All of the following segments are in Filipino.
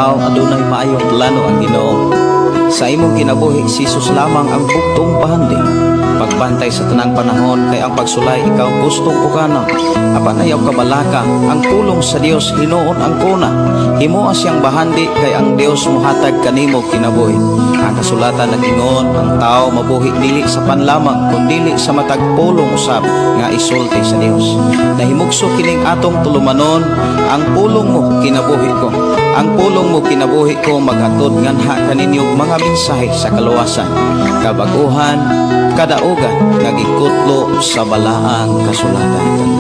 tao adunay maayong plano ang Ginoo. Sa imong kinabuhi si Jesus lamang ang bugtong pahandi. Pagbantay sa tanang panahon kay ang pagsulay ikaw gustong pukanon. Apan ayaw kabalaka ang pulong sa Dios hinuon ang kuna. Himuha siyang bahandi kay ang Dios mohatag kanimo kinabuhi. Ang kasulatan nagingon ang tao mabuhi dili sa panlamang kundi sa matag pulong usab nga isulti sa Dios. Nahimugso kining atong tulumanon ang pulong mo kinabuhi ko. Ang pulong mo kinabuhi ko maghatod nganha kaninyong mga mensahe sa kaluwasan, kabaguhan, kadaugan nga gikutlo sa balaang kasulatan.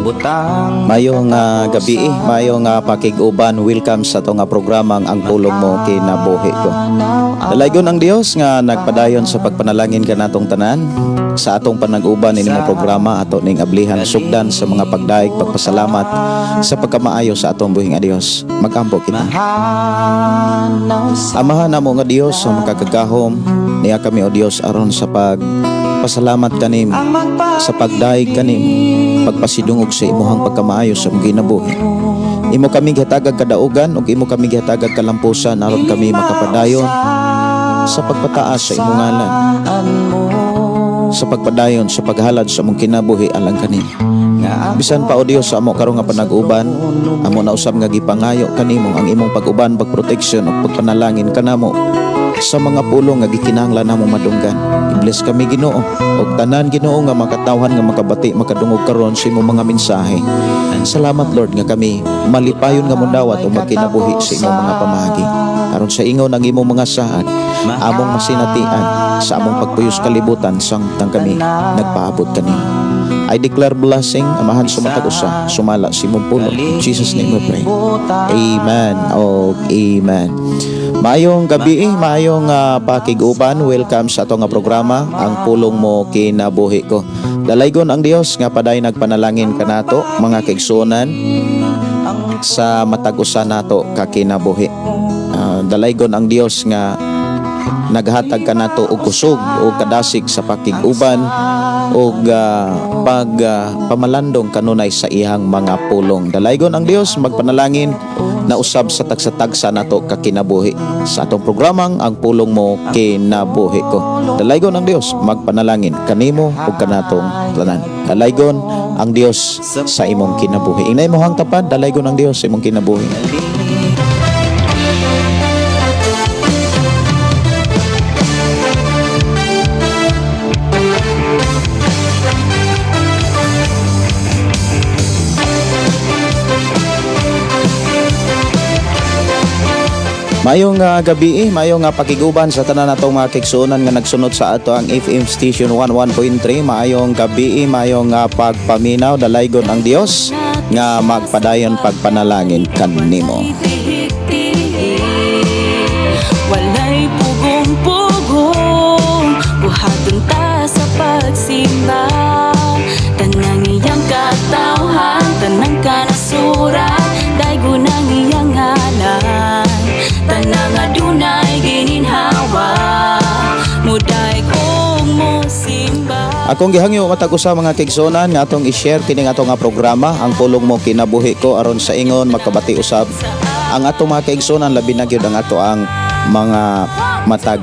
Butang Mayong gabi, mayong pakiguban. Welcome sa itong programang ang pulong mo kinabuhi ko. Dalaygon ang Dios nga nagpadayon sa pagpanalangin ka natong tanan sa atong panag-uban ini mga programa ato ning ablihan sugdan sa mga pagdaig pagpasalamat sa pagkamaayo sa atong buhing a Dios. Magampo kita. Amahan namo nga Dios sa makakagahom niya kami o Dios aron sa pasalamat kanim sa pagdaig kanim pagpasidungog sa imuhang pagkamaayo sa mga kinabuhi. Imo kami gihatagag kadaugan ug imo kami gihatagag kalampusan aron kami makapadayon sa pagpataas sa imong ngalan, sa pagpadayon sa paghalad sa mong kinabuhi alang kanin. Bisan pa o Dios sa amo karon nga panag-uban, amo na usab nga gipangayo kanimo ang imong pag-uban, pagproteksyon ug pagpanalangin kanamo sa mga pulong nga gikinahanglan namo madunggan. I-bless kami Ginoo ug tanan Ginoo nga makatawhan nga makabati makadungog karon sa imong mga mensahe. Salamat Lord nga kami malipayon nga mundawat ug magkinabuhi sa imong mga pamagi. Aron sa ingon ang imong mga saad, among masinatian sa among pagpuyos kalibutan samtang kami nagpaabot kanimo. I declare blessing, amahan sa matag usa, sumala sa imong pulong. In Jesus name we pray. Amen. Oh, amen. Maayong gabi, maayong pakiguban. Welcome sa atong programa, ang pulong mo kinabuhi ko. Dalaygon ang Dios nga paday nagpanalangin kanato mga kaigsuonan sa matag-usa nato ka kinabuhi. Dalaygon ang Dios nga naghatag kanato og kusog o kadasig sa pakiguban og pamalandong kanunay sa ihang mga pulong. Dalaygon ang Dios magpanalangin na usab sa tagsa-tagsa nato ka kinabuhi sa atong programang ang pulong mo kinabuhi ko. Dalaygon ang Dios magpanalangin kanimo ug kanatong tanan. Dalaygon ang Dios sa imong kinabuhi. Inay mo hang tapad, dalaygon ang Dios sa imong kinabuhi. Mayong gabi, mayong pakiguban sa tanan natong mga kaigsuonan nga nagsunod sa ato ang FM Station 11.3. Mayong gabi, mayong pagpaminaw. Dalaygon ang Dios nga magpadayon pagpanalangin kanimo. Walay pugong-pugong, buhaton ta sa pagsimba. Tanang iyang katawhan, tanang kanasuran, daygon ang iyang ngalan. Tanang adunay gininhawa, muday kong mo simba. Akong gihangyo matag usa mga kaigsuonan nga atong i-share kining atong programa ang pulong mo kinabuhi ko aron sa ingon makabati usab ang atong mga kaigsuonan labi na gyud ang ato ang mga matag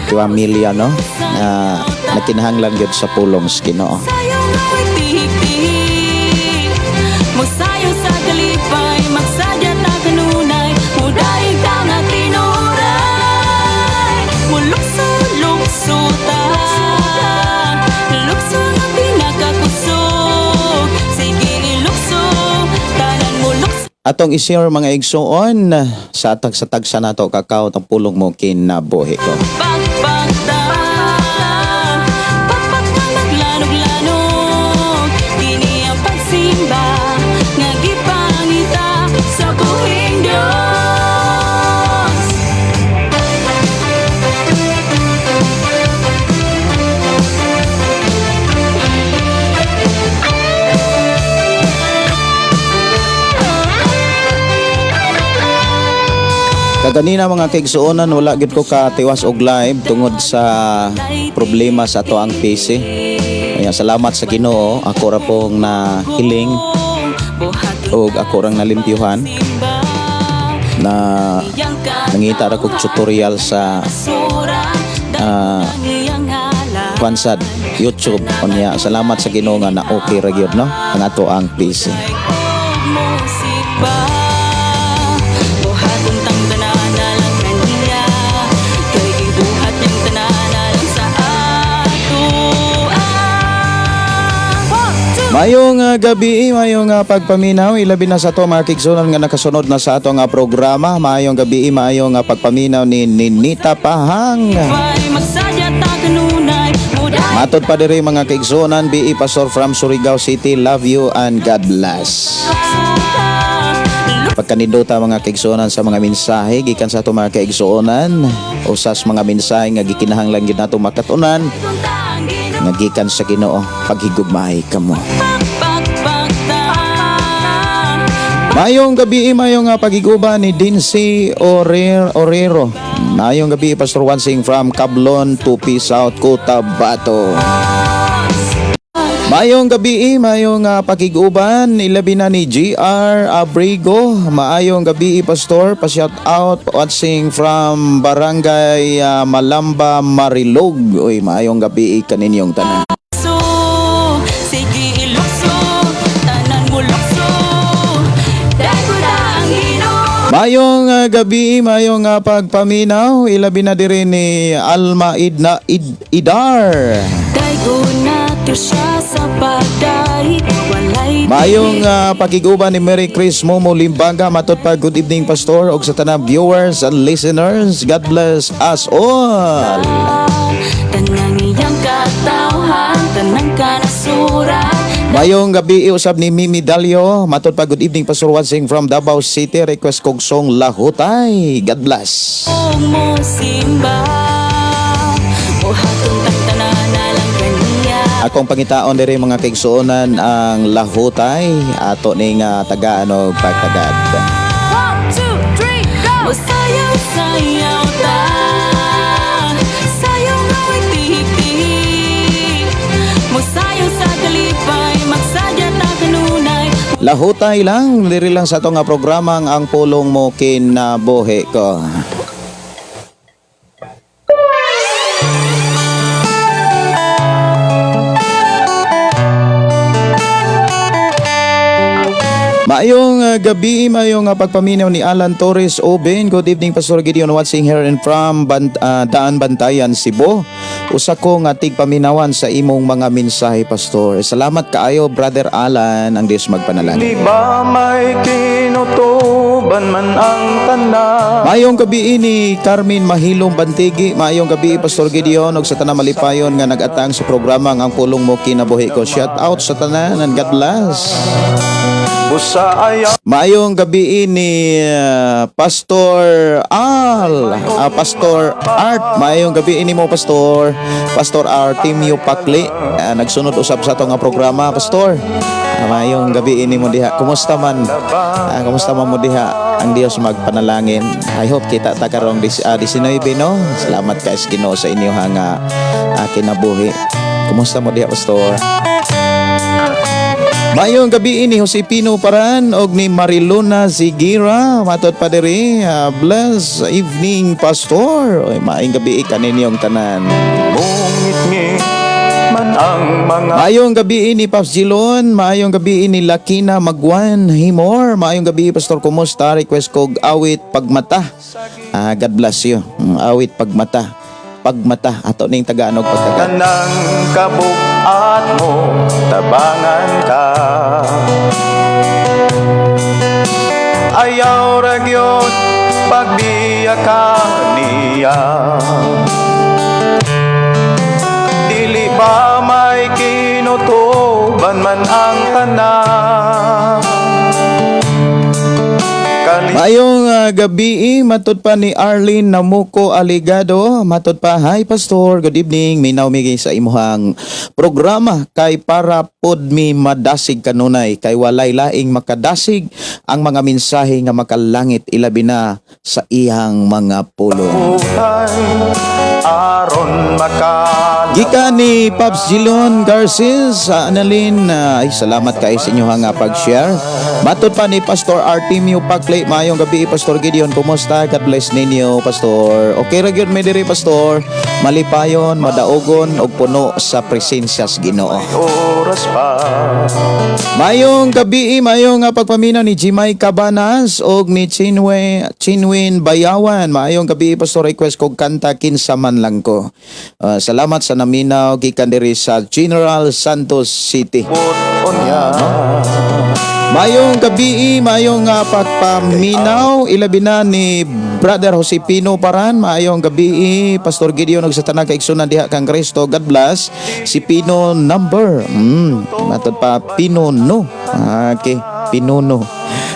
pamilya no nakinahanglan gyud sa pulong sa Ginoo. Musayo sa kalipay, magsadya ta kanunay, muday ka nga tinuray. Mulukso-lukso ta, lukso nga pinakakusog. Sige ilukso, tanan mo lukso. Atong i-share mga igsuon sa tagsa-tagsa nato kakao ang pulong mo kinabuhi ko. Pagpagta, pagpagta naglanog-lanog, kini ang pagsimba nga gipangita sa buhing Dios. Kaganina mga kaigsuonan wala gid ko katiwas og live tungod sa problema sa ato ang PC. Kaya salamat sa Ginoo ako ra pong nahiling og ako rang nalimpyuhan. na nangita ra kog tutorial sa kwansad YouTube unya. Salamat sa Ginoo nga na okay ra gyud no ang ato ang PC. Mayong gabi, mayong pagpaminaw, ilabi na sa to mga kigsunan nga nakasunod na sa ato nga programa. Mayong gabi, mayong pagpaminaw ni Ninita Pahang. Matod pa diri mga kigsunan, BE Pastor from Surigao City. Love you and God bless. Pagkaniduta mga kaigsuonan sa mga mensahe gikan sa ato mga kaigsuonan, usas mga mensahe nga gikinahanglan gid nato makatunan nga gikan sa Ginoo, paghigugmahay kamo. Mayong gabi, mayong pagiguban ni Dincy Orero. Mayong gabi, Pastor Wansing from Cablon, Tupi, South Cotabato. Mayong gabi, mayong pakiguban, ilabi na ni GR Abrigo. Maayong gabi, Pastor, pa-shout out, watching from Barangay Malamba, Marilog. Uy, maayong gabi kaninyong tanan. Mayong gabi, mayong pagpaminaw, ilabi na diri ni Alma Idar. Mayong pakiguban ni Merry Chris Momo Limbaga. Matot pa, good evening Pastor og sa tanang viewers and listeners. God bless us all. Mayong gabi usab ni Mimi Dalio. Matot pa, good evening Pastor Wansing from Davao City. Request kog song Lahutay. God bless. Akong pangitaon diri mga kaigsuonan ang Lahutay ato ning tagaan og pagtagad. 1, 2, 3, go! Masayaw-sayaw ta, sayaw ngawit tihik-tihik, masayaw sa kalipay, magsadya ta kanunay. Lahutay lang, diri lang sa ato nga programa ang pulong mo kinabuhi ko. Mayong gabi, mayong pagpaminaw ni Alan Torres Oben. Good evening Pastor Gideon, watching here and from Daan Bantayan, Cebu. Usa ko nga tigpaminawan sa imong mga mensahe Pastor. Salamat kaayo Brother Alan, ang Dios magpanalangin. Di ba may kinutuban man ang tanan? Mayong gabi ni Carmen Mahilong Bantigi. Mayong gabi Pastor Gideon og sa tanang malipayon nga nagatang sa programa ang pulong mo kinabuhi ko. Shout out sa tanan and God bless. Busa ayaw Mayong gabi ni Pastor Pastor Art. Mayong gabi ni mo Pastor Artemio Pakli. Nagsunod usab sa atong programa Pastor. Mayong gabi ni mo diha. Kumusta man? Kumusta man mo diha? Ang Dios magpanalangin. I hope kita ta karong 19 no. Salamat kay Ginoo sa inyo nga kinabuhi. Kumusta mo diha Pastor? Mayong gabi ni Josepino Paran og ni Mariluna Zigira. Matot pa diri. Bless evening Pastor. Oy, maayong gabi kaninyong tanan. ngit-ngit man ang mga Mayong gabi ni Paps Gilon. Mayong gabi ni Lakina Magwan Himor. Mayong gabi Pastor, kumusta? Request kog awit Pagmata. God bless you. Awit Pagmata. Pagmata ato ning Tagalog pagtaga. kanang kabuat mo, tabangan ka. Ayaw ragyot pagbiya ka niya. Dili ba may kinutuban man ang tanan? Mayong gabi matud pa ni Arlene Namuko Aligado. Matud pa, hi Pastor, good evening. Minaw migi sa imuhang programa kay para pod mi madasig kanunay kay walay laing makadasig ang mga mensahe nga makalangit ilabi na sa iyang mga pulong. Buhay aron makala Gika ni Paps Gilon Garces sa Annalyn, ay salamat kay sa inyo nga pag-share. Matod pa ni Pastor Artemio Pakli. Mayong gabi Pastor Gideon. Kumusta? God bless ninyo, Pastor. Okay ra gyud mi diri, Pastor. Malipayon, madaogon og puno sa presensya sa Ginoo. Oras pa. Mayong gabi, mayong pagpaminaw ni Jimay Cabanas og ni Chinwin Bayawan. Mayong gabi, Pastor, request kog kanta kinsa man lang ko. Salamat sa naminaw gikan diri sa General Santos City. Buton niya. Mayong gabi, mayong pagpaminaw, ilabi na ni Brother Jose Pino Paran. Mayong gabi, Pastor Gideon og sa tanang kaigsunan diha kang Kristo. God bless. Si Pino number. Matod pa Pino no. Okay, Pino no.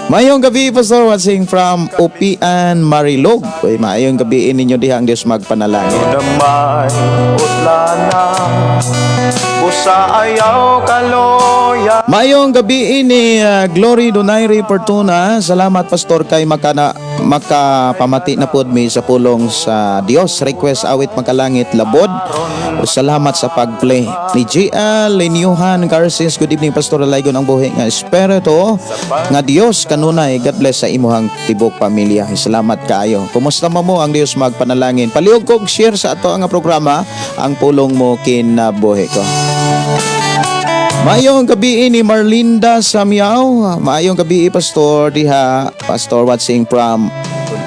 Mayong gabi, Pastor, watching from Upian, Marilog. Uy, mayong gabi ninyo diha ang Dios magpanalangin. Damay utlana. Busa ayaw kaloya. Mayong gabi ni Glory Donaire Fortuna. Salamat, Pastor, kay makapamati na pod mi sa pulong sa Dios. Request awit makalangit labod. Salamat sa pagplay ni Gia Lenyuhan Garces. Good evening, Pastor. Alaygon ang buhi nga espiritu nga Dios kanunay. God bless sa imuhang tibok pamilya. Salamat kaayo. Kumusta mo ang Dios magpanalangin? Paliog kog share sa ato ang programa ang pulong mo kinabuhi ko. Mayong gabi ni Marlinda Samyaw. Mayong gabi, Pastor diha. Pastor watching from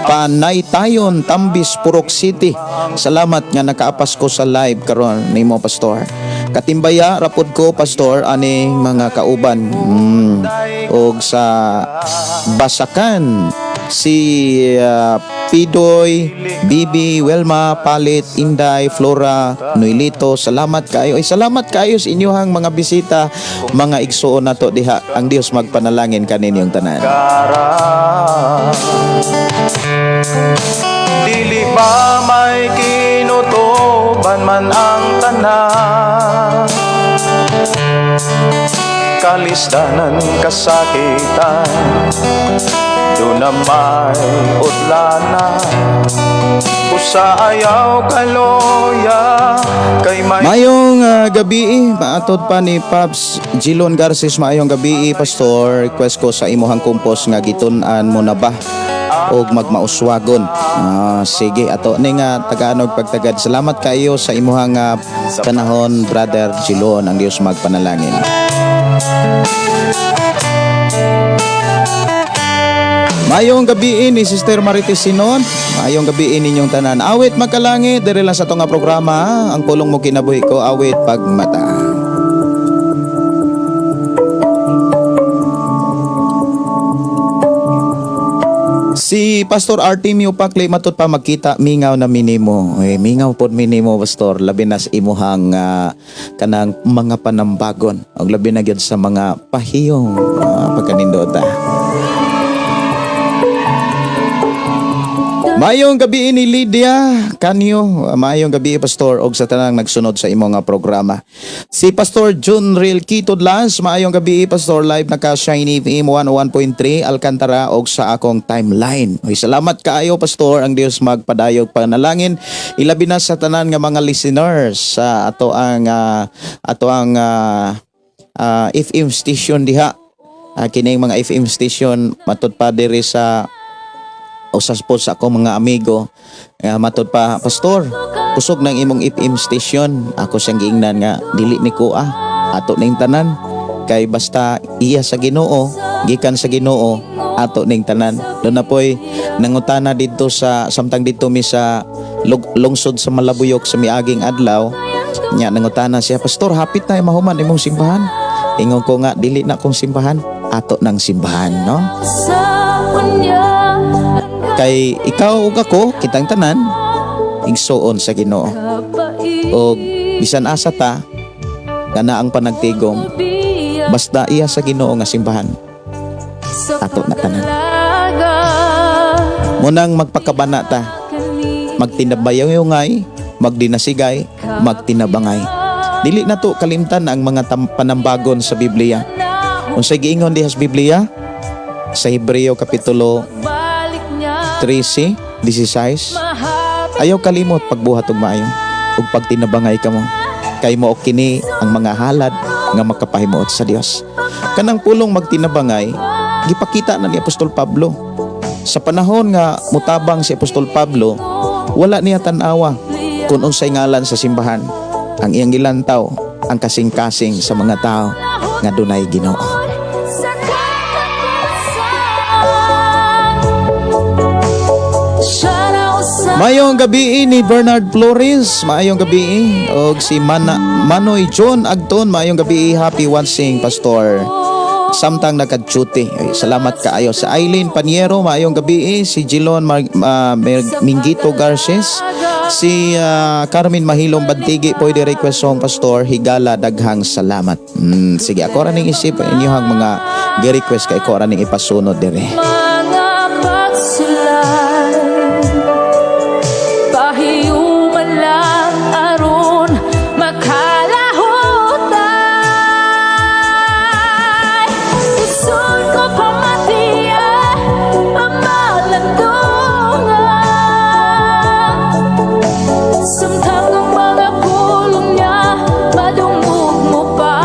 Panaytayon, Tambis, Purok City. Salamat nga nakaapas ko sa live karon nimo, Pastor. Katimbaya rapod ko, Pastor, ani mga kauban. Og sa Basakan si Pidoy, Bibi, Welma, Palit, Inday, Flora, Noelito. Salamat kayo. Ay, salamat kayo sa inyong mga bisita, mga igsuon nato diha. Ang Dios magpanalangin kaninyong tanan. Dili ba may kinutuban man ang tanan? Kalisdanan, kasakitan, doon na may utlana. Usa ayaw kaloya. Kay may Mayong gabi, maatod pa ni Pops Gilon Garces. Mayong gabi, Pastor. Request ko sa imuhang kumpos nga gitun-an mo na ba og magmauswagon. Sige, ato ni nga Tagalog pagtagad. Salamat kayo sa imuhang panahon, Brother Gilon. Ang Dios magpanalangin. Mayong gabi ni Sister Marites Sinon. Mayong gabi ninyong tanan. Awit magkalangit diri lang sa to nga programa. Ang pulong mo kinabuhi ko, awit pagmata. Si Pastor Artemio Pakley matud pa magkita mingaw na minimo. Mingaw pod minimo, Pastor, labi na sa imuhang kanang mga panambagon. Og labi na gyud sa mga pahiyong pagkanindota. Mayong gabi ni Lydia Kanyo. Mayong gabi, Pastor, og sa tanang nagsunod sa imong programa. Si Pastor John Real Kitodlas. Mayong gabi, Pastor, live naka Shiny FM 101.3 Alcantara og sa akong timeline. Oy, salamat kaayo, Pastor. Ang Dios magpadayog panalangin. Ilabi na sa tanan nga mga listeners sa ato ang FM station diha. Kining mga FM station matud pa diri sa usas po sa akong mga amigo. Matod pa, Pastor, kusog ng imong FM station. Ako siyang giingnan nga dili ni ko ato ning tanan, kay basta iya sa Ginoo, gikan sa Ginoo, ato ning tanan. Doon na po'y nangutana dito sa samtang dito mi sa lungsod sa Malabuyok sa miaging adlaw. Nya nangutana siya, Pastor, hapit na mahuman imong simbahan. Ingon ko nga, dili na kong simbahan, ato ng simbahan, no? Kay ikaw ug ako, kitang tanan, igsuon sa Ginoo. O bisan asa ta, kana ang panagtigom, basta iya sa Ginoo nga simbahan, ato na tanan. Munang magpakabana ta, magtinabayayungay, magdinasigay, magtinabangay. Dili na to kalimtan ang mga panambagon sa Biblia. Unsay giingon diha sa Biblia? Sa Hebreo kapitulo 13:16, ayaw kalimot pagbuhat og maayo ug pagtinabangay kamo, kay mao kini ang mga halad nga makapahimuot sa Dios. Kanang pulong magtinabangay gipakita na ni Apostol Pablo Sa panahon nga mutabang si Apostol Pablo, wala niya tanawa kung unsay ngalan sa simbahan. Ang iyang gilantaw, ang kasing-kasing sa mga tao nga dunay Ginoo. Sa katapusan, siya na usap. Mayong gabi ni Bernard Flores, maayong gabi og si Manoy John Agton, maayong gabi, happy watching Pastor. Samtang nagka-duty. Ay, salamat kaayo sa Aileen Paniero, maayong gabi, si Jilon Mingito Garces, si Carmen Mahilong Bantigi, pwede request song Pastor Higala, daghang salamat. Sige, ako ra ning isip inyong mga gi-request kay ko ra ning ipasunod dire. Mga pagsulay, pahiuman lang aron makalahutay. Isun ko pamatiya ang malandungan, samtang ang mga pulong niya madungog mo pa.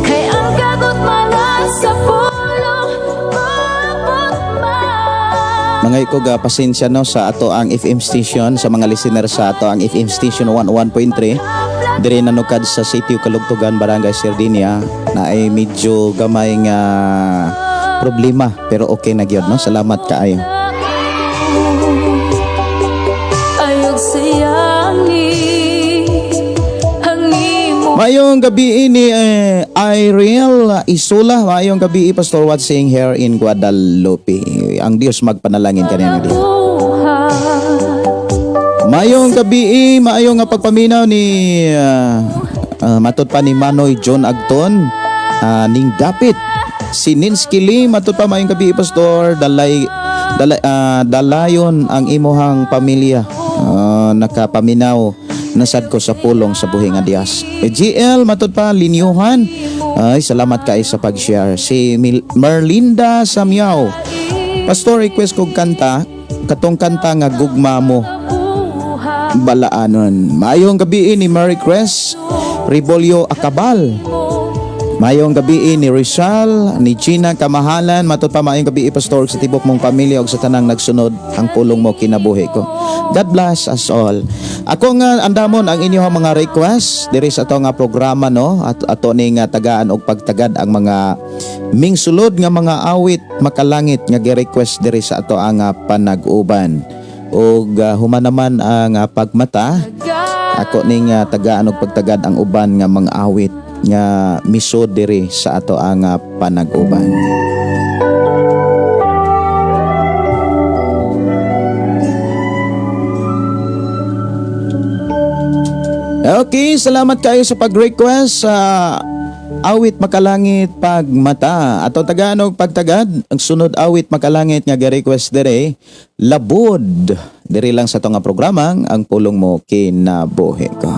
Kay ang gagot man sa pulong maabot man. Mga ikog pasensya no sa ato ang FM station, sa mga listener sa ato ang FM station 101.3 dire nanukad sa City of Kalugtugan, Barangay Sardinia, na ay medyo gamay nga problema pero okay na gyud no. Salamat kaayo. Ayog siyangi ang imo. Mayong gabi ni Ariel Isula, mayong gabi Pastor watching here in Guadalupe. Ang Dios magpanalangin kanina di. Mayong gabi, maayong nga pagpaminaw ni matud pa ni Manoy John Agton, ning dapit si Ninsky Lee, matud pa mayong gabi Pastor, dalayon ang imuhang pamilya, nakapaminaw nasad ko sa pulong sa buhi nga Dios. GL matud pa linyuhan, ay salamat kay sa pag-share. Si Merlinda Samyaw, Pastor request kog kanta, katong kanta nga gugma mo balaanon. Mayong gabi ni Mary Cres Ribolio Acabal, mayong gabi ni Rizal, ni Gina Kamahalan, matud pa mayong gabi Pastor sa tibok mong pamilya ug sa tanang nagsunod ang pulong mo kinabuhi ko. God bless us all. Ako nga andamon ang inyong mga request diri sa ato nga programa no, at ato ni nga tagaan og pagtagad ang mga mingsulod nga mga awit makalangit nga gi-request diri sa ato ang panag-uban. Og humanaman ang pagmata, ako ning tagaan og pagtagad ang uban nga mga awit nga misod diri sa ato ang panag-uban. Okay, salamat kayo sa pag-request sa awit makalangit pagmata. Ato tagaan og pagtagad ang sunod awit makalangit nga gi-request dire, labod diri lang sa ato nga programa ang pulong mo kinabuhi ko.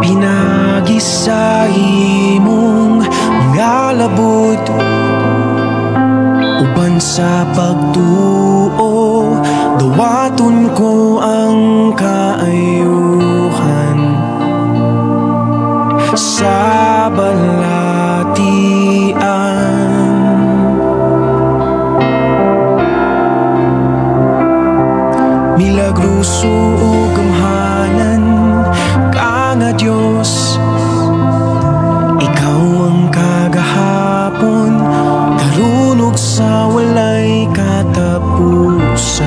Pinagisa imong mga labod, uban sa pagtuo, dawaton ko ang kaayuhan sa balatian. Milagroso o gamhanan ka nga Diyos, ikaw ang kagahapon, karunog sa walay katapusan.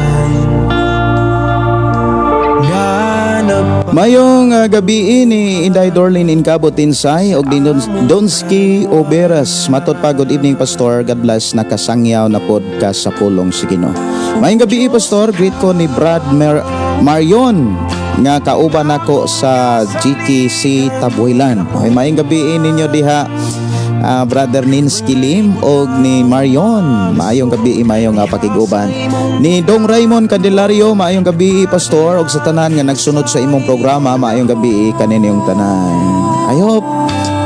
Mayong gabi ni Inday Dorlin Incabo Tinsay og din Donski Oberas. Matot pa, good evening Pastor. God bless, nakasangyaw na podcast sa pulong sa Ginoo. Maayong gabi Pastor, greet ko ni Brad Marion nga kauban ako sa GKC Tabuilan. Ay maayong gabi ninyo diha. Brother Ninsky Lim og ni Marion, maayong gabi, maayong pakiguban ni Dong Raymond Candelario, maayong gabi Pastor, og sa tanan nga nagsunod sa imong programa, maayong gabi kaninyong tanan. I hope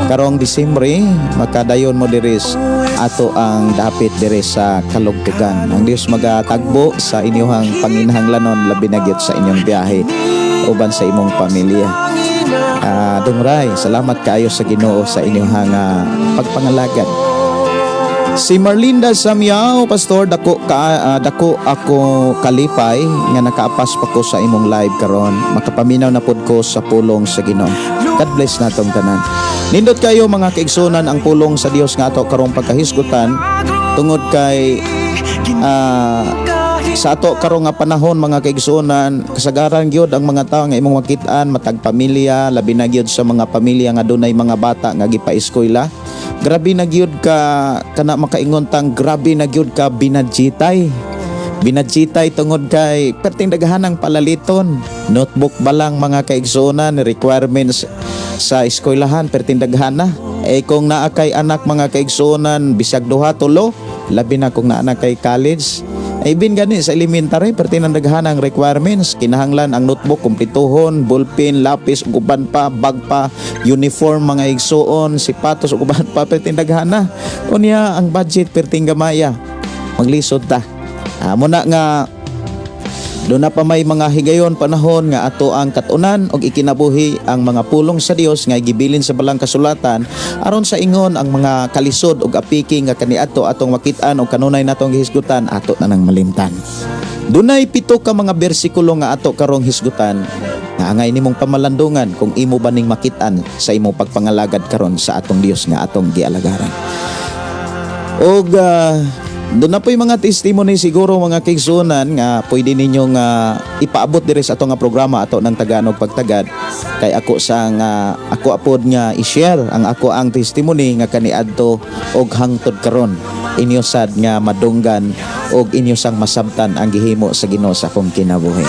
karong Disyembre makadayon mo diris ato ang dapit diri sa kalugtugan. Ang Dios magatagbo sa inyong panginahanglanon, labi na gyud sa inyong biyahe uban sa imong pamilya. Dong Ray, salamat kaayo sa Ginoo sa inyong pagpangalagad. Si Marlinda Samyao, Pastor, dako ako kalipay nga nakaapas pa ko sa imong live karon. Makapaminaw na pod ko sa pulong sa Ginoo. God bless natong tanan. Nindot kayo mga kaigsunan ang pulong sa Dios nga ato karong pagkahisgutan tungod kay sa ato karong nga panahon mga kaigsunan, kasagaran gyud ang mga tawo nga imong makit-an matag pamilya, labi na gyud sa mga pamilya nga dunay mga bata nga gipa-eskwela. Grabe na gyud ka kana makaingon tang grabe na gyud ka binadjitay tungod kay perting daghanang palaliton. Notebook ba lang mga kaigsunan, requirements sa eskwelahan perting daghana. Kung naa kay anak mga kaigsunan bisag duha tulo, labi na kung naa na kay college. Bin gani sa elementary perti nang daghanang requirements, kinahanglan ang notebook kumplituhon, ballpen, lapis ug uban pa, bag pa, uniform mga igsuon, sipatos ug uban pa perti daghana. Unya ang budget perti gamaya. Maglisod ta. Muna nga doon na pa may mga higayon panahon nga ato ang katunan og ikinabuhi ang mga pulong sa Dios nga gibilin sa balang kasulatan aron sa ingon ang mga kalisod og apiki nga kaniadto atong makit-an og kanunay natong gihisgutan ato na nang malimtan. Dunay 7 ka mga bersikulo nga ato karong hisgutan nga angay nimong pamalandungan kung imo ba ning makit-an sa imong pagpangalagad karon sa atong Dios nga atong gialagaran. Og doon na po yung mga testimony siguro mga kaigsunan nga pwede ninyong ipaabot diri sa ato nga programa ato ng Tagalog Pagtagad kay ako ako apod nga i-share ang ako ang testimony nga kaniadto og hangtod karon inyo sad nga madunggan og inyo sang masabtan ang gihimo sa Ginoo sa akong kinabuhi.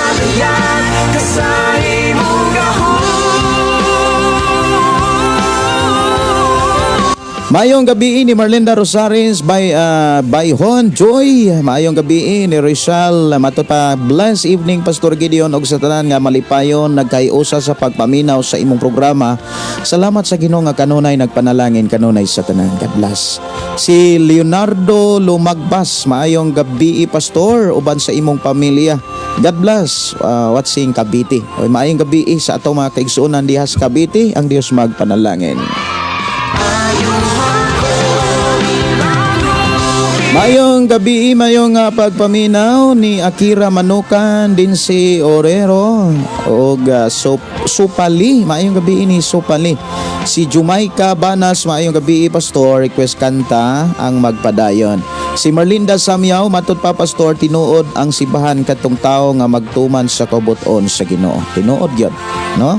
Mayong gabi ni Marlinda Rosaris by Hon Joy. Mayong gabi ni Rizal Matuta. Bless evening Pastor Gideon og sa tanan nga malipayon nagkaiusa sa pagpaminaw sa imong programa. Salamat sa Ginoo nga kanunay nagpanalangin kanunay sa tanan. God bless. Si Leonardo Lumagbas, mayong gabi Pastor uban sa imong pamilya. God bless. Watching Cavite. Mayong gabi sa atong mga kaigsuonan diha sa Cavite. Ang Dios magpanalangin. Mayong gabi, mayong pagpaminaw ni Akira Manukan din si Orero og Supali. Mayong gabi ni Supali. Si Jumaika Banas, mayong gabi Pastor, request kanta ang magpadayon. Si Marlinda Samyao, matud pa Pastor, tinuod ang sibahan katong tao nga magtuman sa kabuton sa Ginoo. Tinuod gyud, no?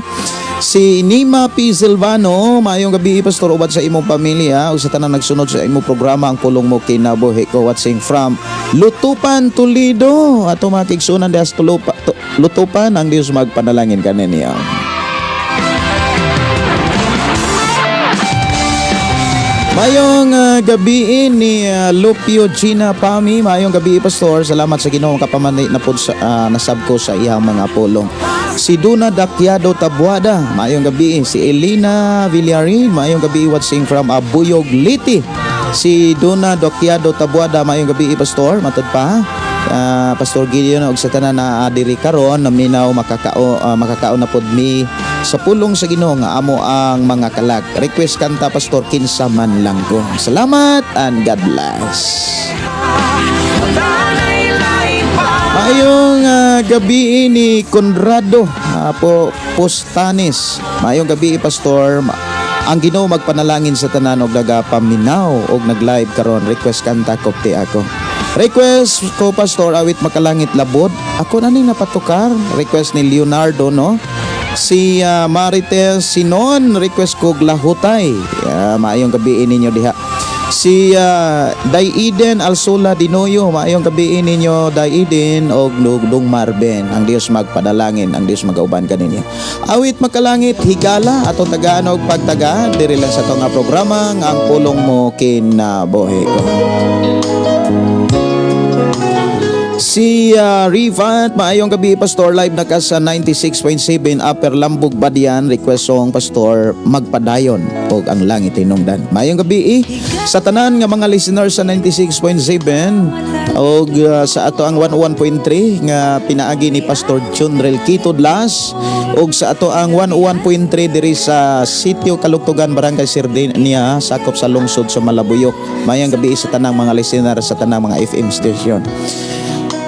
Si Nima P. Silvano, mayong gabi Pastor ubad sa imong pamilya ug sa tanan nagsunod sa imong programa ang pulong mo kinabuhi ko watching from Lutupan, Toledo. Ato mga kaigsunan diha sa Lutupan, ang Dios magpanalangin kaniniyo. Mayong gabi ni Lupio Gina Pami, mayong gabi Pastor. Salamat sa Ginoo kapamanay na pod sa nasab ko sa iyang mga pulong. Si Duna Dakyado Tabuada, mayong gabi. Si Elena Villarin, mayong gabi watching from Abuyog Liti. Si Duna Dakyado Tabuada, mayong gabi Pastor. Matod pa Pastor Gideon og sa tanan na diri karon naminaw makakao na pod mi sa pulong sa Ginoo nga amo ang mga kalag. Request kanta Pastor kinsa man lang ko. Salamat and God bless. Mayong gabi ni Conrado Postanis. Mayong gabi Pastor. Ang Ginoo magpanalangin sa tanan og nagapaminaw og nag-live karon. Request kanta kopte ako. Request ko Pastor awit makalangit labod. Ako na ning napatukar. Request ni Leonardo no. Si Marites Sinon, request ko glahutay. Maayong gabi ninyo diha. Si Daiden Alsola Dinoyo, maayong gabi ninyo Daiden og Dugdong Marben. Ang Dios magpadalangin, ang Dios magauban kaninyo. Awit makalangit higala atong tagaan og pagtaga diri lang sa tong nga programa nga ang pulong mo kinabuhi ko. Si Rifat, maayong gabi Pastor, live na ka sa 96.7 Upper Lambog Badian, request song Pastor magpadayon og ang langit hinungdan. Maayong gabi sa tanan nga mga listeners sa 96.7 og sa ato ang 101.3 nga pinaagi ni Pastor Junrel Quito Dlas og sa ato ang 101.3 diri sa Sitio Kalugtugan, Barangay Sardinia, sakop sa lungsod sa Malabuyok. Maayong gabi sa tanang mga listeners sa tanang mga FM station.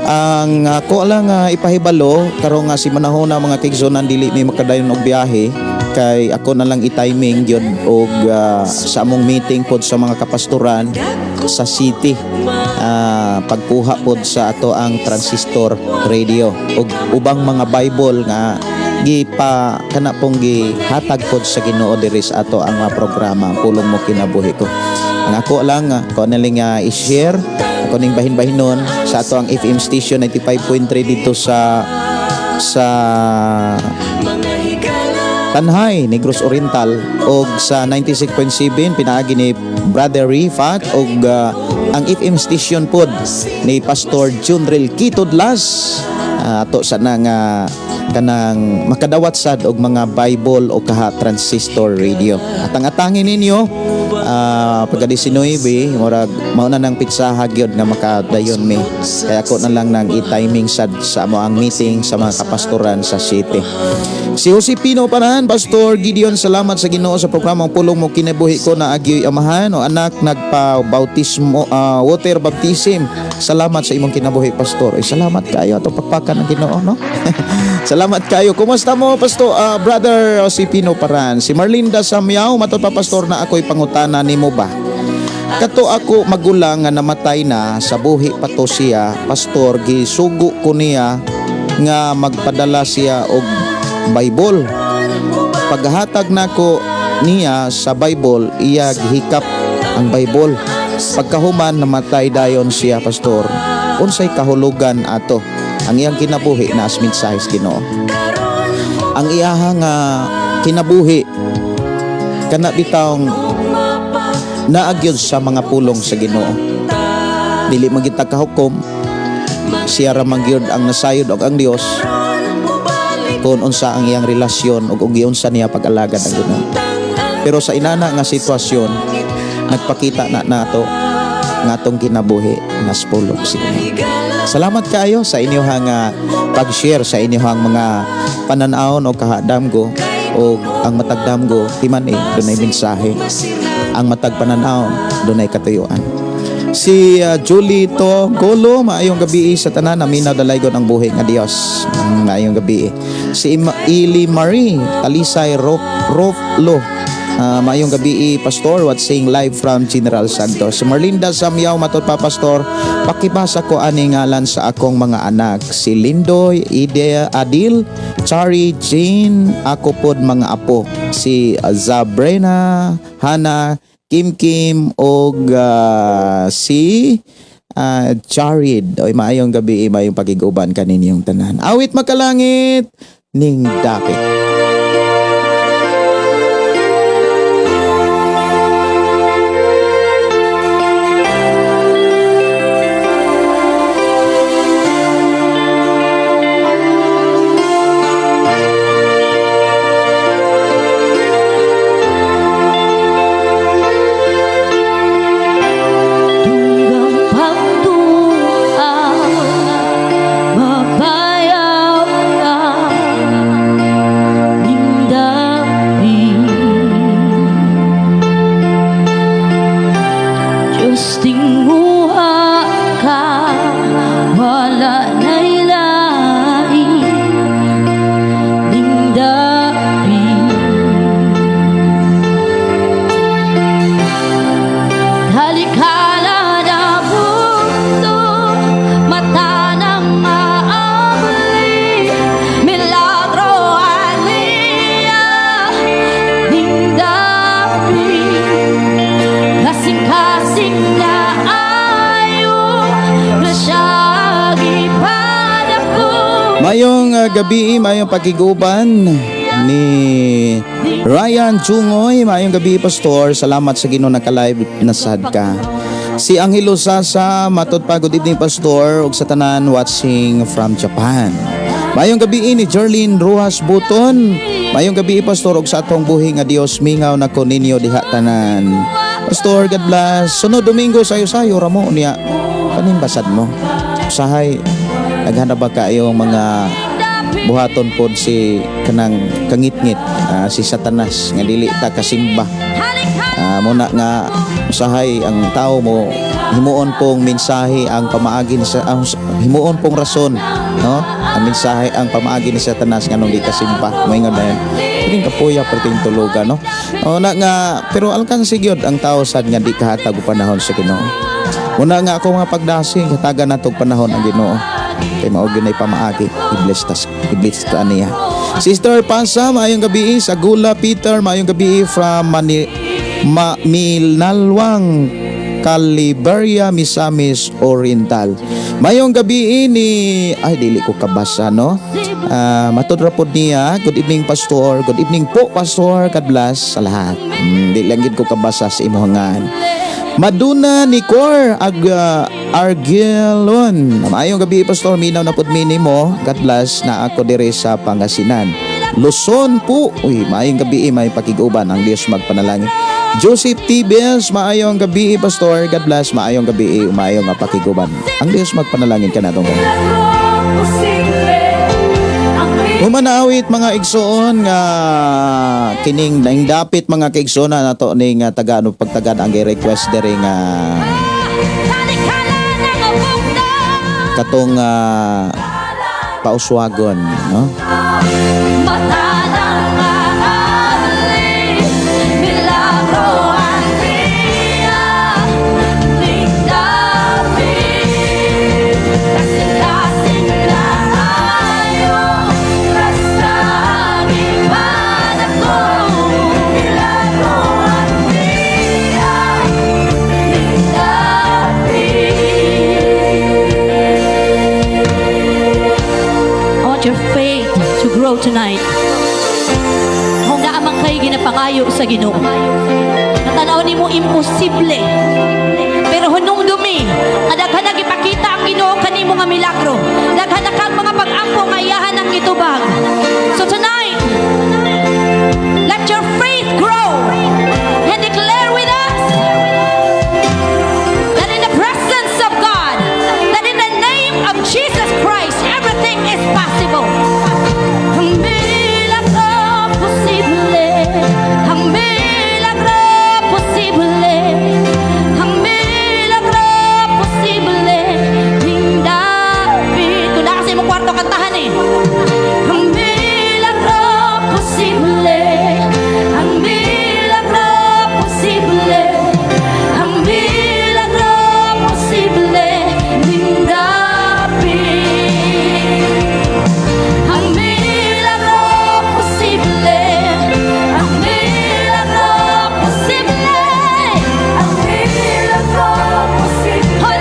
Ang ako lang ipahibalo karong nga si manahon na mga kigsonan dili may makadayon og biyahe kay ako na lang i-timing gyud og sa among meeting pod sa mga kapastoran sa city, pagkuha pod sa ato ang transistor radio og ubang mga Bible nga gipa kana pong gihatag pod sa Ginoo diri sa ato ang mga programa pulong mo kinabuhi ko. Ang ako lang ko na lang i-share ako ning bahin-bahinon sa ato ang FM station 95.3 dito sa Tanhay, Negros Oriental og sa 96.7 pinaagi ni Brother Rifat og ang FM station pod ni Pastor Junrel Quito Dlas ato sa nang kanang makadawat sad og mga Bible o kaha transistor radio. At ang atangin ninyo pagka 19 murag mao na nang pitsaha gyud nga makadayon mi. Kaya ako na lang nang i-timing sad sa amo ang meeting sa mga kapastoran sa city. Si Jose Pino Parahan, Pastor Gideon, salamat sa Ginoo sa programang pulong mo kinabuhi ko na agyoy amahan o anak nagpa-bautismo water baptism. Salamat sa imong kinabuhi Pastor. Salamat kayo ato pagpakan ng Ginoo no. Salamat kayo. Kumusta mo Pastor Brother Jose Pino Parahan? Si Marlinda Samyaw matud pa Pastor na ako'y pangutana nimo ba? Kato ako magulang nga namatay na sa buhi pa to siya, Pastor, gisugo ko niya nga magpadala siya og Bible. Paghatag nako niya sa Bible, iya gihikap ang Bible. Pagkahuman namatay dayon siya Pastor. Unsay kahulugan ato? Ang iyang kinabuhi na as mensahe Ginoo. Ang iyahang kinabuhi kana bitawng naagyod sa mga pulong sa Ginoo. Dili man kita kahukom, siya ra man gyud ang nasayod og ang Dios kung unsa ang iyang relasyon ug unsa niya pag-alagad ang Ginoo. Pero sa inana nga sitwasyon nagpakita na nato nga atong kinabuhi nga pulong sa Ginoo. Salamat kayo sa inyong pag-share sa inyong mga pananaon o kahadamgo o ang matagdamgo timan dunay mensahe. Ang matag pananaw dunay katuyuan. Si Julie Golo, maayong gabi sa tanan, aminaw dalaygon ang buhi nga Dios. Maayong gabi. Si Ili Marie Talisay Roflo, maayong gabi Pastor, what's saying live from General Santos. Si Marlinda Samyaw matud pa Pastor, pakibasa ko ani ngalan sa akong mga anak, si Lindoy, Idea, Adil, Chari, Jane, ako pod mga apo, si Zabrena, Hana, Kim og si Charid. Oy maayong gabi, maayong pagiguban kaninyong tanan. Awit makalangit ning dapit. Milagro ali Mayong gabi, mayong pakiguban ni Ryan Chungoy. Mayong gabi, Pastor. Salamat sa Ginoo naka-live na sad ka. Si Angelo Sasa, matod pa, good evening, Pastor. Ug sa tanan watching from Japan. Mayong gabi ni Jerlyn Ruas Buton. Mayong gabi, Pastor. Ug sa atong buhi nga Dios mingaw na ko ninyo diha tanan. Pastor, God bless. Sunod Domingo, sayo-sayo, ramo niya. Panimbasad mo. Usahay, naghana ba kayo mga buhaton pod si kanang kangit-ngit, si Satanas nga dili ta kasimba. Muna nga usahay ang tao mo himuon pong mensahe ang pamaagi ni sa himuon pong rason, no? Ang mensahe ang pamaagi ni Satanas nga nung di kasimba. Moingon dayon. Kining kapuya perting tulugan, no? O na nga pero alkan sigyod ang tao sad nga di kahatag og panahon sa Ginoo. Muna nga ako mga pagdasig hatagan natog panahon ang Ginoo. Kay mao gyud nay pamaagi iblis ta niya. Sister Pansa, maayong gabi. Sagula Peter, maayong gabi from Milnalwang, Caliberia, Misamis Oriental. Mayong gabi ni ay dili ko kabasa, no? Matod ra pod niya. Good evening, Pastor. Good evening po, Pastor. God bless sa lahat. Di lang gid ko kabasa sa imuhangan. Maduna ni Cor Argelon. Maayong gabi, Pastor. Minaw na pod minimo. God bless na ako dire sa Pangasinan, Luzon po. Uy, maayong gabi, may pakiguban. Ang Diyos magpanalangin. Joseph Tibes, maayong gabi, Pastor. God bless. Maayong gabi, maayong pakiguban. Ang Diyos magpanalangin ka na itong gabi. Umanaawit mga igsoon nga kining dapit mga kaigsoona nato ning taga pagtagad ang request diri nga katong pauswagon, no? Tonight kung naamang kayo ginapangayo sa Ginoo natanaw ni mo imposible pero hunong dumi nga daghan ipakita ang Ginoo kanimo nga milagro daghan kang mga pag-ampo nga iyahan ang gitubag. So tonight let your faith grow and declare with us that in the presence of God, that in the name of Jesus Christ everything is possible.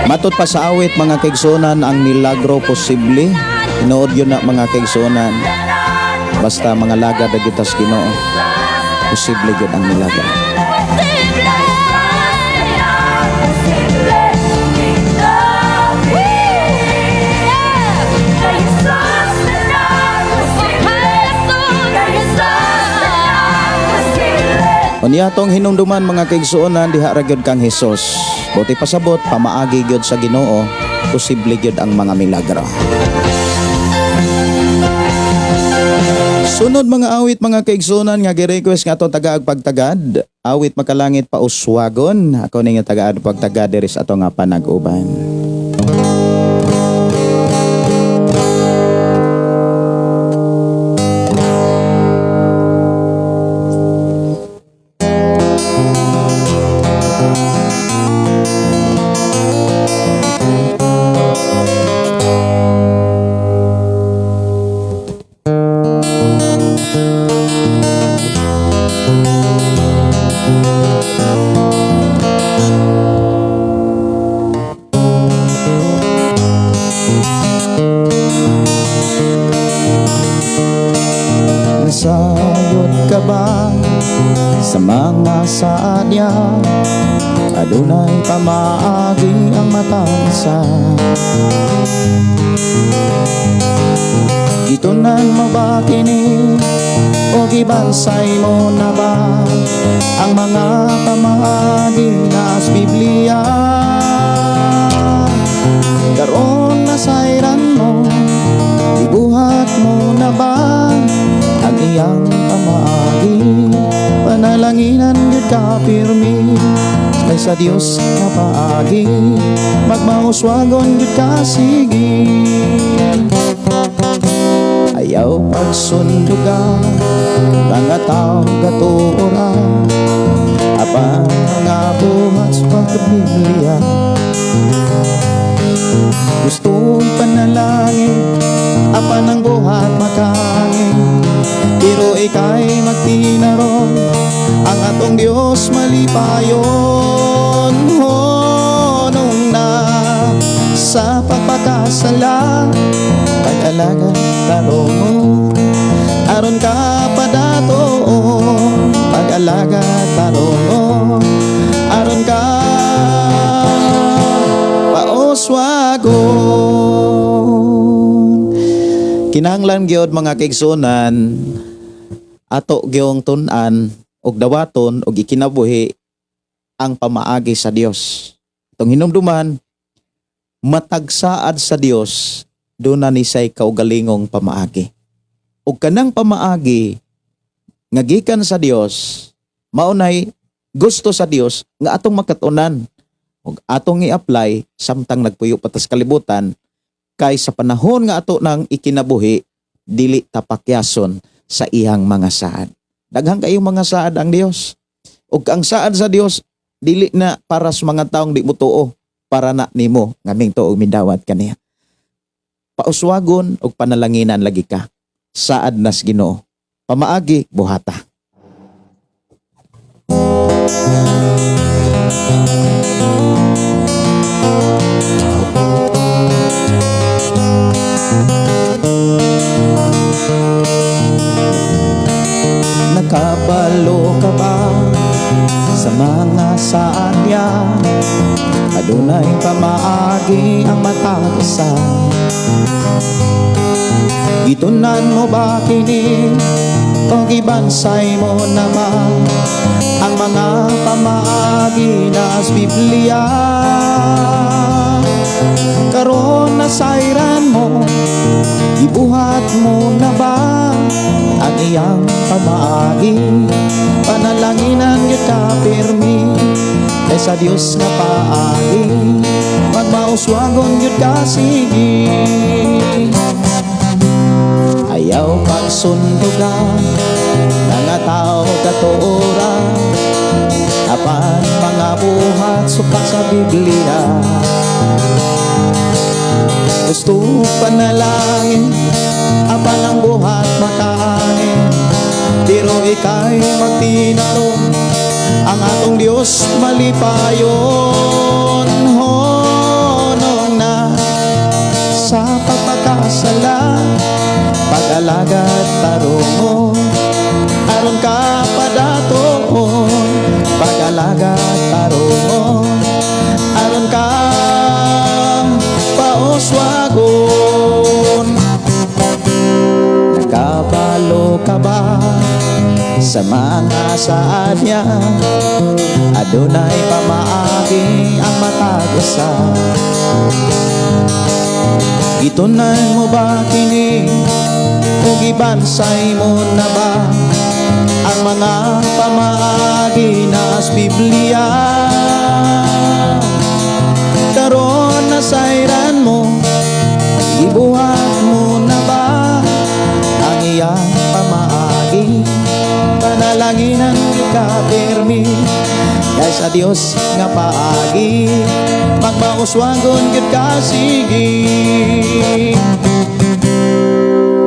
Matod pa sa awit mga kaigsonan ang milagro posible. Inood yun na mga kaigsonan. Basta mga laga dagitas Ginoo. Posible yun ang milagro. Unyatong hinungduman mga kaigsuonan diha ra gyud kang Hesus. Buti pasabot pamaagi gyud sa Ginoo, posible gyud ang mga milagro. Sunod mga awit mga kaigsuonan nga gi-request nga atong tagaag pagtagad. Awit makalangit pa uswagon. Ako ning tagaag pagtagad diri sa ato nga panag-uban. saad niya, adunay pamaagi ang matangsa. Gitunan mo ba kini o gibansay mo na ba ang mga pamaagi na sa Biblia? Karon nasayran mo, ibuhat mo na ba ang iyang pamaagi? Panalanginan yun ka pirmi kay sa Dios na paagi, magmauswagon yun ka sige. Ayaw pagsunduga mga tao gatuora, apan mga buhat sa pagkabiblia. Gusto panalangin, apan ang buhat makaangin, pero ika'y magtinaron, ang atong Diyos malipayon. Honong na sa pagpakasala, pag-alaga tarong aron ka padato, pag-alaga tarong aron ka paoswagon. Kinahanglan gyud mga kaigsunan ato gyung tun-an og dawaton og ikinabuhi ang pamaagi sa Dios. Itong hinumduman, matagsaad sa Dios doon na ni say kaugalingong pamaagi. Ug kanang pamaagi nga gikan sa Dios, maunay gusto sa Dios nga atong makatunan ug atong i-apply samtang nagpuyo patas kalibutan, kay sa panahon nga ato nang ikinabuhi dili tapakyason sa iyang mga saad. Daghang kayong mga saad ang Dios. Ug ang saad sa Dios dili na para sa mga taong di mo tuo, para na nimo ngaming tuog mindawat kaniya. Pauswagon og panalanginan lagi ka. Saad nas Ginoo. Pamaagi buhata. Nakabalo ka ba sa mga saad niya? Adunay pamaagi ang matagsa. Gitunan mo ba kini o gibansay mo na ba ang mga pamaagi na sa Biblia? Karon nasayran mo, ibuhat mo na ba ang iyang pamaagi? Panalanginan yun ka pirmi kay sa Dios nga paagi, magmauswagon yun ka sige. Ayaw pagsundugan mga tao katuora, apan mga buhat supak sa Biblia. Gusto panalangin, apan ang buhat makaangin, pero ika'y magtinarong, ang atong Diyos malipayon. Honong na sa pagpakasala, pag-alaga tarong aron ka padaton, pag-alaga tarong aron ka paoswagon. Nakabalo ka ba sa mga saad niya? Adunay pamaagi ang matagsa. Gitunan mo ba kini o gibansay mo na ba ang mga pamaagi na sa Biblia? Karon nasayran mo, ibuhat mo na ba ang iyang pamaagi? Panalanginan ka pirmi kay sa Dios nga paagi, magmauswagon gyud ka sige.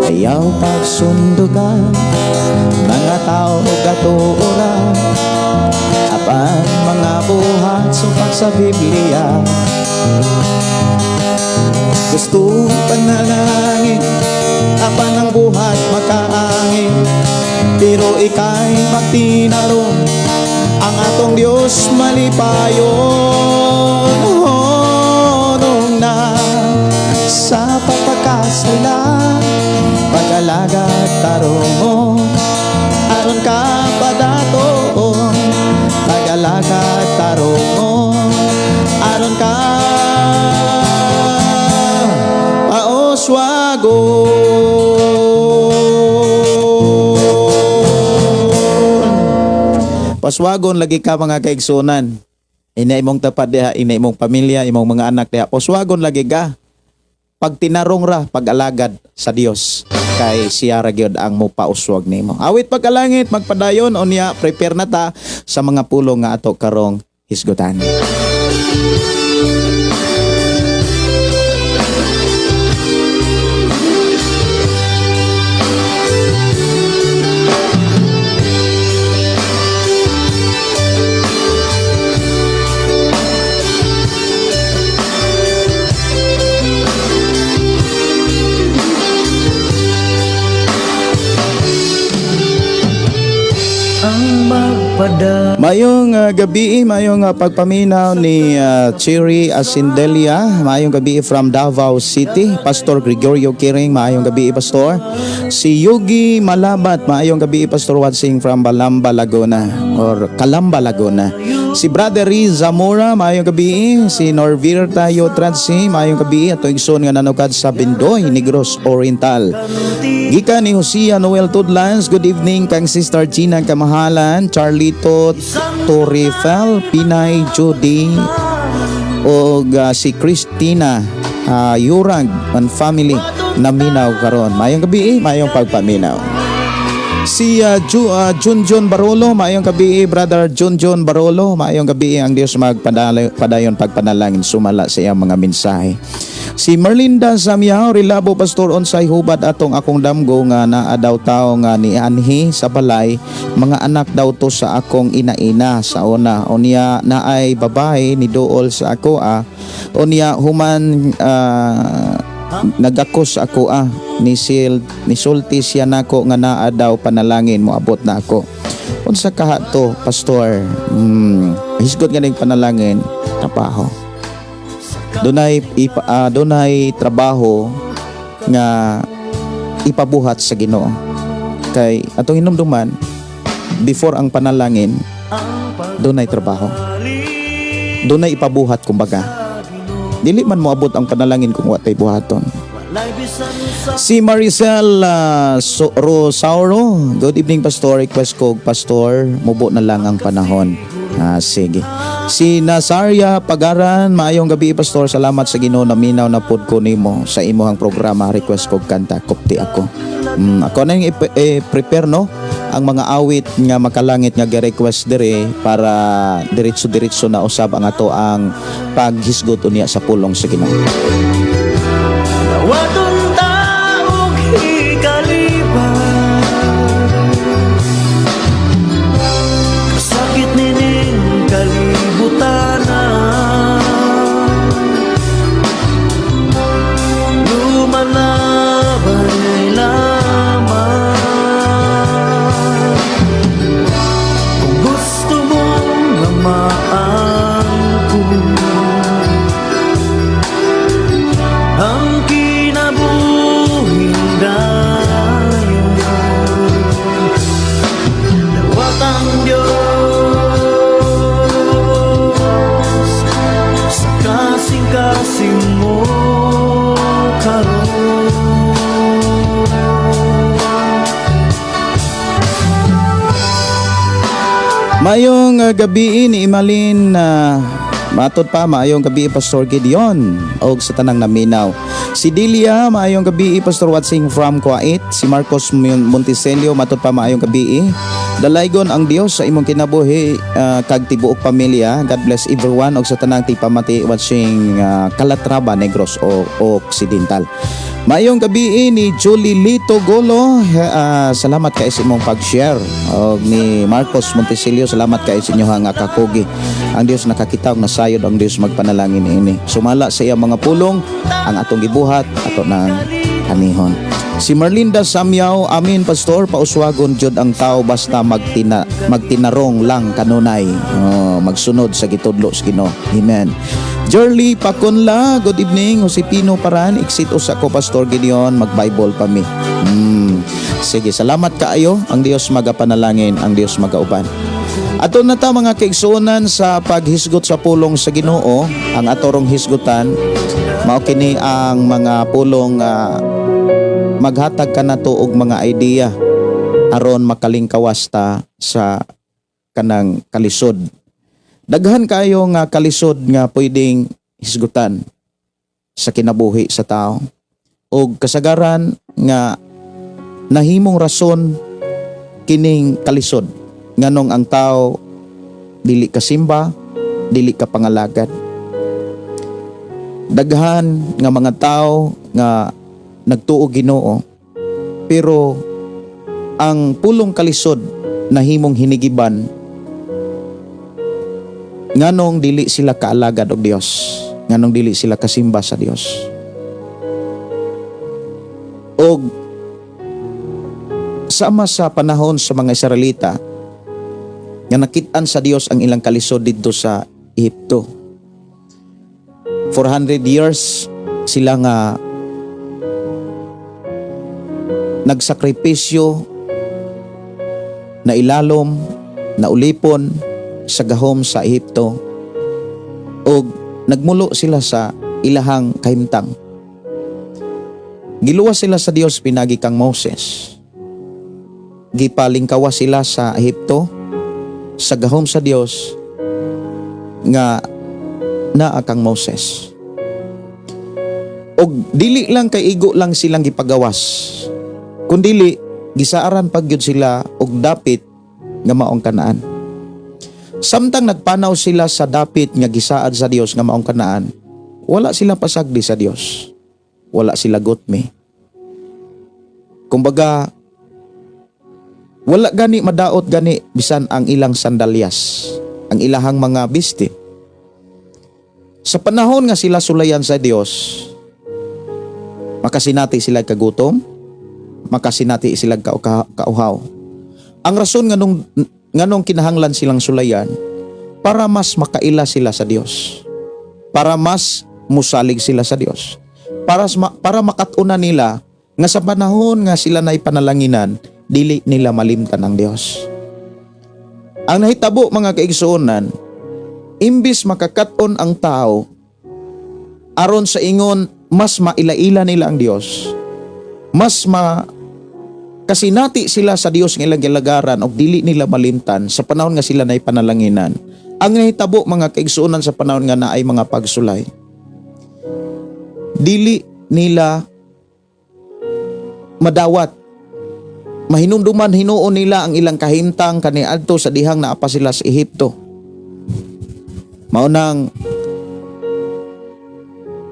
Ayaw pagsundugan mga tao gatuora, apan mga buhat supak sa Biblia. Gusto panalangin, apan ang buhat makaangin, pero ika'y magtinarong, ang atong Dios malipayon nung na sa pagpakasala pag-alaga tarong aron ka padaton pag-alaga tarong aron ka paswagon lagi ka mga kaigsunan. Ina imong tapad diha, ina imong pamilya, imong mga anak diha. Paswagon lagi ka. Pag tinarong ra, pag-alagad sa Dios kay siya ra gyud ang mopauswag nimo. Awit pagkalangit, magpadayon unya prepare na ta sa mga pulong nga ato karong hisgutan. Mayong gabi, mayong pagpaminaw ni Cherry Asindelia. Mayong gabi from Davao City. Pastor Gregorio Kiring, mayong gabi Pastor. Si Yogi Malabat, mayong gabi Pastor watching from Balamba, Laguna or Calamba, Laguna. Si Brother Riz Zamora, mayong gabi. Si Norvir Tayo Transi, mayong gabi. At igsoon nga nanukad sa Bindoy, Negros Oriental. Gika ni Hosea Noel Tudlans, good evening kang Sister Gina Kamahalan, Charlito Torifel, Pinay Judy, o si Christina Yurag and family na minaw karon. Mayong gabi, mayong pagpaminaw. Si Junjun Barolo, mayong gabi Brother Junjun Barolo, mayong gabi ang Dios magpadayon pagpanalangin sumala sa iyang mga mensahe. Si Merlinda Samyao, Rilabo Pastor Onsay hubad atong akong damgo nga naa daw tao nga ni Anhi sa balay, mga anak daw to sa akong ina-ina sa una. Unya naay babae ni Dool sa ako unya human nagakos ako ni sulti siya nako nga naa daw panalangin mo abot na ako. Unsa kaha to Pastor? Hisgot nga ning panalangin trabaho. Dunay trabaho nga ipabuhat sa Ginoo. Kay atong hinumduman before ang panalangin dunay trabaho. Dunay ipabuhat kumbaga. Dili man moabot ang panalangin kung watay buhaton. Si Maricel Rosauro, good evening Pastor, request ko Pastor, mubo na lang ang panahon. Sige. Si Nazaria Pagaran, maayong gabi Pastor, salamat sa Ginoo na minaw na pod ko nimo sa imong programa, request ko kanta kupti ako. Ako na yung prepare no ang mga awit nga makalangit nga gi-request dire para diretso na usab ang ato ang paghisgot unya sa pulong sa Ginoo. Nawaton taog hikaliban, kasakit nining kalibutanan, lumalabay lamang. Kung gusto mong lamaan ko ang kinabuhin dayon, dawat ang Diyos sa kasing-kasing mo karon. Mayong gabi ni Imalin matod pa, maayong gabi Pastor Gideon og sa tanang naminaw. Si Delia, maayong gabi Pastor watching from Kuwait. Si Marcos Monticelio, matod pa maayong gabi. Dalaygon ang Dios sa imong kinabuhi kag tibuok pamilya. God bless everyone og sa tanang tipamati watching Calatrava, Negros o Occidental. Mayong gabi ni Julie Lito Golo, salamat kay sa imong pag-share. Og ni Marcos Monticelio, salamat kay sa inyohang kakugi. Ang Dios nakakita og nasayod ang Dios magpanalangin ini. Sumala sa iyang mga pulong ang atong gibuhat ato nang kanihon. Si Merlinda Samyaw, amin pastor, pauswagon jud ang tao basta magtinarong lang kanunay. Magsunod sa gitudlo sa Ginoo. Amen. Jerly Pakunla, good evening. Josepino Paran, exit usa ko Pastor Gideon, mag-Bible pa mi. Sige, salamat kaayo. Ang Dios magapanalangin, ang Dios magauban. Ato na ta mga kaigsuonan sa paghisgot sa pulong sa Ginoo, ang atorong hisgutan mao kini ang mga pulong maghatag ka na to og mga idea aron makalingkawas ta sa kanang kalisod. Daghan kayo nga kalisod nga pwedeng hisgutan sa kinabuhi sa tao og kasagaran nga nahimong rason kining kalisod nganong ang tao dili ka simba, dili ka pangalagad. Daghan nga mga tao nga nagtuo Ginoo pero ang pulong kalisod nahimong hinigiban nganong dili sila kaalagad og Dios, nganong dili sila kasimba sa Dios. Og sama sa panahon sa mga Israelita nga nakit-an sa Dios ang ilang kalisod didto sa Ehipto. 400 years sila nga nagsakripisyo na ilalom, na ulipon sa gahom sa Ehipto o nagmulo sila sa ilahang kahimtang. Giluwas sila sa Dios pinagi kang Moses. Gipalingkawas sila sa Ehipto sa gahom sa Dios nga naa kang Moses. Og dili lang kay igo lang silang gipagawas, kundili gisaaran pagyud sila og dapit nga maong Kanaan. Samtang nagpanaw sila sa dapit nga gisaad sa Dios nga maong Kanaan, wala sila pasagdi sa Dios. Wala sila gotme. Kumbaga, wala gani madaot gani bisan ang ilang sandalyas, ang ilahang mga biste. Sa panahon nga sila sulayan sa Dios, makasinati sila kagutom, makasinati sila kauhaw. Ang rason nganong kinahanglan silang sulayan para mas makaila sila sa Dios, para mas musalig sila sa Dios, para makatuna nila nga sa panahon nga sila na ipanalanginan, dili nila malimtan ang Dios. Ang nahitabo mga kaigsuonan, imbis makakaton ang tao aron sa ingon mas maila-ila nila ang Dios, mas kasinati sila sa Dios nga ilang gilagaran og dili nila malimtan sa panahon nga sila na ipanalanginan. Ang nahitabo mga kaigsuonan sa panahon nga naay mga pagsulay, dili nila madawat, mahinumduman hinuon nila ang ilang kahimtang kaniadto sa dihang naapa sila sa Ehipto. Maunang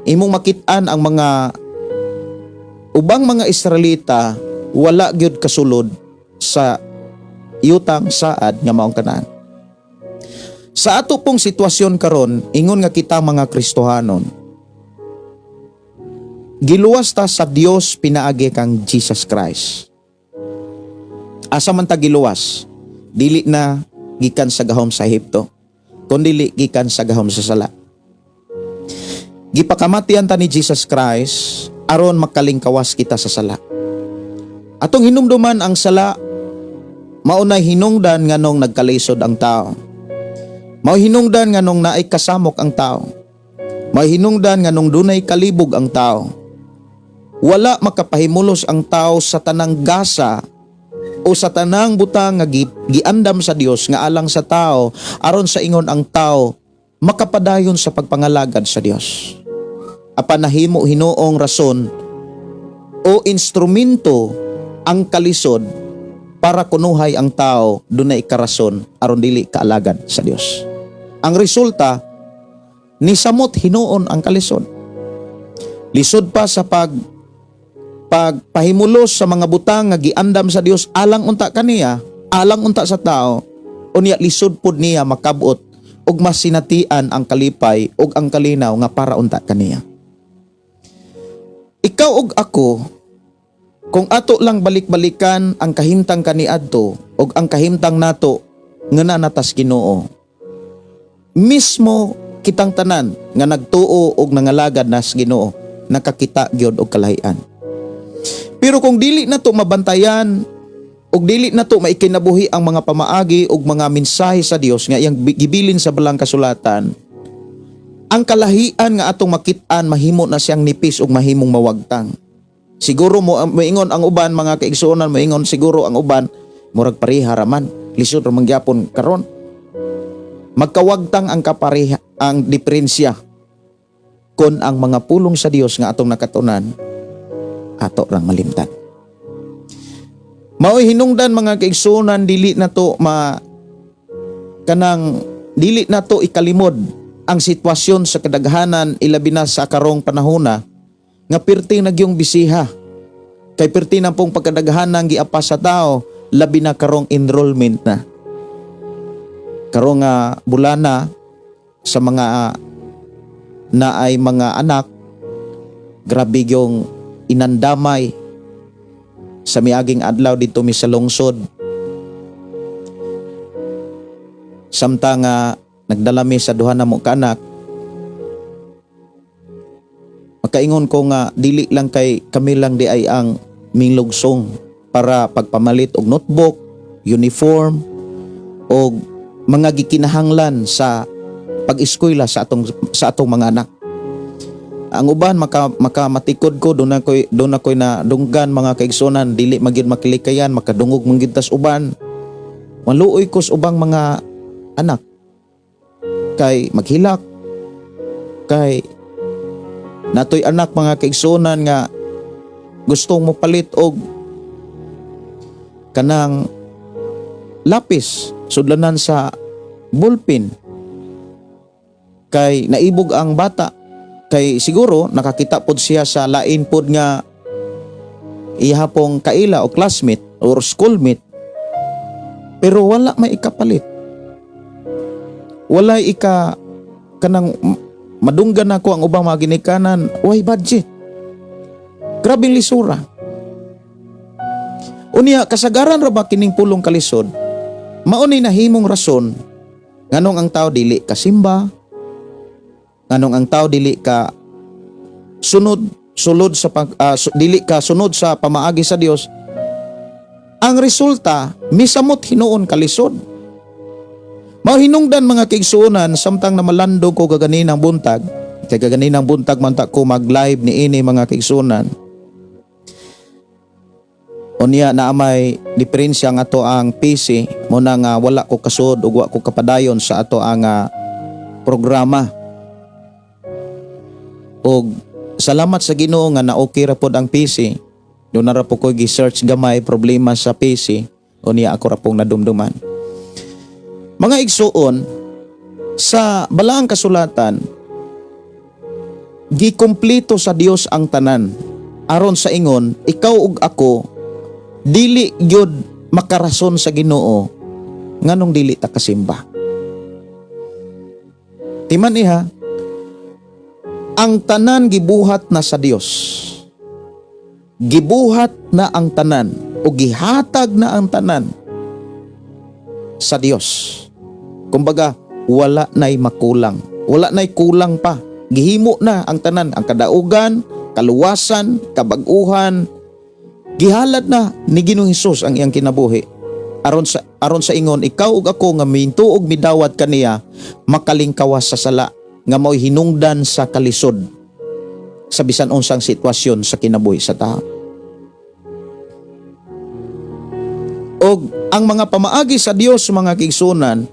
imong makit-an ang mga ubang mga Israelita wala gyud kasulod sa yutang saad nga maong Kanaan. Sa ato pong sitwasyon karon, ingon nga kita mga Kristohanon, giluwas ta sa Dios pinaagi kang Jesus Christ. Asa man ta giluwas, dili na gikan sa gahom sa Ehipto, kundi gikan sa gahom sa sala. Gipakamatian ta ni Jesus Christ aron makalingkawas kita sa sala. Atong hinumduman ang sala, maunay hinungdan nganong nagkalisod ang tao. Mao hinungdan nganong naay kasamok ang tao. Mao hinungdan nganong dunay kalibog ang tao. Wala makapahimulos ang tao sa tanang gasa o sa tanang butang nga giandam sa Dios nga alang sa tao aron sa ingon ang tao makapadayon sa pagpangalagad sa Dios. Apan nahimo hinuong rason o instrumento ang kalisod para kunuhay ang tao dunay karason aron dili kaalagad sa Dios. Ang resulta ni samot hinuon ang kalisod. Lisod pa sa pagpahimulos sa mga butang nga giandam sa Dios alang unta kaniya, alang unta sa tao, unya lisod pud niya makabot og mas sinatian ang kalipay og ang kalinaw nga para unta kaniya. Ikaw og ako kung ato lang balik-balikan ang kahimtang kaniadto o ang kahimtang nato nga natas Ginoo, mismo kitang tanan nga nagtuo og nangalagad nas Ginoo nakakita gyud og kalahian. Pero kung dili nato mabantayan ug dili nato maikinabuhi ang mga pamaagi ug mga mensahe sa Dios nga iyang gibilin sa balang kasulatan, ang kalahian nga atong makit-an mahimo na siyang nipis ug mahimong mawagtang. Siguro moingon ang uban, mga kaigsuonan, moingon siguro ang uban murag pareha raman, lisod ra mangyapon karon. Magkawagtang ang kapareha, ang diferensya kon ang mga pulong sa Dios nga atong nakatunan ato rang malimtan. Mao'y hinungdan mga kaigsuonan, dili nato dili nato ikalimod ang sitwasyon sa kadaghanan ilabi na sa karong panahona nga pirti nagyong bisiha. Kay pirti na pong pagkadaghanan giapas sa tao, labi na karong enrollment na. Karong bulana sa mga na ay mga anak, grabe yung inandamay sa miaging adlaw dito mi sa lungsod. Samtang nagdala mi sa duha na mo kanak, makaingon ko nga dili lang kay kami lang di ay ang minglugsong para pagpamalit og notebook, uniform og mga gikinahanglan sa pag-eskwela sa atong mga anak. Ang uban makamatikod ko doon ako'y na dunggan mga kaigsunan, dili magyud makilikayan, makadungog manggitas uban. Maluoy ko sa ubang mga anak kay maghilak, kay natoy anak mga kaigsunan nga gustong mo palit og kanang lapis sudlanan sa ballpen, kay naibog ang bata, kay siguro nakakita pod siya sa lain pod nga ihapong kaila o classmate or schoolmate, pero wala may ikapalit, wala kanang madunggan ako ang ubang mga ginikanan, way budget. Grabing lisura. Unya, kasagaran ra ba kining pulong kalisod? Mauni nahimong rason nganong ang tao dili kasimba, nganong ang tao dili ka dili ka sunod sa pamaagi sa Dios. Ang resulta misamot hinuon kalisod. Mahinungdan mga kaigsuonan, samtang na malandog ko kaganinang buntag, kay kaganinang buntag man ta ko mag-live ni ini mga kaigsuonan. Unya na may diferensya nga ato ang PC mo na nga wala ko kasud ug wa ko kapadayon sa ato ang programa. Og salamat sa Ginoo nga na okay ra pod ang PC. Doon na ra po ko gi-search gamay problema sa PC, unya ako ra pong nadumduman. Mga igsuon, sa balaang kasulatan, gikumpleto sa Dios ang tanan. Aron sa ingon, ikaw ug ako, dili gyud makarason sa Ginoo nganong dili ta kasimba. Timan iha, ang tanan gibuhat na sa Dios. Gibuhat na ang tanan o gihatag na ang tanan sa Dios. Kumbaga, wala na'y makulang. Wala na'y kulang pa. Gihimo na ang tanan, ang kadaugan, kaluwasan, kabag-uhan. Gihalad na ni Ginoong Hesus ang iyang kinabuhi. Aron sa ingon, ikaw ug ako nga mintuog midawat kaniya, makalingkawas sa sala nga mao'y hinungdan sa kalisod sa bisan unsang sitwasyon sa kinabuhi sa tao. Og ang mga pamaagi sa Dios mga kaigsuonan,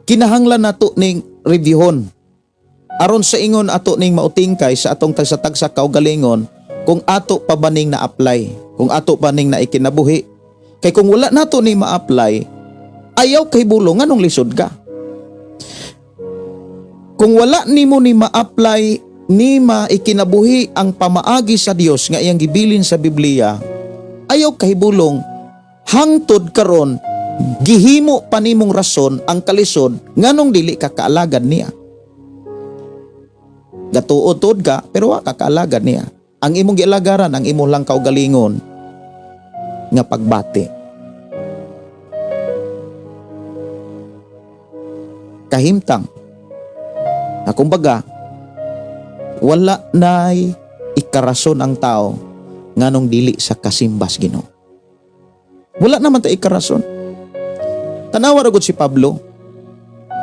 kinahanglan nato ning reviewon aron sa ingon ato ning mautingkay sa atong tagsa-tagsa kaugalingon kung ato pa ba ning na-apply, kung ato pa ning naikinabuhi. Kay kung wala nato ning ma-apply, ayaw kay bulong nganong lisod ka. Kung wala nimo ni ma-apply ni maikinabuhi ang pamaagi sa Dios nga iyang gibilin sa Biblia, ayaw kay bulong hangtod karon gihimo pa nimong rason ang kalisod nganong dili ka kaalagad niya. Gatuod-tuod ka pero wa ka kaalagad niya. ang imong gialagaran, ang imo lang kaugalingon nga pagbati. Kahimtang na kumbaga wala na'y ikarason ang tao nganong dili sa kasimbas Ginoo. Wala naman ta ikarason. Tanawa ra gud si Pablo.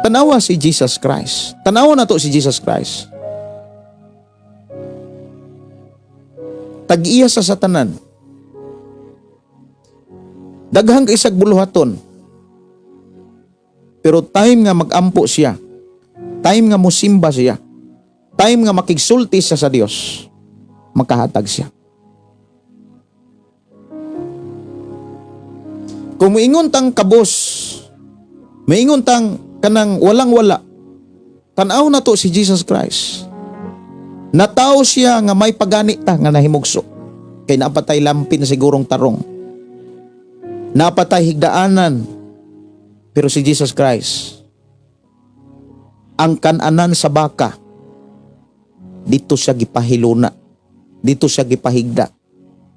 Tanawa si Jesus Christ. Tanawa na to si Jesus Christ. Tag-iya sa satanan. Daghang kaisag buluhaton. Pero time nga magampo siya, time nga musimba siya, time nga makigsulti siya sa Dios, makahatag siya. Kung moingon tang kabos, moingon tang kanang walang-wala, tanaw na to si Jesus Christ. Natao siya nga may pagani ta nga nahimugso. Kay napatay lampin sigurong tarong. Napatay higdaanan. Pero si Jesus Christ, ang kananan sa baka, dito siya gipahiluna, dito siya gipahigda,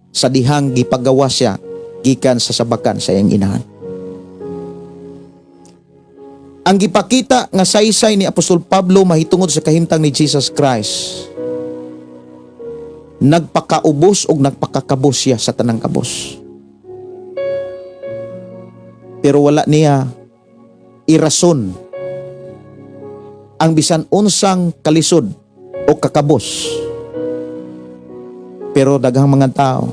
sa dihang gipagawa siya, gikan sa sabakan sa iyang inahan. Ang gipakita nga saysay ni Apostol Pablo mahitungod sa kahimtang ni Jesus Christ, nagpakaubos o nagpakakabos siya sa tanang kabos. Pero wala niya irason ang bisan unsang kalisod o kakabos. Pero daghang mga tao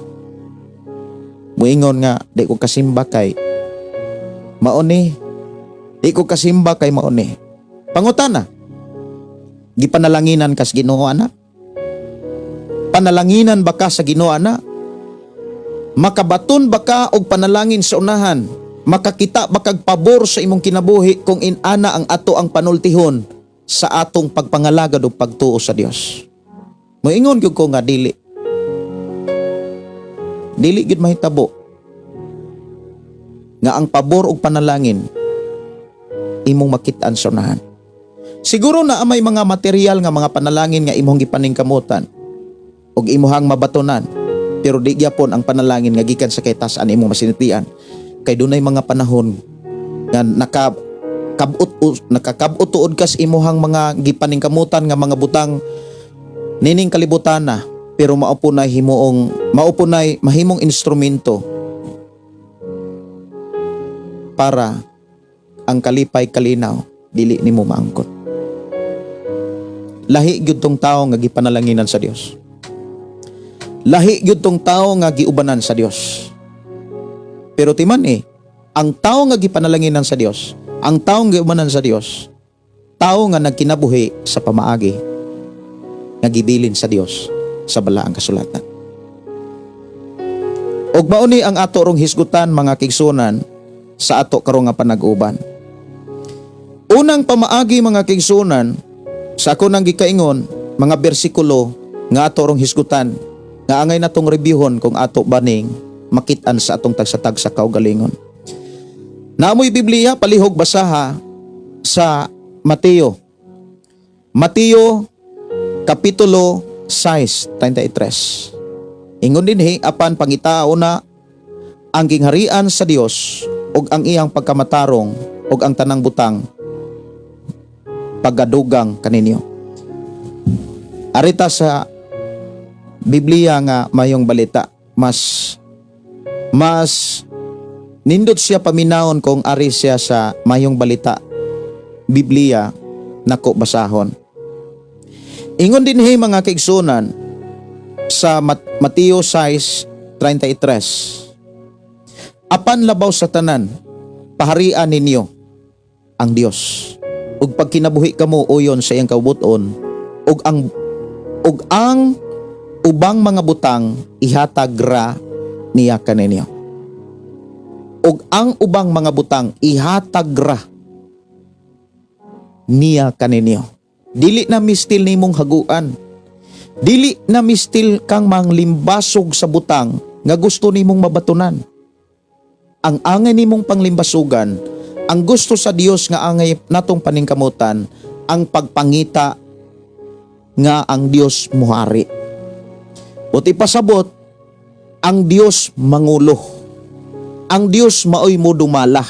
muingon nga di ko kasimba kay mauni, di ko kasimba kay mauni. Pangutana, gipanalanginan kas Ginoo ana? Panalanginan ba ka sa Ginoo ana? Makabaton ba ka og panalangin sa unahan? Makakita ba kag pabor sa imong kinabuhi kung inana ang ato ang panultihon sa atong pagpangalagad o pagtuo sa Dios? Moingon gyud ko nga dili. Dili gyud mahitabo nga ang pabor og panalangin imong makit-an sa unahan. Siguro na may mga material nga mga panalangin nga imong gipaningkamutan og imuhang mabatonan, pero di gyapon ang panalangin nga gikan sa kaytas-an imong masinitian. Kay dunay mga panahon nga nakakabot tuod kas imuhang mga gipaningkamutan nga mga butang nining kalibutan na, pero maupunay mahimong instrumento para ang kalipay kalinaw dili nimo maangkot. Lahi gyud tong tawo nga gipanalanginan sa Dios. Lahi gyud tong tawo nga giubanan sa Dios. Pero timan ang tao nga gipanalanginan sa Dios, ang tao nga giubanan sa Dios, tao nga nagkinabuhi sa pamaagi, nga gibilin sa Dios sa balaang kasulatan. Og mauni ang ato rong hisgutan mga kigsunan sa ato karong nga panag-uban. Unang pamaagi mga kigsunan sa ako nang gikaingon mga bersikulo nga ato rong hisgutan nga angay natong reviewon kung ato baning makit-an sa atong tagsa-tagsa kaugalingon. Naamoy Biblia palihog basaha sa Mateo. Mateo kapitulo 6:33. Ingon dinhi apan pangitao na ang gingharian sa Dios ug ang iyang pagkamatarong ug ang tanang butang pagadugang kaninyo. Arita sa Biblia nga mayong balita, mas nindot siya paminahon kung ari siya sa mayong balita Biblia nako basahon. Ingon din mga kaigsunan sa Mateo 6:33. Apan labaw sa tanan, paharian ninyo ang Dios. Ug pag kinabuhi kamo uyon sa iyang kabuton, ug ang ubang mga butang ihatag ra niya kaninyo. Ug ang ubang mga butang ihatag ra niya kaninyo. Dili na mistil nimong haguan. Dili na mistil kang manglimbasog sa butang nga gusto nimong mabatunan. Ang angay nimong panglimbasugan, ang gusto sa Dios nga angay natong paningkamutan, ang pagpangita nga ang Dios muhari. Buti pasabot, ang Dios mangulo. Ang Dios maoy mo dumala.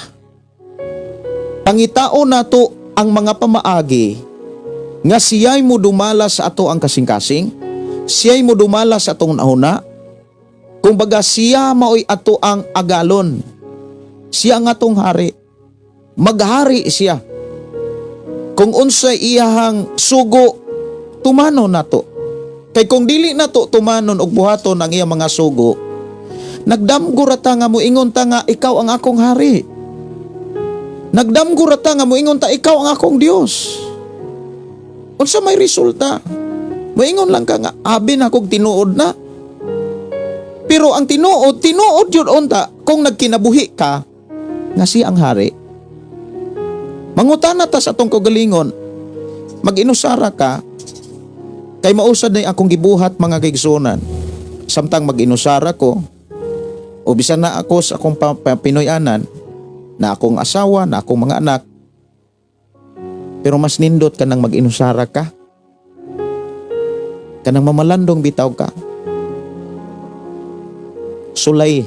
Pangitao nato ang mga pamaagi nga siya'y mo dumala sa ato ang kasing-kasing, siya'y mo dumala sa atong nauna, kung baga siya maoy ato ang agalon, siya ang atong hari, maghari siya. Kung unsay iyahang sugo, tumanon nato. Kay kung dili nato tumanon og buhaton ang iyang mga sugo, nagdamgo rata nga moingon ta nga ikaw ang akong hari. Nagdamgo rata nga moingon ta ikaw ang akong Dios. Unsa may resulta? Moingon lang ka nga abi na kog tinuod na. Pero ang tinuod yun unta kung nagkinabuhi ka nga siya ang hari. Mangutana ta sa atong kaugalingon, mag-inusara ka, kay mausad na akong gibuhat mga kaigsunan. Samtang mag-inusara ko, o bisan na ako sa akong Pinoyanan, na akong asawa, na akong mga anak, pero mas nindot ka nang mag-inusara ka, kanang mamalandong bitaw ka, sulay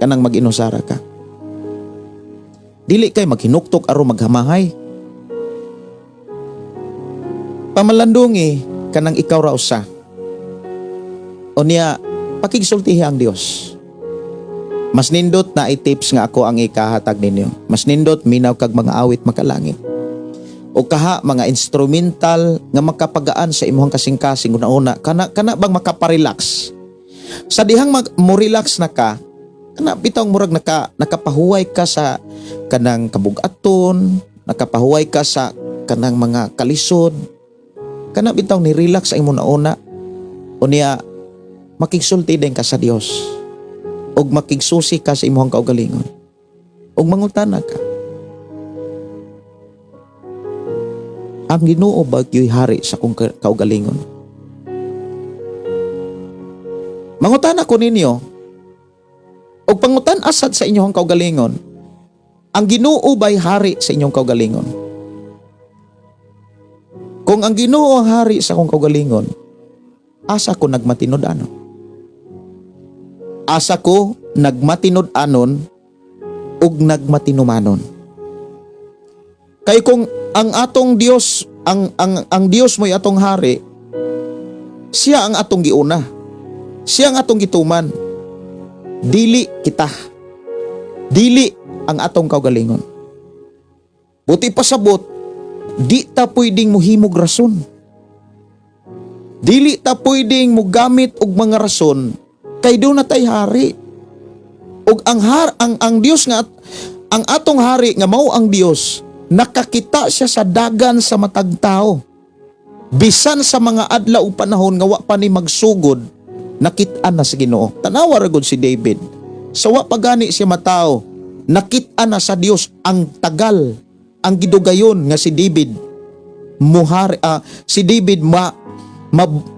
ka nang mag-inusara ka. Dili kay maghinuktok aro maghamahay. Pamalandungi kanang ikaw ra usa. O niya, pakigsultihi ang Dios. Mas nindot na i-tips nga ako ang ikahatag ninyo. Mas nindot minaw kag mga awit makalangit. O kaha mga instrumental nga makapagaan sa imuhang kasing-kasing una-una. Kana bang makaparelax? Sa dihang mo relax na ka, kana bitong murag nakapahuway ka sa kanang kabugaton, nakapahuway ka sa kanang mga kalisod, kana bitaw ni relax ay mo na una. Unya makigsulti din ka sa Dios. Og makigsusi ka sa imong kaugalingon. Og mangutana ka. Ang Ginoo bagyo'y hari sa kong kaugalingon. Mangutana ko ninyo, og pangutan asad sa inyong kaugalingon, ang Ginoo ba'y hari sa inyong kaugalingon? Kung ang Ginoo ang hari sa akong kaugalingon, asa ko nagmatinud-anon? Asa ko nagmatinud-anon ug nagmatinumanon. Kay kung ang atong Dios, ang Dios mo'y atong hari, siya ang atong giuna. Siya ang atong gituman. Dili kita. Dili ang atong kaugalingon. Buti pasabot, di ta pwedeng muhimog rason. Dili ta pwedeng mugamit og mga rason kay do na tay hari. Og ang Dios nga ang atong hari nga mao ang Dios, nakakita siya sa dagan sa matag tao. Bisan sa mga adlaw ug panahon nga wa pa ni magsugod, nakit-an na sa Ginoo. Tanawa ra gud si David. Sa wa pa gani siya matao, nakit-an na sa Dios ang tagal, ang gidugayon nga si David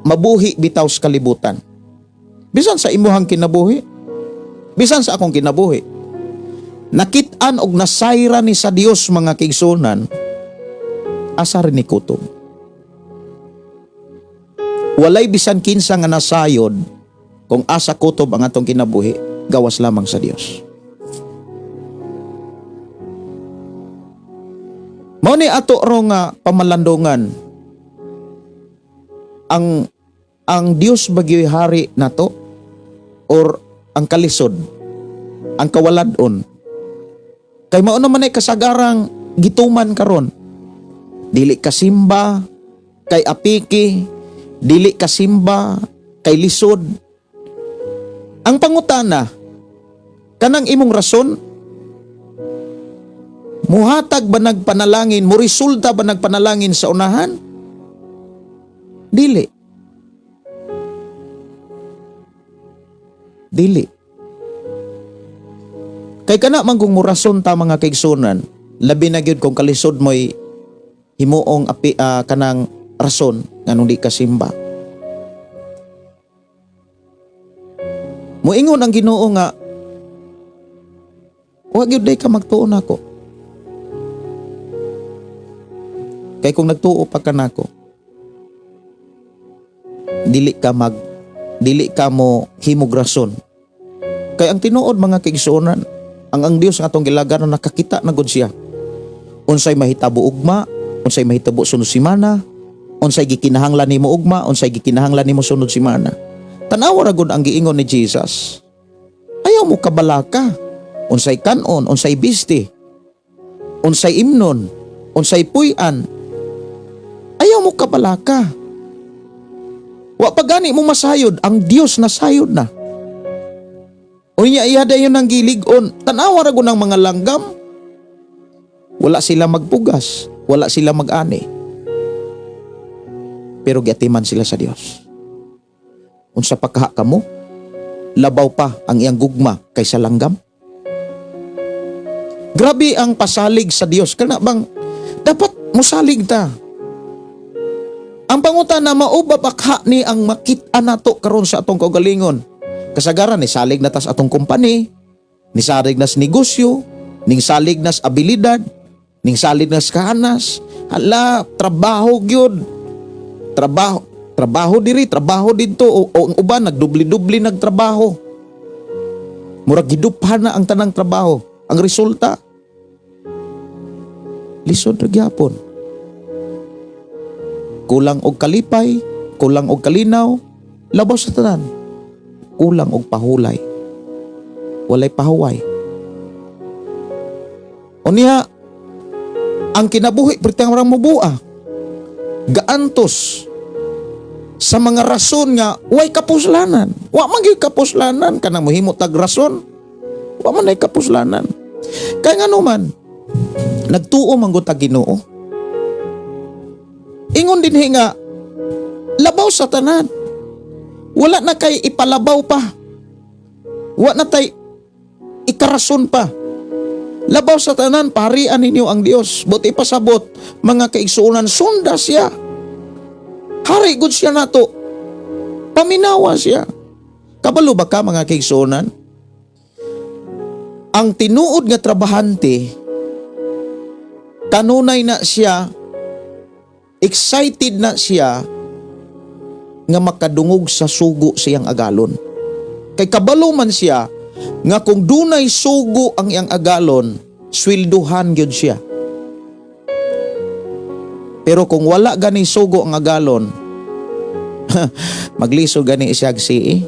mabuhi bitaw sa kalibutan. Bisan sa imuhang kinabuhi, bisan sa akong kinabuhi, nakit-an og nasayra ni sa Dios mga kaigsunan, asa rin ni kutob. Walay bisan kinsa nga nasayod kung asa kutob ang atong kinabuhi, gawas lamang sa Dios. Mao ni ato ro nga pamalandungan, ang Dios bagyo'y hari nato or ang kalisod, ang kawaladon. Kay mao naman ay kasagarang gituman karon. Dili kasimba kay apiki, dili kasimba kay lisod. Ang pangutana, kanang imong rason, muhatag ba nagpanalangin, mo resulta ba nagpanalangin sa unahan? Dili. Dili. Kay kana man kung murason ta mga kaigsunan, labi na gyud kung kalisod mo'y himuong kanang rason nganong di kasimba. Moingon ang Ginoo nga, wa gyud day ka magtuon ako. Kay kung nagtuo pa kanako, dili dili ka mo himugrason. Kay ang tinuod mga kaigsuonan, ang Dios nga atong gilagaran nakakita na gud siya. Unsay mahitabo ugma, unsay mahitabo sunod semana, unsay gikinahanglan nimo ugma, unsay gikinahanglan nimo sunod semana. Tanawa ra gud ang giingon ni Jesus. Ayaw mo kabalaka. Unsay kanon, unsay biste, unsay imnon, unsay puy-an. Ayaw mo kabalaka. Wa pa gani mo masayod, ang Dios na sayod na. Unya iya dayon ang gilig-on. Tanawa ra gud ang mga langgam. Wala sila magpugas, wala sila mag-ani. Pero giatiman sila sa Dios. Unsa pa kaha kamo? Labaw pa ang iyang gugma kaysa langgam. Grabe ang pasalig sa Dios. Kana bang dapat mosalig ta? Ang pangutana mao ba bakha ni ang makit-an nato karon sa atong kaugalingon? Kasagaran ni salig na tas atong kompany, ni salig nas negosyo, ning salig nas abilidad, ning salig nas kahanas. Hala, trabaho gyud. Trabaho diri, trabaho didto, o ang uban nagdubli-dubli nagtrabaho. Murag giduphan na ang tanang trabaho. Ang resulta, lisod ra gyapon. Kulang og kalipay, kulang og kalinaw, labaw sa tanan. Kulang og pahulay. Walay pahuway. Unya, ang kinabuhi pertang orang mabua. Gaantos sa mga rason nga way kapuslanan. Wa man gyud kapuslanan kanang mohimo tag rason. Wa man ay kapuslanan. Kay ngano man nagtuo man gud ta Ginoo. Ingon dinhi nga labaw sa tanan. Wala na kay ipalabaw pa. Wala na tay ikarason pa. Labaw sa tanan, parian ninyo ang Dios. Buti pasabot, mga kaigsuonan, sunda siya. Hari gud siya nato. Paminawa siya. Kabalo ba ka mga kaigsuonan? Ang tinuod nga trabahante, kanunay na siya, excited na siya, nga makadungog sa sugo siyang agalon. Kay kabalo man siya nga kung dunay sugo ang iyang agalon, swelduhan gyud siya. Pero kung wala gani sugo ang agalon, magliso gani siya si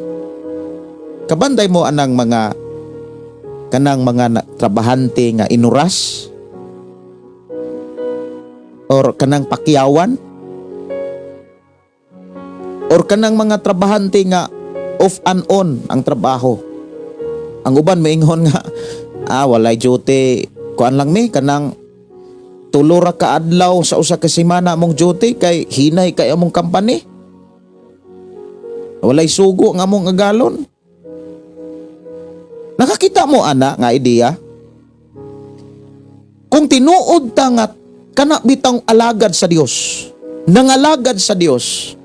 kabanday mo anang mga kanang mga trabahante nga inuras or kanang pakiyawan or kanang mga trabahante nga off and on ang trabaho. Ang uban maingon nga, walay duty. Kuan lang mi, kanang tulo ra ka adlaw sa usa ka semana among duty kay hinay kay among company. Walay sugo nga among agalon. Nakakita mo ana nga ideya? Kung tinuod ta nga kana bitang alagad sa Dios, nangalagad sa Dios,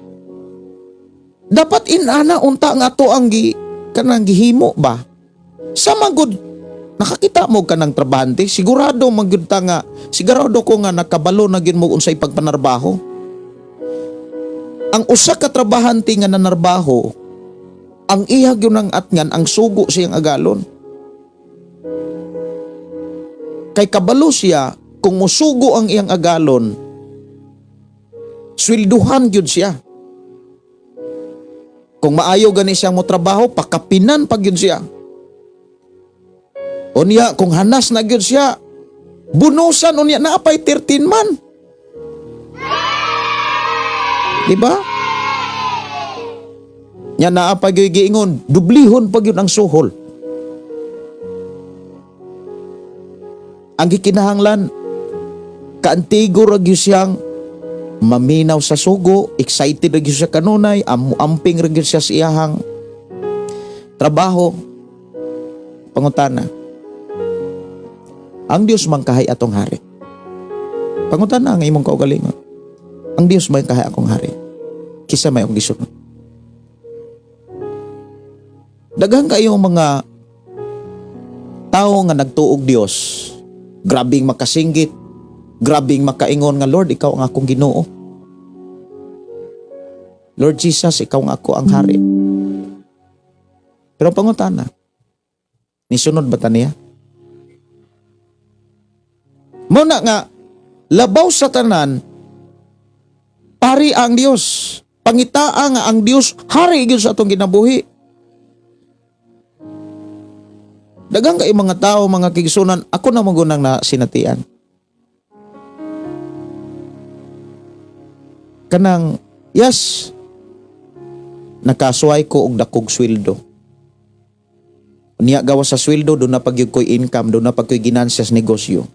dapat inana unta nga to ang kanang gihimo ba? Sa magud nakakita mo kanang trabahante, sigurado magud ta nga, sigurado ko nga nakabalo na gyud mo unsay pagpanarbaho. Ang usa ka trabahante nga nanarbaho, ang iya gyud nang atngan ang sugo siyang agalon. Kay kabalo siya kung musugo ang iyang agalon, swelduhan gyud siya. Kung maayo gani siyang mo trabaho, pakapinan pag yun siya. Unya, kung hanas na yun siya, bunusan unya na apay 13 man. Diba? Nya na apay giingon, dublihon pag yun ang suhol. Ang gikinahanglan, kaantigo ra gyud siyang maminaw sa sugo, excited ra gyud siya kanunay, amping ra gyud siya sa iyahang trabaho. Pangutana, ang Dios man kahay atong hari. Pangutana ang imong kaugalingon. Ang Dios man kahay akong hari. Kisa may akong gisunod. Daghang kayo mga tao nga nagtuog Dios, grabing makasinggit, grabing makaingon nga, Lord, ikaw ang akong Ginoo. Lord Jesus, ikaw ang ako ang hari. Pero pangutana, nisunod ba ta niya? Muna nga, labaw sa tanan, pari ang Dios. Pangitaa nga ang Dios, hari gyud sa atong ginabuhi. Dagang kay mga tao, mga kigsunan, ako na magunang na sinatian. Kanang, yes, nakasuway ko og dakog sweldo. Niya gawa sa sweldo, doon na pagyug ko'y income, doon na pagko'y ginansya sa negosyo.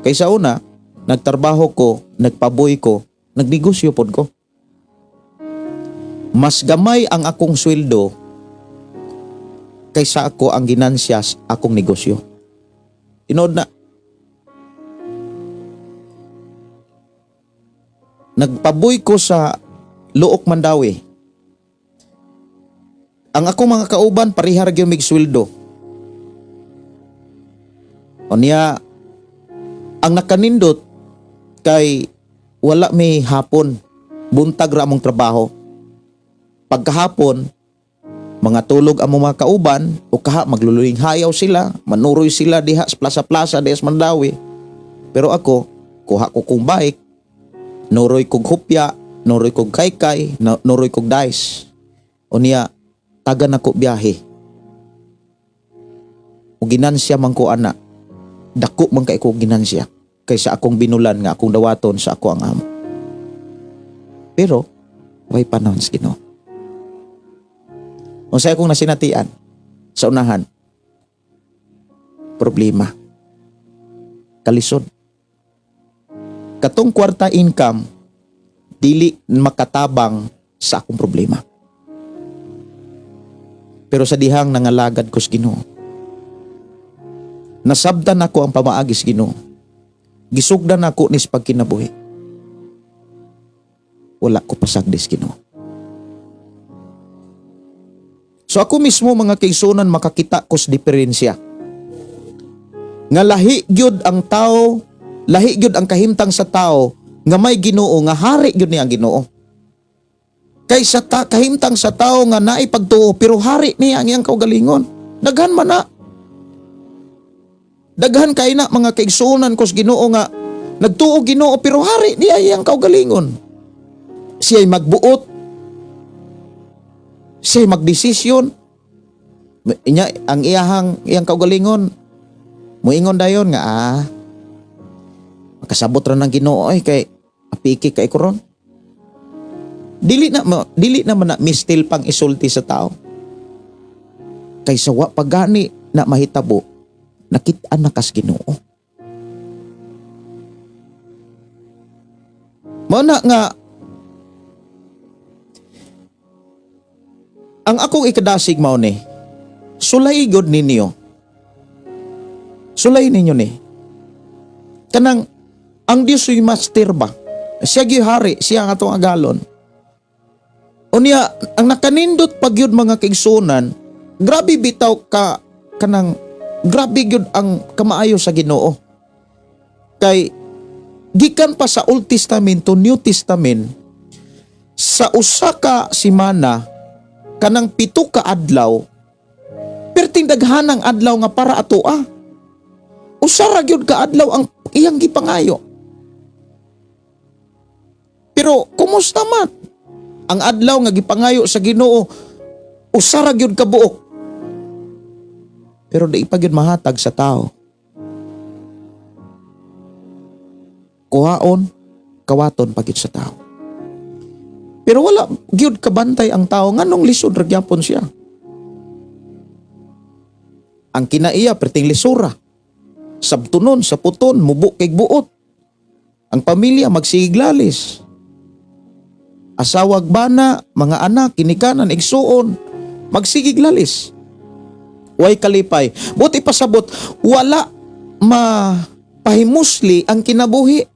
Kaysa una, nagtrabaho ko, nagpaboy ko, nagnegosyo pod ko. Mas gamay ang akong sweldo kaysa ako ang ginansya sa akong negosyo. Tinood na. Nagpaboy ko sa Luok Mandawi. Ang akong mga kauban parihar gyud mig sweldo. O niya, ang nakanindot kay wala may hapon, buntag ra among trabaho. Pagkahapon, mga tulog ang mga kauban o kaha maglululing hayaw sila, manuroy sila diha sa plaza-plaza diha sa Mandawi. Pero ako, kuha ko kong bike, nuroy kog hupya, nuroy kog kaykay, nuroy kog dice. O niya, taga na ko biyahe. O ginansya man ko ana, dako man kay ko ginansya, kaysa akong binulan nga akong dawaton sa ako ang amo. Pero, way panahon sa Ginoo. Kung sa'yo kong nasinatian sa unahan, problema, kalisod. Katong kwarta income, dili makatabang sa akong problema. Pero sa dihang nangalagad ko sa Ginoo, nasabdan ako ang pamaagis Ginoo, gisugdan ako nis pagkinabuhi, wala ko pasagdis Ginoo. So ako mismo mga kaigsunan makakita ko sa diferensya. Nga lahi gyud ang tao, lahi gyud ang kahimtang sa tao nga may Ginoo, nga hari gyud niya ang Ginoo. Kaysa kahimtang sa tao nga naay pagtuo pero hari niya ang iyang kaugalingon. Daghan man na. Daghan kay na mga kaigsunan ko sa Ginoo nga nagtuo Ginoo pero hari niya iyang kaugalingon. Siya'y magbuot, siya magdesisyon. Ang iyang kaugalingon, muingon dayon nga, makasabot ra ng Ginoo ay kay apiki kay kuron. Dili na man na mistil pang isulti sa tao. Kaysa wa pagani na mahitabo, nakit-an na kas Ginoo. Mao na nga ang akong ikadasig mao ni, sulay gud ninyo. Sulay ninyo ni. Kanang ang Dios ay master ba? Siya gihari, siya ang atong agalon. Unya, ang nakanindot pagyud mga kaigsunan, grabe bitaw kanang grabe gyud ang kamaayo sa Ginoo. Kay gikan pa sa Old Testament to New Testament, sa usa ka semana kanang 7 ka adlaw, perting daghanang adlaw nga para atoa. Usa ra gyud ka adlaw ang iyang gipangayo. Pero kumusta man ang adlaw nga gipangayo sa Ginoo, usa ra gyud ka buok. Pero di pa gyud mahatag sa tao. Kuhaon, kawaton pa gyud sa tao. Pero wala gyud kabantay ang tao nganong lisod ra gyapon siya. Ang kinaiya perting lisura. Sabtunon, saputon, mubuk kay buot. Ang pamilya magsiglalis. Asawag bana, mga anak, kinikanan, igsuon, magsigiglalis. Way kalipay. Buti pasabot, wala mapahimusli ang kinabuhi.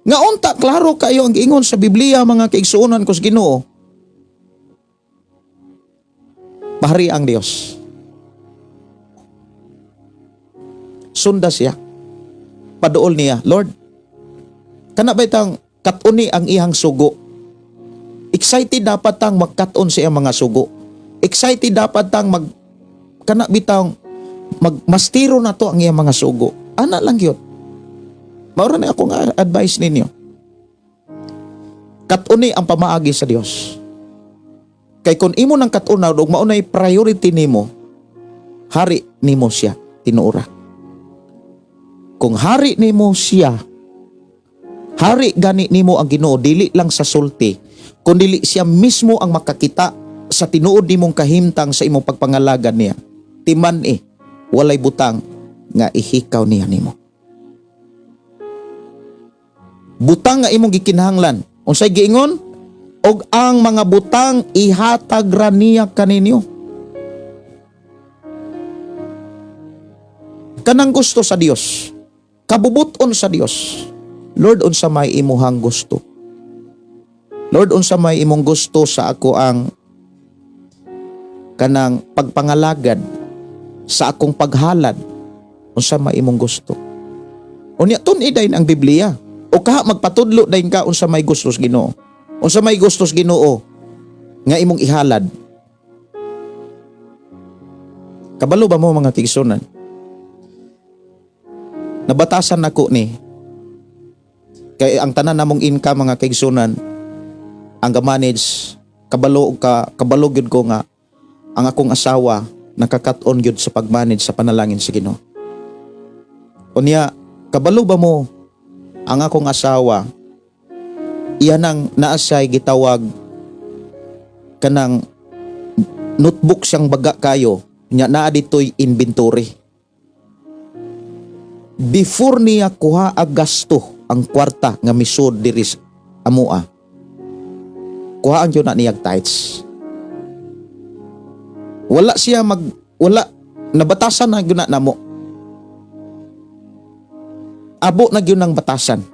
Nga unta, klaro kayo ang giingon sa Biblia, mga kaigsuonan ko sa Ginoo. Bahari ang Dios. Sunda siya. Paduol niya, Lord, kana ba itang katuni ang ihang sugo? Excited dapat tang magkaton sa iyang mga sugo. Excited dapat tang kana bitaw magmastiro na to ang iyang mga sugo. Ana lang yun. Maura na akong advice ninyo. Katuni ang pamaagi sa Dios. Kay kung imo nang katunaw ug maunay priority nimo, hari nimo siya tinuora. Kung hari nimo siya, hari gani nimo ang Ginoo, dili lang sa sulti, kundi siya mismo ang makakita sa tinuod nimong kahimtang sa imong pagpangalagan niya. Timan walay butang nga ihikaw niya nimo. Butang nga imong gikinahanglan. Unsay giingon? Og ang mga butang ihatag ra niya kaninyo. Kanang gusto sa Dios, kabubuton sa Dios. Lord, unsa may imuhang gusto? Lord, unsa may imong gusto sa ako ang kanang pagpangalagad sa akong paghalad? Unsa may imong gusto? Unya tun-i dayon ang Biblia. O kaha magpatudlo dayon ka unsa may gusto sa Ginoo. Unsa may gusto sa Ginoo nga imong ihalad. Kabalo ba mo mga tigsunan? Nabatasan nako ni kay ang tanan namong income mga kaigsunan ang ga-manage kabalo gyud ko nga ang akong asawa nakakat-on gyud sa pag-manage sa panalangin sa Ginoo. Unya kabalo ba mo ang akong asawa iyan ang naasay gitawag kanang notebook siyang baga kayo nya naa ditoy inventory. Before niya kuha ag gasto ang kwarta nga misud diri amoa, kuhaan yun na niyag tithes. Wala siya wala nabatasan na yun na namo. Abo na yun ng batasan.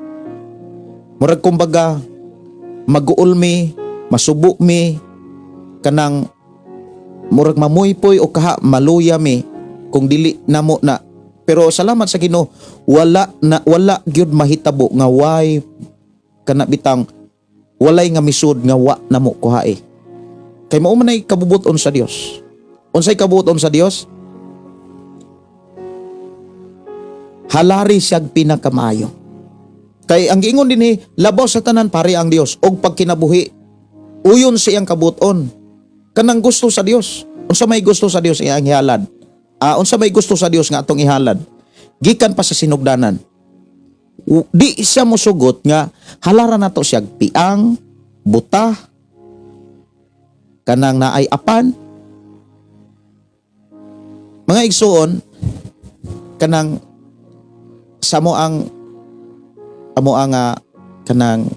Murag kumbaga maguol mi, masubo mi, kanang murag mamuypoy o kaha maluya mi kung dili namo na. Pero salamat sa Ginoo, wala gyud mahitabo nga why kana bitang walay nga misud nga wa namo kuhae. Kay mao man ay kabubuton sa Dios. Unsay kabubuton sa Dios? Halari siyag pinakamaayo. Kay ang giingon dinhi, labaw sa tanan pare ang Dios og pagkinabuhi. Uyon siyang kabuton. Kanang gusto sa Dios. Unsa may gusto sa Dios iyang ihalad? Unsa may gusto sa Dios nga atong ihalad? Gikan pa sa sinugdanan. Di siya mosugot nga halaran nato siya piang, buta, kanang naay apan. Mga igsuon, kanang samo ang kanang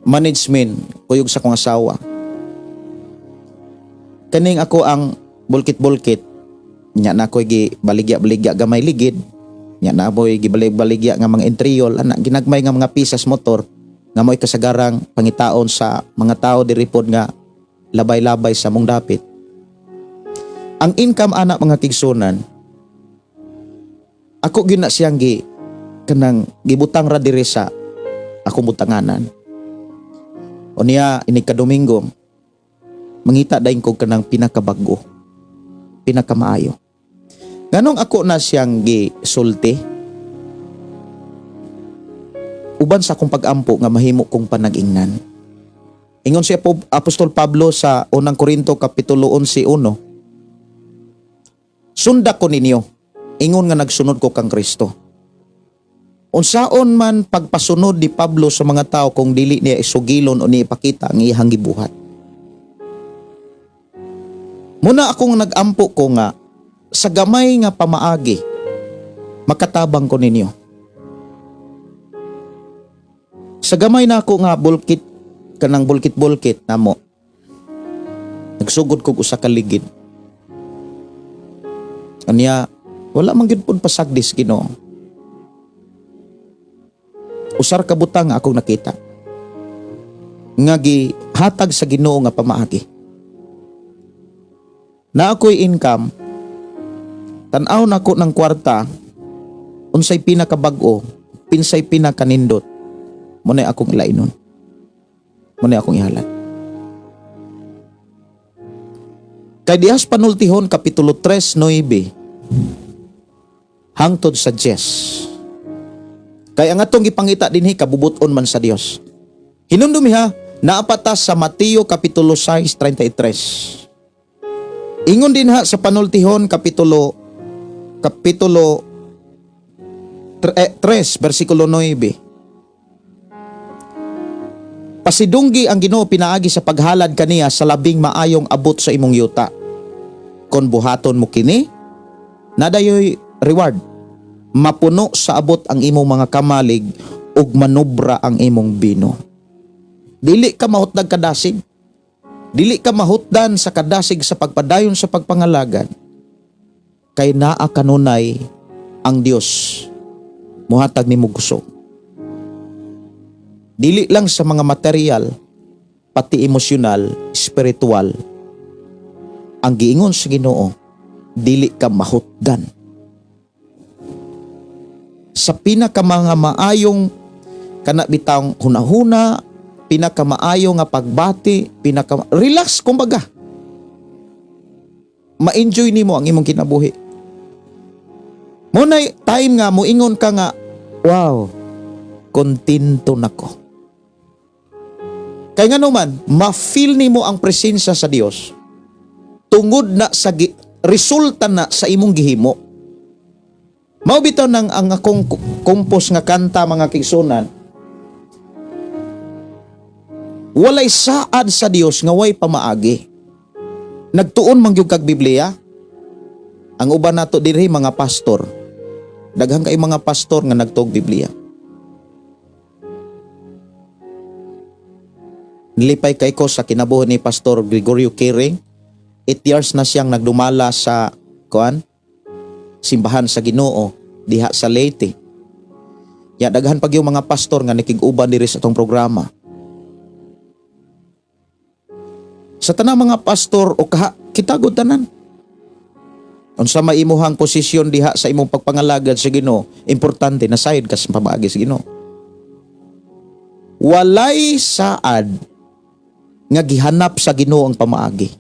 management kuyog sa kong asawa. Kaning ako ang bulkit-bulkit nya na ko'y gibaligya-baligya gamay ligid, nya na boy gibalig-baligya nga mga intriol, ana ginagmay nga mga pisas motor nga mo'y kasagarang pangitaon sa mga tao diri pod nga labay-labay sa mong dapit. Ang income ana mga tigsunan, ako gyud na siyang kanang gibutang ra diri sa akong butanganan. Unya ini ka Domingo mangita dayon ko kanang pinakabag-o, pinakamaayo. Ganong ako na siyang gisulti uban sa akong pag-ampo nga mahimo kong panag-ingnan. Ingon si Apostol Pablo sa unang Korinto kapitulo 11:1, sunda ko ninyo, ingon nga nagsunod ko kang Kristo. Unsaon man pagpasunod ni Pablo sa mga tao kung dili niya isugilon o niipakita ang iyang gibuhat. Muna akong nag-ampo ko nga sa gamay nga pamaagi makatabang ko ninyo. Sa gamay na ako nga bulkit kanang bulkit-bulkit namo, nagsugod ko usa ka ligid. Anya wala man gyud pud pasagdis Ginoo. Usar ka butang nga akong nakita nga gihatag sa Ginoo nga pamaagi. Na ako'y income, tan-aw na ko ng kwarta, unsay pinakabag-o, pinsay pinakanindot, muna'y akong ilainon. Muna akong ihalad. Kay dihas panultihon kapitulo 3:9 hangtod sa 10. Kay ang atong gipangita dinhi kabubuton man sa Dios. Hinumdumi ha, naapatas sa Mateo kapitulo 6:33. Ingon din ha sa panultihon kapitulo 3 versikulo 9. Pasidunggi ang Ginoo pinaagi sa paghalad kaniya sa labing maayong abot sa imong yuta. Kon buhaton mo kini, nadayoy reward. Mapuno sa abot ang imong mga kamalig ug manubra ang imong bino. Dili ka mahutdag kadasig. Dili ka mahutdan sa kadasig sa pagpadayon sa pagpangalagad. Kay naa kanunay ang Dios muhatag nimo kusog. Dili lang sa mga material, pati emosyonal, spiritual. Ang giingon sa Ginoo, dili ka mahutdan. Sa pinaka mga maayong kanabitang hunahuna, pinaka maayo nga pagbati, relax kumbaga. Ma-enjoy nimo ang imong kinabuhi. Munay time nga moingon ka nga, wow, kontento nako. Kaya nga naman, ma-feel nimo ang presensya sa Dios tungod na sa resulta na sa imong gihimo. Mao bitaw nang ang akong kompos nga kanta mga kigsunan. Walay saad sa Dios nga way pamaagi. Nagtuon man gyud kag Biblia. Ang uban nato diri mga pastor. Daghang kay mga pastor nga nagtuog Biblia. Nilipay kay ko sa kinabuhi ni Pastor Gregorio Kiring. 8 years na siyang nagdumala sa simbahan sa Ginoo diha sa Leyte. Ya daghan pag yung mga pastor nga nakig-uban diri sa tong programa. Sa tanang mga pastor o kitagod tanan. Unsa may imuhang posisyon diha sa imong pagpangalagad sa Ginoo, importante na sayod ka sa pamaagi sa Ginoo. Walay saad nga gihanap sa Ginoo ang pamaagi.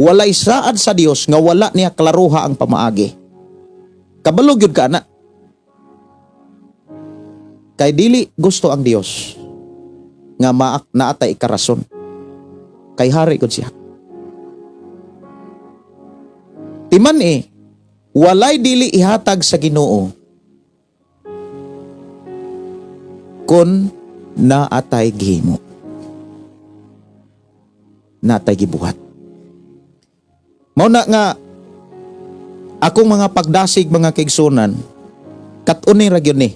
Walay saad sa Dios nga wala niya klaruha ang pamaagi. Kabalo gyud ka na. Kay dili gusto ang Dios nga naatay karason. Kay hari gud siya. Timan walay dili ihatag sa Ginoo kon naatay gihimo. Naatay gibuhat. Mao na nga akong mga pagdasig mga kaigsunan kat-uni ra gyud ni.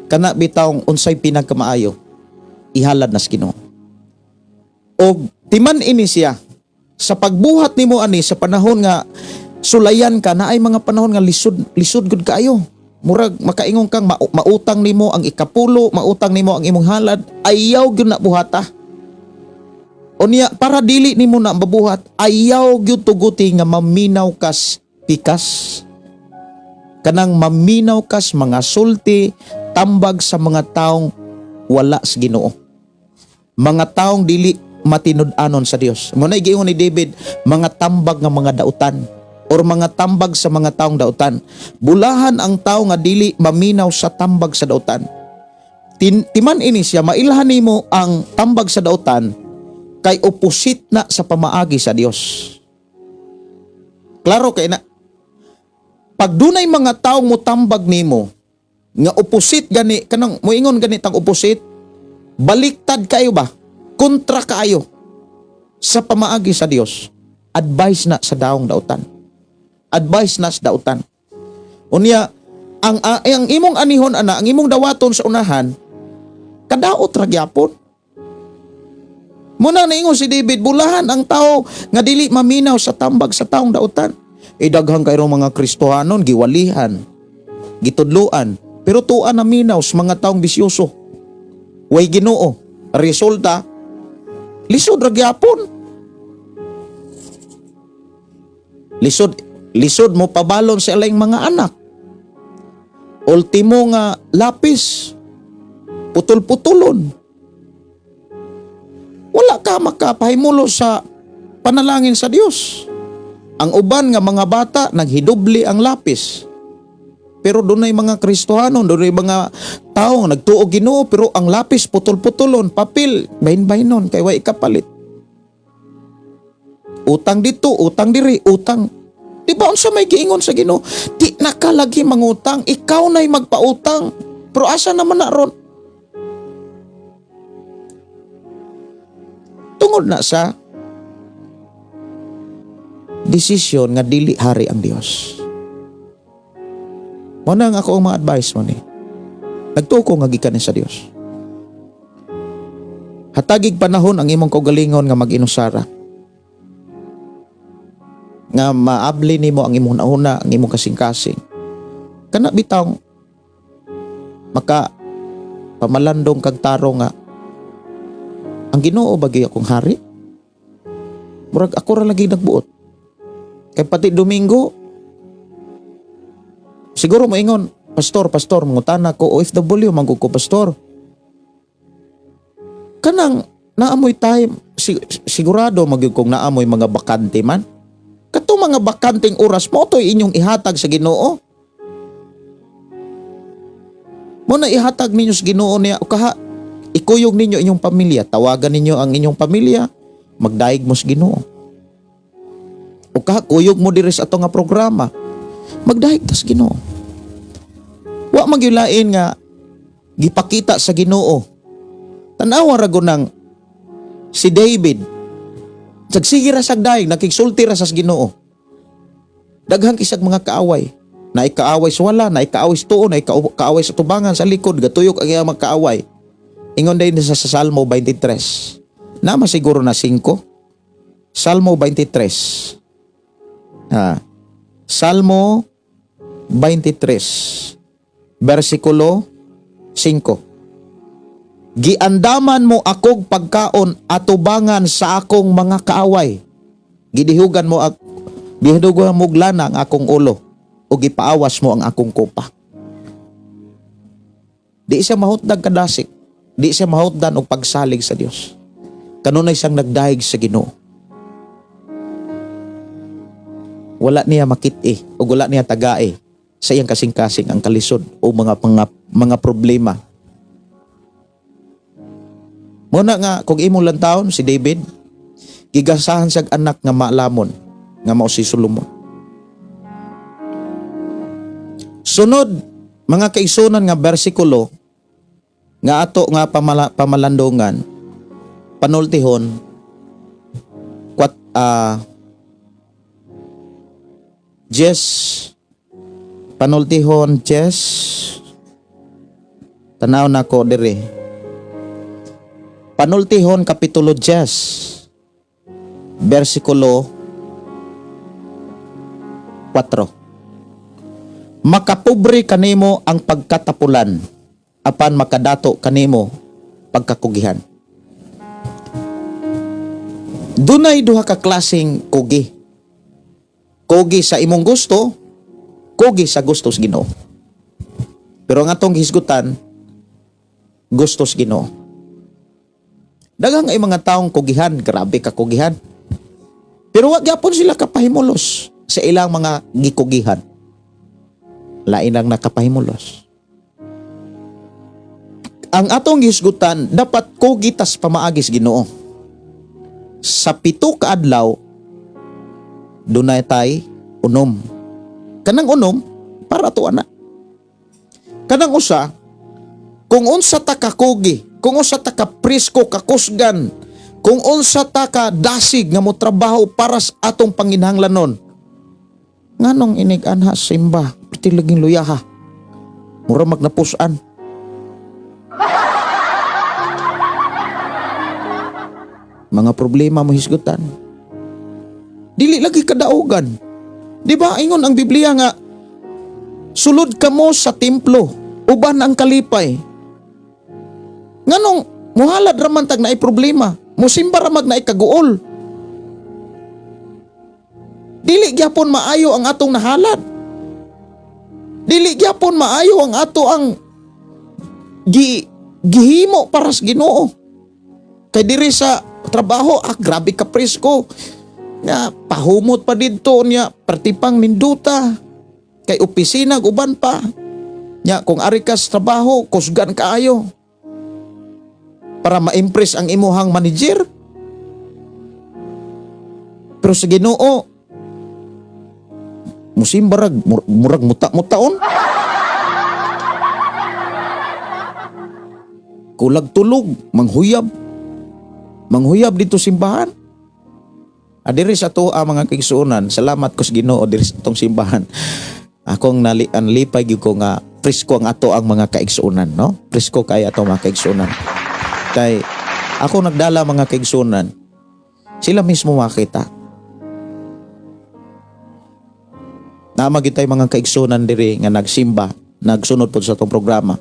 Kana bitawng unsay pinagkamaayo ihalad na sa Ginoo. O timan ini siya sa pagbuhat nimo ani sa panahon nga sulayan ka na ay mga panahon nga lisod gud kaayo. Murag makaingon kang mautang nimo ang ikapulo, mautang nimo ang imong halad, ayaw gyud na buhata. Unya para dili nimo na mabuhat, ayaw gyud tuguti nga maminaw kas pikas. Kanang maminaw kas mga sulti, tambag sa mga taong wala sa Ginoo. Mga taong dili matinud-anon sa Dios. Muna giingon ni David, mga tambag nga mga dautan or mga tambag sa mga taong dautan. Bulahan ang tao nga dili maminaw sa tambag sa dautan. Timan ini siya, mailhan nimo ang tambag sa dautan kay opposite na sa pamaagi sa Dios. Klaro kay na. Pag dunay mga taong mutambag nimo nga opposite gani, kanang moingon gani tang opposite, baliktad kayo ba? Kontra kayo sa pamaagi sa Dios. Advice na sa daong dautan. Advice na sa dautan. Unya, ang imong anihon ana, ang imong dawaton sa unahan, kadaot ra gyapon. Muna naingon si David, bulahan ang tao nga dili maminaw sa tambag sa taong dautan. Daghang kayong mga Kristohanon giwalihan, gitudluan, pero tuan na minaw sa mga taong bisyoso. Way Ginoo. Resulta, lisod ra gyapon. Lisod mo pabalon sa ilang mga anak. ultimo nga lapis, putol-putulon. Wala ka makapahimulo sa panalangin sa Dios. Ang uban nga mga bata, naghidubli ang lapis. Pero doon ay mga Kristohano, doon ay mga taong nagtuo Ginoo, pero ang lapis putol-putulon, papel, bahin-bahinon, kay way kapalit. Utang dito, utang diri, utang. Di ba unsa may giingon sa Ginoo? Di nakalagi mangutang, ikaw na'y magpautang. Pero asa naman na ron? Tungod na sa desisyon nga dili hari ang Dios. Mo na nga ako ang mga advice mo ni. Nagtuko nga gikan sa Dios. Hatagig panahon ang imong kaugalingon nga mag-inusara. Nga maabli nimo ang imong nauna, ang imong kasing-kasing. Kana bitaw maka pamalandong kag taro nga ang Ginoo bagay akong hari. Murag ako ra lagi nagbuot. Kay pati Domingo, siguro mo ingon, pastor, mangutana ko, OFW, manggug ko, pastor. Kanang naamoy time, sigurado magyug kong naamoy mga bakante man. Kato mga bakanting oras mo, to'y inyong ihatag sa Ginoo. Mo na ihatag ninyo sa Ginoo niya, o kaha, ikuyog ninyo inyong pamilya, tawagan ninyo ang inyong pamilya, magdaig mo sa Ginoo. O kaha, kuyog mo diri sa ato nga programa, magdaig ta sa Ginoo. Wa magyulain nga gipakita sa Ginoo. Tanawa ra gunang si David sagsige ra sag daig nakigsulti ra sa Ginoo. Daghang kisag mga kaaway. Na ikaaway sa wala, na ikaaway sa tuon, na ikaaway sa tubangan sa likod, gatuyok ang iyang magkaaway. Ingon din sa Salmo 23. Nama siguro na 5. Salmo 23. Salmo 23. Versikulo 5. Giandaman mo akog pagkaon atubangan sa akong mga kaaway. Gidihugan mo lana ang akong ulo o gipaawas mo ang akong kopa. Di siya mahutdag kadasik. Di siya mahutdan og pagsalig sa Dios. Kanunay siyang nagdaig sa Ginoo. Wala niya makit-i o wala niya tagai sa iyang kasing-kasing ang kalisod o mga problema. Muna nga, kung imong lantawon si David, gigasahan siyang anak nga maalamon, nga mao si Solomon. Sunod, mga kaigsunan nga bersikulo, nga ato nga pamalandungan, panultihon, panultihon, tanaw na ko diri. Panultihon kapitulo 10 versikulo 4. Makapobre kanimo ang pagkatapulan apan makadato kanimo pagkakugihan. Dunay duha ka klaseng kugi. Kugi sa imong gusto, kugi sa gusto sa Ginoo. Pero ang atong hisgutan, gusto sa Ginoo. Daghang ay mga taong kugihan, grabe ka kugihan. Pero wag gyapon sila kapahimulos sa ilang mga gikugihan. Lain lang nakapahimulos. Ang atong hisgutan dapat kugitas pamaagis Ginoo. Sa 7 ka adlaw dunay tay unom. Kanang unom para to ana. Kanang usa kung unsa ta ka kugi, kung unsa ta ka presko kakusgan, kung unsa ta ka dasig nga mo trabaho para sa atong panginhanglanon. Nganong inig-anha simba, piti laging luyaha. Mura magnapusan. Mga problema mo hisgutan. Dili lagi kadaugan. Di ba ingon ang Biblia nga sulod kamo sa templo, uban ang kalipay. Nganong muhalad raman tag naay problema, musimba ramag naay kaguol. Dili gyapon maayo ang atong nahalad. Dili gyapon maayo ang ato ang gihimo para sa Ginoo. Kay diri sa trabaho, grabe ka presko. Nga pahumot pa didto niya, partipang minduta. Kay opisina uban pa. Nya kung ari ka sa trabaho, kusgan kaayo. Para ma-impress ang imuhang manager. Pero sa Ginoo, musimbarag murag muta-mutaon. Kulag tulog, manghuyab dito simbahan. Adiri sa to mga kaigsuonan, salamat ko sa Ginoo diri sa tong simbahan. Akong nalipay gyud ko nga presko ang ato ang mga kaigsuonan, no? Presko kay ato mga kaigsuonan. Kay ako nagdala mga kaigsuonan, sila mismo makita. Namagitay mga kaigsuonan diri nga nagsimba, nagsunod pod sa tong programa.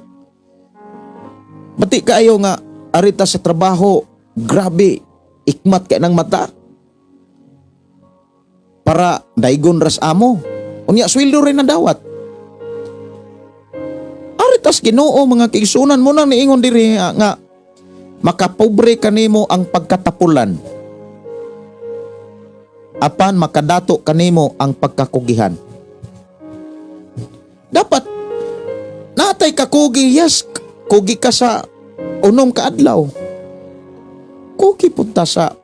Bati kaayo nga arita sa trabaho, grabe, ikmat kay ng mata. Para daigon ras amo. Unya sweldo rin na dawat. Aritas Ginoo mga kaigsuonan mo nang niingon diri nga makapobre kanimo ang pagkatapulan. Apan makadato kanimo ang pagkakugihan. Dapat natay ka kugi, yes, kugi ka sa unom ka adlaw. Kugi punta sa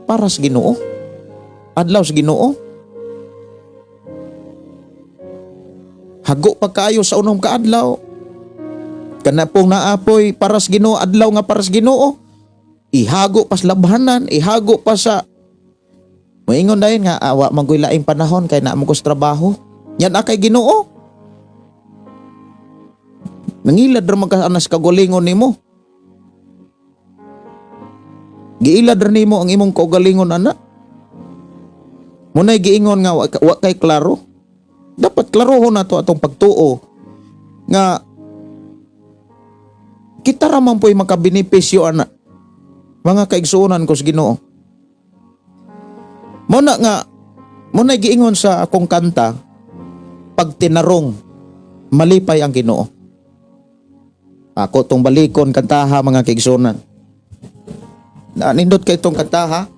para sa Ginoo. Adlaw sa Ginoo. Hago pa kayo sa unom ka adlaw. Kana pong naapoy para sa Ginoo, adlaw nga para sa Ginoo. Ihago pas labhanan, ihago pa sa moingon dayon nga awa manggoy laing panahon kay naa mo ko sa trabaho. Yan akay Ginoo. Nangilad ra man ka anas kagalingon nimo. Giilad ra nimo ang imong kaugalingon ana. Munay giingon nga wa kay klaro. Dapat klarohon nato atong pagtuo nga kita ra man po'y makabenepisyo ana. Mga kaigsuonan ko sa Ginoo. Muna giingon sa akong kanta, pag tinarong, malipay ang Ginoo. Ako tong balikon kantaha mga kaigsuonan. Nindot kay tong kantaha.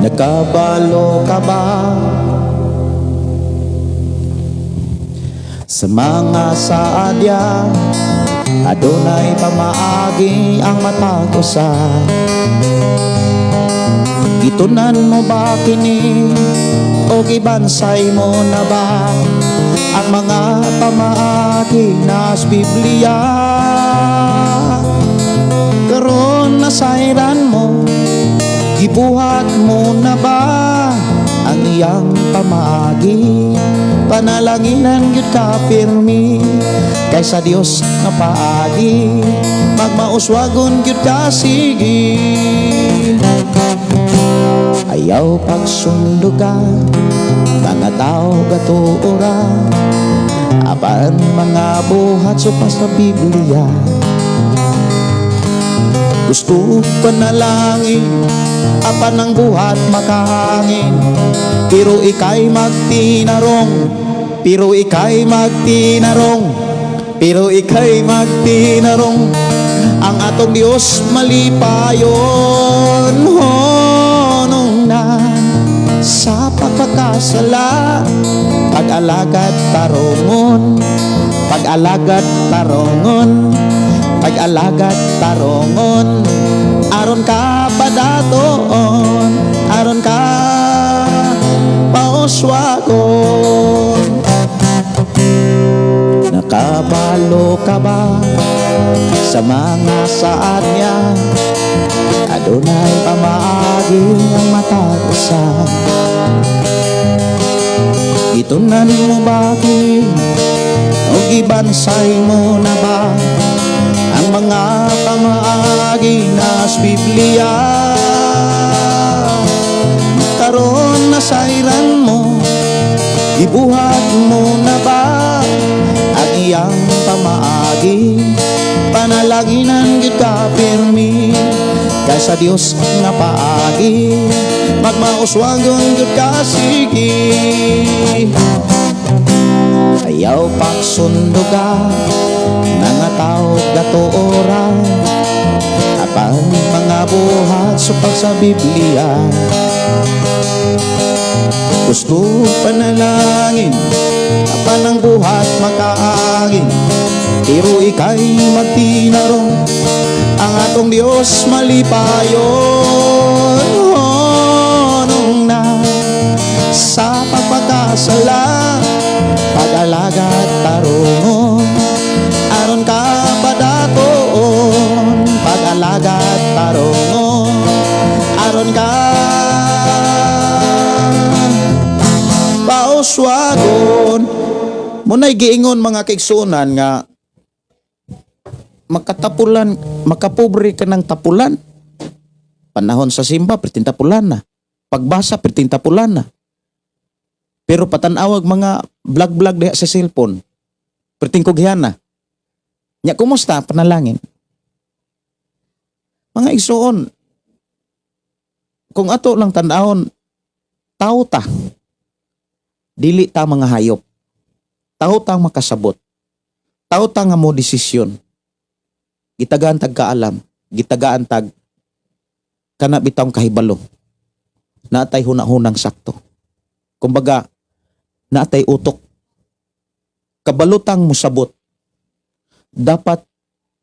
Nagkabalo ka ba sa mga saadya? Adunay pamaagi ang matag usa. Gitunan mo ba kini o gibansay mo na ba ang mga pamaagi nas Biblia? Karon nasayran mo, gibuhat mo na ba ang iyang pamaagi? Panalanginan gyud ka pirmi kaysa Dios nga paagi, magmauswagon gyud ka sige. Ayaw pagsunduga mga tao gatuora, apan mga buhat supa sa Biblia. Gusto panalangin, apan ang buhat makahangin. Pero ikay magtinarong, pero ikay magtinarong, pero ikay magtinarong. Ang atong Dios malipayon, honong na sa pagkakasala. Pag-alagad tarongon, pag-alagad tarongon, pag-alagad tarongon. Aron ka padatoon, aron ka pauswagon. Nakabalo ka ba sa mga saad niya? Adunay pamaagi ang matagusan. Itunan mo bakit o gibansay mo na ba ang mga pamaagi nas Biblia. Karon nasayran mo, ibuhat mo na ba ang iyang pamaagi? Panalaginan gid ka pirmi kay sa Dios nga paagi, magmauswagon gid ka sige. Ayaw pagsundo ka mga tao gatuora, apan mga buhat supag sa Biblia. Gusto panalangin apan ang buhat makaagin, pero ikay magtinarong ang atong Dios malipayon. Nung na sa pagpakasala, pag-alaga at tarungon, aron ka padatoon. Pag-alaga at tarungon, aron ka pauswagon. Muna'y giingon mga kaigsunan nga makapobre ka ng tapulan. Panahon sa simba, perting tapulan na. Pagbasa, perting tapulan na. Pero patanawag mga vlog diha sa cellphone, perting kugyan na. Nya, kumusta? Panalangin. Mga igsuon, kung ato lang tanahon, tao ta. Dili ta mga hayop. Tao tang makasabot. Tao tang nga mo desisyon. Gitagaan tag kaalam, gitagaan tag kana bitawng kahibalo. Naatay hunahunang sakto. Kumbaga, naatay utok. Kabalutang musabot. Dapat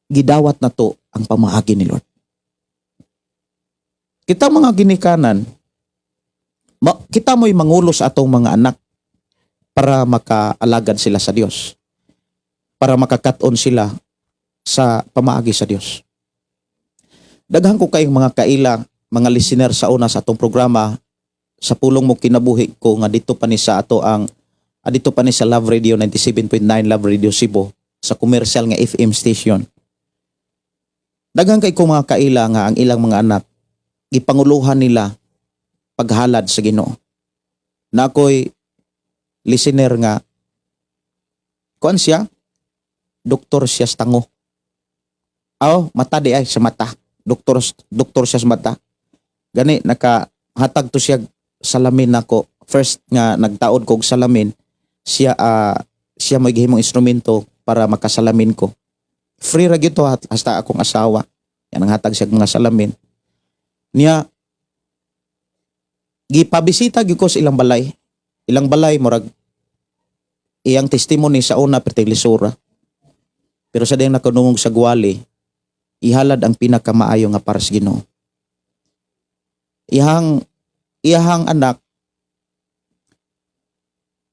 gidawat na to ang pamaagi ni Lord. Kita mga ginikanan, kita mo'y mangulo sa atong mga anak para makaalagad sila sa Dios. Para makakaton sila sa pamaagi sa Dios. Daghan ko kayong mga kaila, mga listener sa una sa atong programa, sa pulong mo kinabuhi ko nga dito pa ni sa ato ang dito pa ni sa Love Radio 97.9 Love Radio Cebu sa commercial nga FM station. Daghan kay ko mga kaila nga ang ilang mga anak gipanguluhan nila paghalad sa Ginoo. Na ako'y listener nga kuan siya, doktor siya sa tango. Mata di ay sa mata. Doktor siya sa mata. Gani nakahatag to siya salamin nako. First nga nagtaod ko og salamin, siya may gihimong instrumento para makasalamin ko. Free ra gyud to hasta akong asawa. Yan ang hatag siya nga salamin. Niya gipabisita gyud ko sa ilang balay. Ilang balay murag iyang testimony sa una perteng lisura. Pero sa diyang nakanungog sa gwali, ihalad ang pinakamaayo nga para sa Ginoo. Iyahang anak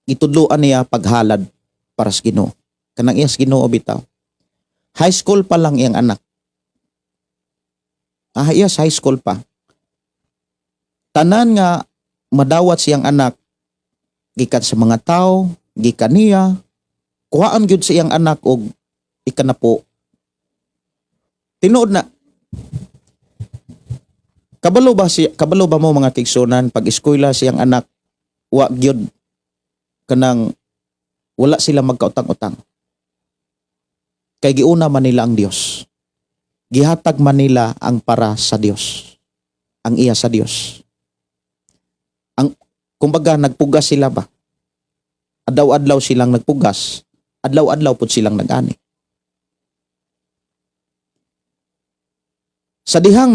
itudloan niya paghalad para sa Ginoo. Kanang iya sa Ginoo bitaw. High school pa lang iyang anak. Iya sa high school pa. Tanan nga madawat siyang anak gikan sa mga tao, gikan niya, kuhaan gyud sa iyang anak og ikanapo. Tinuod na. Kabalo ba mo mga kigsunan pag eskwela siyang anak wa gyud kanang wala sila magkautang-utang. Kay giuna man nila ang Dios. Gihatag man nila ang para sa Dios. Ang iya sa Dios. Kumbaga, nagpugas sila ba? Adlaw-adlaw silang nagpugas. Adlaw-adlaw po silang nag-ani. Sa dihang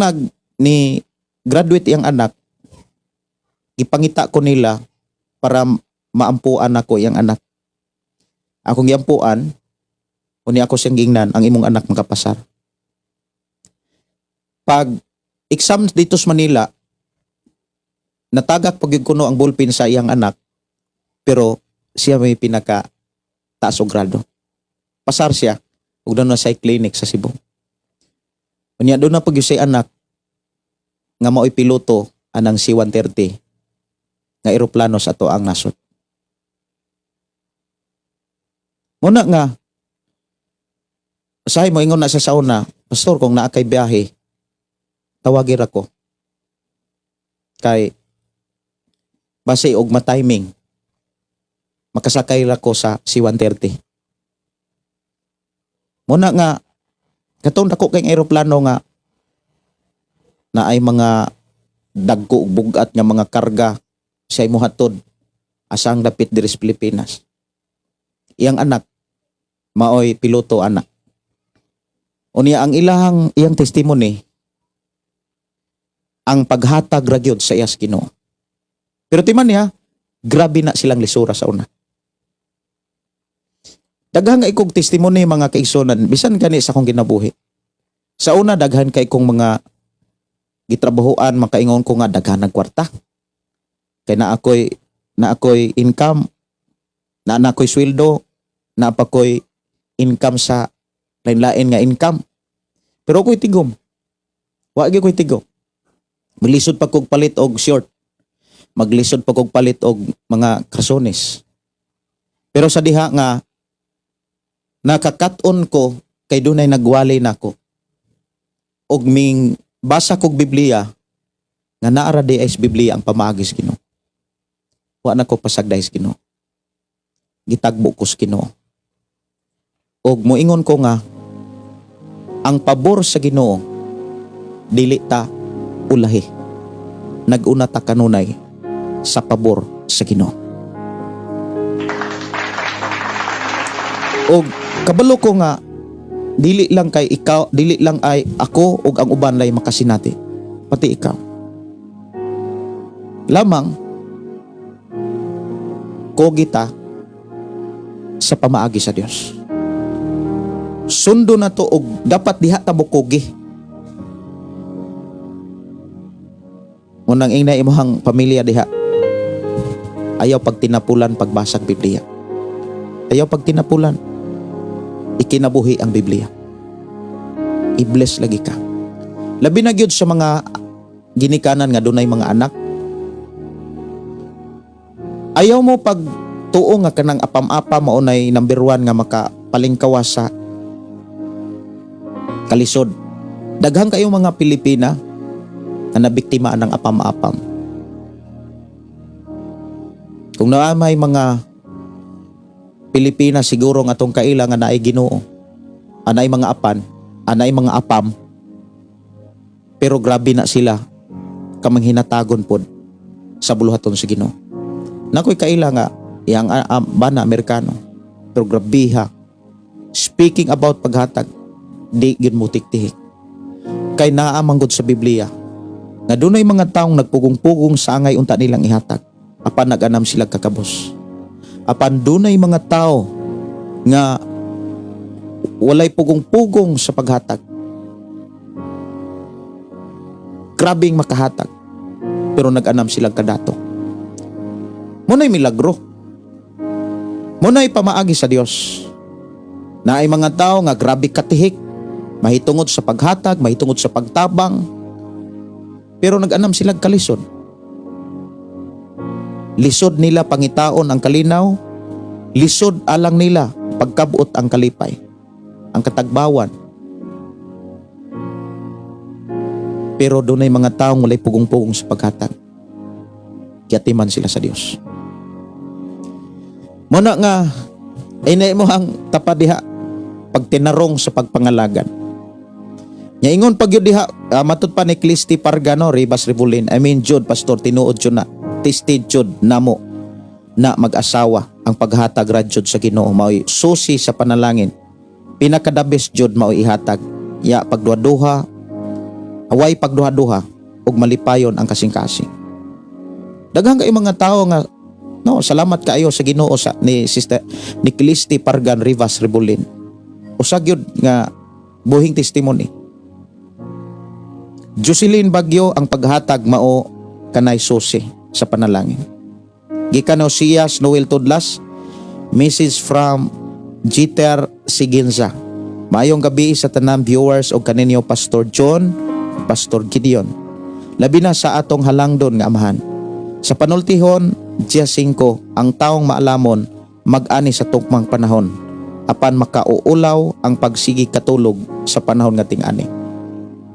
ni graduate yang anak, ipangita ko nila para maampuan ako yang anak. Akong giampuan, uni ako siyang gingnan, ang imong anak makapasar. Pag exam dito sa Manila, natagak pag kuno ang ballpen sa iyang anak, pero siya may pinaka taas og grado. Pasar siya, ug doon na sa clinic sa Cebu. Unya doon na pag yung anak, nga mao'y piloto anang C-130, nga eroplano sa ato ang nasod. Muna nga, Usahay mo ingon na sa sauna, pastor kung naa kay biyahe, tawagir ako. Kay base og ma-timing. Makasakay ra ko sa C-130. Muna nga katong dako kay eroplano nga na ay mga dagko ug bugat nga mga karga sa imo hatod asang dapit diri sa Pilipinas. Iyang anak maoy piloto anak. Unya ang iyang testimony ang paghatag ra gyud sa iyas Ginoo. Pero timan niya, grabe na silang lisura sa una. Daghan nga ikog testimony mga kaigsonan, bisan kani sa akong ginabuhi. Sa una daghan kay kong mga gitrabahoan, makaingon ko nga daghan ng kwarta. Kay na ako'y income, na ako'y sweldo, na pa ko'y income sa lain-lain nga income. Pero ako'y tigom. Wa gyud ko'y tigom. Maglisod pa kog palit og short. Maglisod pa kog palit og mga krasones. Pero sa diha nga nakakaton ko kay dunay nagwali nako. Og ming basa kog Biblia nga naara di ay Biblia ang pamaagis Ginoo. Wa na ko pasagday sa Ginoo. Gitagbo ko sa Ginoo. Og moingon ko nga ang pabor sa Ginoo dili ta ulahi. Naguna ta kanunay sa pabor sa Ginoo. Og kabalo ko nga dili lang kay ikaw, dili lang ay ako ug ang uban lay makasinati, pati ikaw. Lamang kogita sa pamaagi sa Dios. Sundo na to og dapat diha ta bukogi. Unang ingna imong pamilya diha. Ayaw pag tinapulan pagbasag Biblia. Ayaw pag tinapulan ikinabuhi ang Biblia. I-bless lagi ka. Labi na gyud sa mga ginikanan nga dunay mga anak. Ayaw mo pag tuo nga kanang apam-apa maunay number 1 nga makapalingkawas sa kalisod. Daghang kayo mga Pilipina na nabiktima ng apam-apam. Kung naamay mga Pilipinas siguro nga atong kaila nga naay Ginoo, anay mga apan, anay mga apam, pero grabe na sila kamang hinatagon pod sa buluhaton sa Ginoo. Nakoy kaila nga yang bana Amerikano, pero grabiha. Speaking about paghatag, di gyud mo tiktihik. Kay naa manggod sa Biblia nga dunay mga taong nagpugong-pugong sa angay unta nilang ihatag, apan nag-anam sila kakabos. Apan dunay mga tao nga walay pugong-pugong sa paghatag, grabing makahatag, pero nag-anam sila kadato. Muna'y milagro, muna'y pamaagi sa Dios. Na ay mga tao nga grabe katihik, mahitungod sa paghatag, mahitungod sa pagtabang, pero nag-anam sila kalisod. Lisod nila pangitaon ang kalinaw, lisod alang nila pagkabuot ang kalipay, ang katagbawan. Pero dunay mga taong walay pugong-pugong sa paghatag, kiyatiman sila sa Dios. Muna nga inay mo ang tapadiha pag tinarong sa pagpangalagan. Nya ingon pag yun diha matud pa ni Clisti Pargano Rivas Rivulin, Jud pastor tinuod jud na tested jud namo na mag-asawa ang paghatag ra jud sa Ginoo mao'y susi sa panalangin. Pinakadabis jud mao'y ihatag ya pagduha-duha, away pagduha-duha ug malipayon ang kasing-kasing. Daghang kay mga tao nga no, salamat kaayo sa Ginoo sa ni Sister ni Clisti Pargan Rivas Rivulin. Usa gyud nga buhing testimony. Jocelyn Bagyo ang paghatag mao kanay susi sa panalangin. Gikan Osias Noel Tudlas, message from Jeter Siginza. Maayong gabi sa tanang viewers o kaninyo Pastor John, Pastor Gideon. Labi na sa atong halangdon nga amahan. Sa panultihon, Dia 5, ang taong maalamon mag-ani sa tukmang panahon. apan makauulaw ang pagsigi katulog sa panahon nga ting-ani.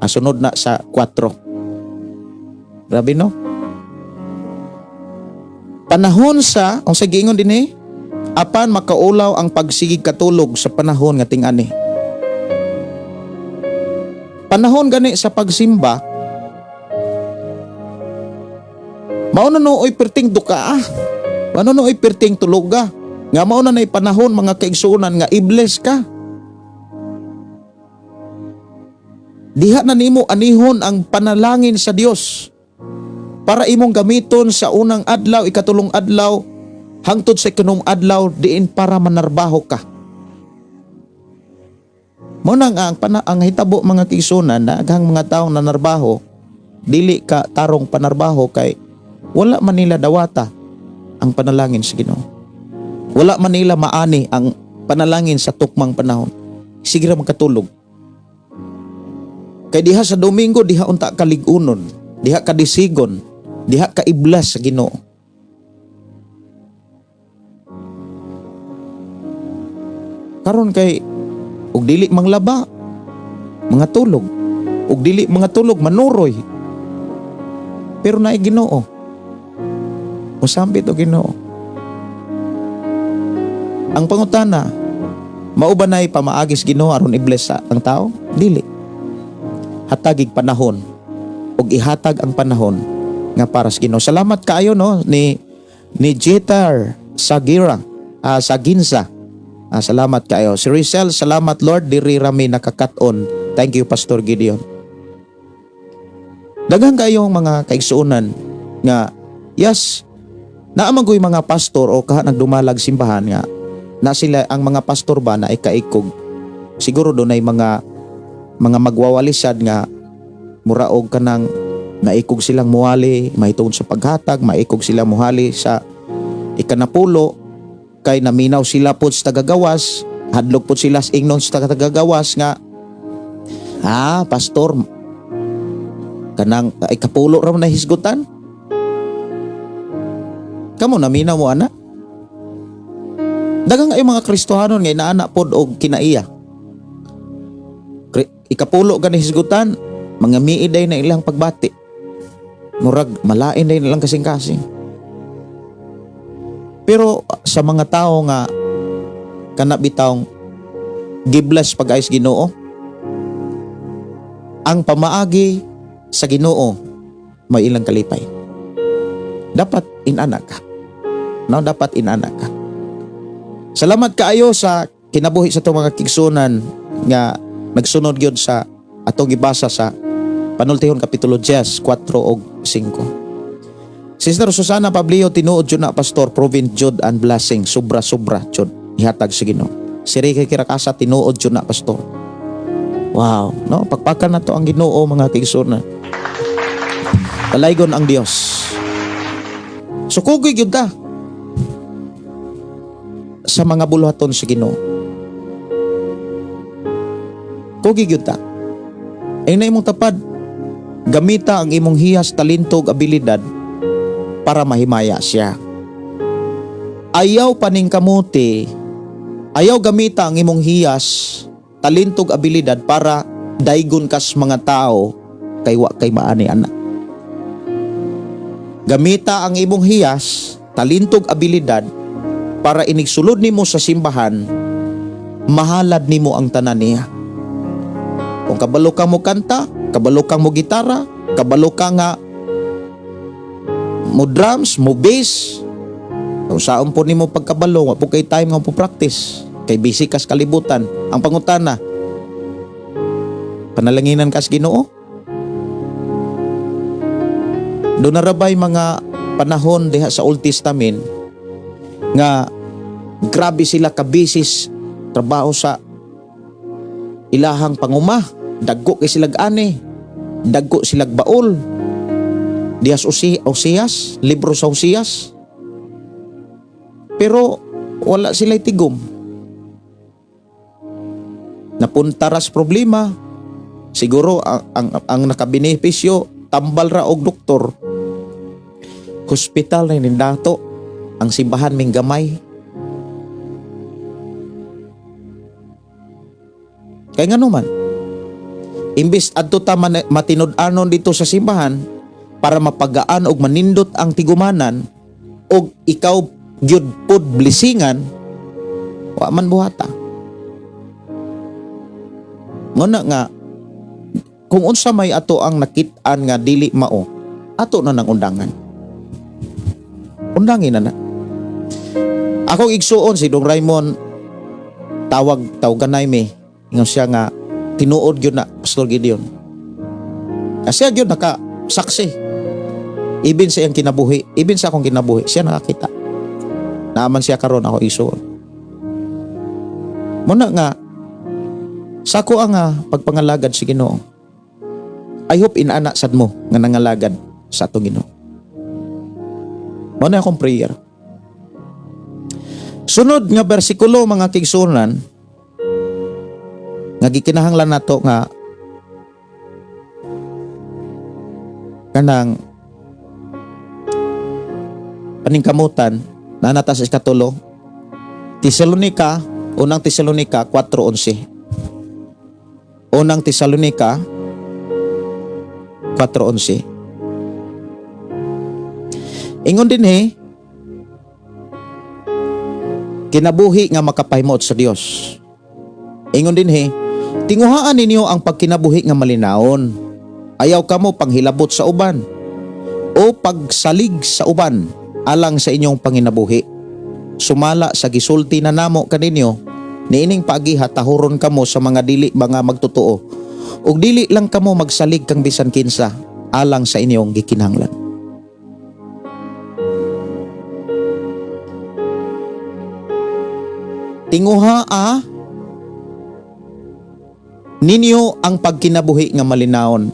Sunod na sa 4. Grabe no? Panahon sa, ang sa giingon din apan makaulaw ang pagsigi katulog sa panahon nga ting-ani. Panahon gani sa pagsimba, mauna nooy perting duka mauna nooy perting tuloga, nga mauna na panahon mga kaigsunan nga ibles ka. Diha na nimo anihon ang panalangin sa Dios para imong gamiton sa unang adlaw, ikatulong adlaw, hangtod sa ikanong adlaw diin para manarbaho ka. Muna nga ang hitabo mga kaigsunan na aghang mga taong nanarbaho, dili ka tarong panarbaho kay wala man nila dawata ang panalangin sa Ginoo. Wala man nila maani ang panalangin sa tukmang panahon. Sige ra magkatulog. Kay diha sa Domingo, diha unta kaligunon, diha kadisigon, diha kaiblas sa Ginoo. Karon kay ug dili manglaba, mga tulog. Ug dili mga tulog manuroy. Pero naay Ginoo. Musambit o Ginoo. Ang pangutana, mao ba nay pamaagis Ginoo aron i-bless ang tao? Dili. Hatagig panahon ug ihatag ang panahon nga para sa Ginoo. Salamat kaayo no ni Jeter Sagira sa Ginza. Salamat kayo. Si Rizal, salamat Lord, diri rami nakakaton. Thank you Pastor Gideon. Daghang kayong mga kaigsuonan nga yes, naamagoy mga pastor o kaha nagdumalag simbahan nga na sila ang mga pastor ba na ikaikog. Siguro doon ay mga magwawalisad nga muraog kanang maikog silang muhali mahitungod sa paghatag, maikog silang muhali sa ikanapulo kay naminaw sila pod sa tagagawas, hadlok pod sila sa ingnon sa tagagawas nga pastor kanang ikapulo ra man na hisgutan. Kamo naminaw mo ana? Daghang ay mga Kristohanon nga inaana pod og kinaiya. Ikapulo gani hisgutan, mga miiday na ilang pagbati. Murag malain day na lang kasing-kasing. Pero sa mga tao nga kana bitawng giblas pag-ayos Ginoo, ang pamaagi sa Ginoo may ilang kalipay. Dapat inanak ka. No, dapat inanak ka. Salamat kaayo sa kinabuhi sa itong mga kigsunan nga nagsunod gyud sa atong gibasa sa Panultihon Kapitulo 10, 4 ug 5. Sister Susana Pablio, tinuod jud na pastor, proving jud and blessing, sobra-sobra jud ihatag sa Ginoo. Si Ricky Kirakasa, tinuod jud na pastor. Wow, no, pagpakan na to ang Ginoo mga kigsunan. Kalaygon ang Dios. Sukugoy gyud ta sa mga buluhaton sa Ginoo. Kugi gyud ta. Ay na imong tapad, gamita ang imong hiyas, talento ug abilidad para mahimaya siya. Ayaw paning kamuti, ayaw gamita ang imong hiyas, talento ug abilidad para daygon kas mga tao kay wa kay maani ana. Gamita ang imong hiyas, talento ug abilidad para inigsulod nimo sa simbahan, mahalad nimo ang tanan niya. Kung kabalo ka mo kanta, kabalo ka mo gitara, kabalo ka nga mo drums, mo bass, kung saan po nimo pagkabalo, wa po kay time nga po practice, kay busy kas kalibutan. Ang pangutana, panalanginan kas Ginoo? Doon na rabay mga panahon diha sa Old Testament nga grabe sila kabisis trabaho sa ilahang panguma, dagko kay silag ani, dagko silag baol. Dias Osias, libro sa Osias. Pero wala sila tigom. Napuntaras problema. Siguro ang nakabenepisyo tambal ra og doktor. Hospital na nindato, ang simbahan ming gamay. Kay nga naman, imbis adto ta matinud-anon dito sa simbahan para mapagaan og manindot ang tigumanan og ikaw gyud pod blessingan, wa man buhata. Muna nga, kung unsa may ato ang nakit-an nga dili mao, ato na nang undangan. Undangin na na. Akong igsuon si Dong Raymond, tawaganay mi, ingon siya nga, tinuod yun na, Pastor Gideon. Kasi yun nakasaksi. Ibin sa iyang kinabuhi, ibin sa akong kinabuhi, siya nakakita. Naaman siya karon ako igsuon. Muna nga, sa ako ang pagpangalagad si Ginoo, I hope inaana sad mo nga nangalagad sa atong Ginoo. Muna akong prayer. Sunod nga bersikulo mga kigsunan, nga gikinahanglan nato nga kanang paningkamutan na nata sa ikatulo, Tesalonica, unang Tesalonica 4:11. Unang Tesalonica 4:11. Ingon din kinabuhi nga makapahimot sa Dios. Ingon din tinguhaan ninyo ang pagkinabuhi nga malinawon. Ayaw kamo panghilabot sa uban o pagsalig sa uban alang sa inyong panginabuhi. Sumala sa gisulti na namo kaninyo, niining pagiha tahuron kamo sa mga dili mga magtotoo. Ug dili lang kamo magsalig kang bisan kinsa alang sa inyong gikinahanglan. Tinguhaa ninyo ang pagkinabuhi nga malinawon.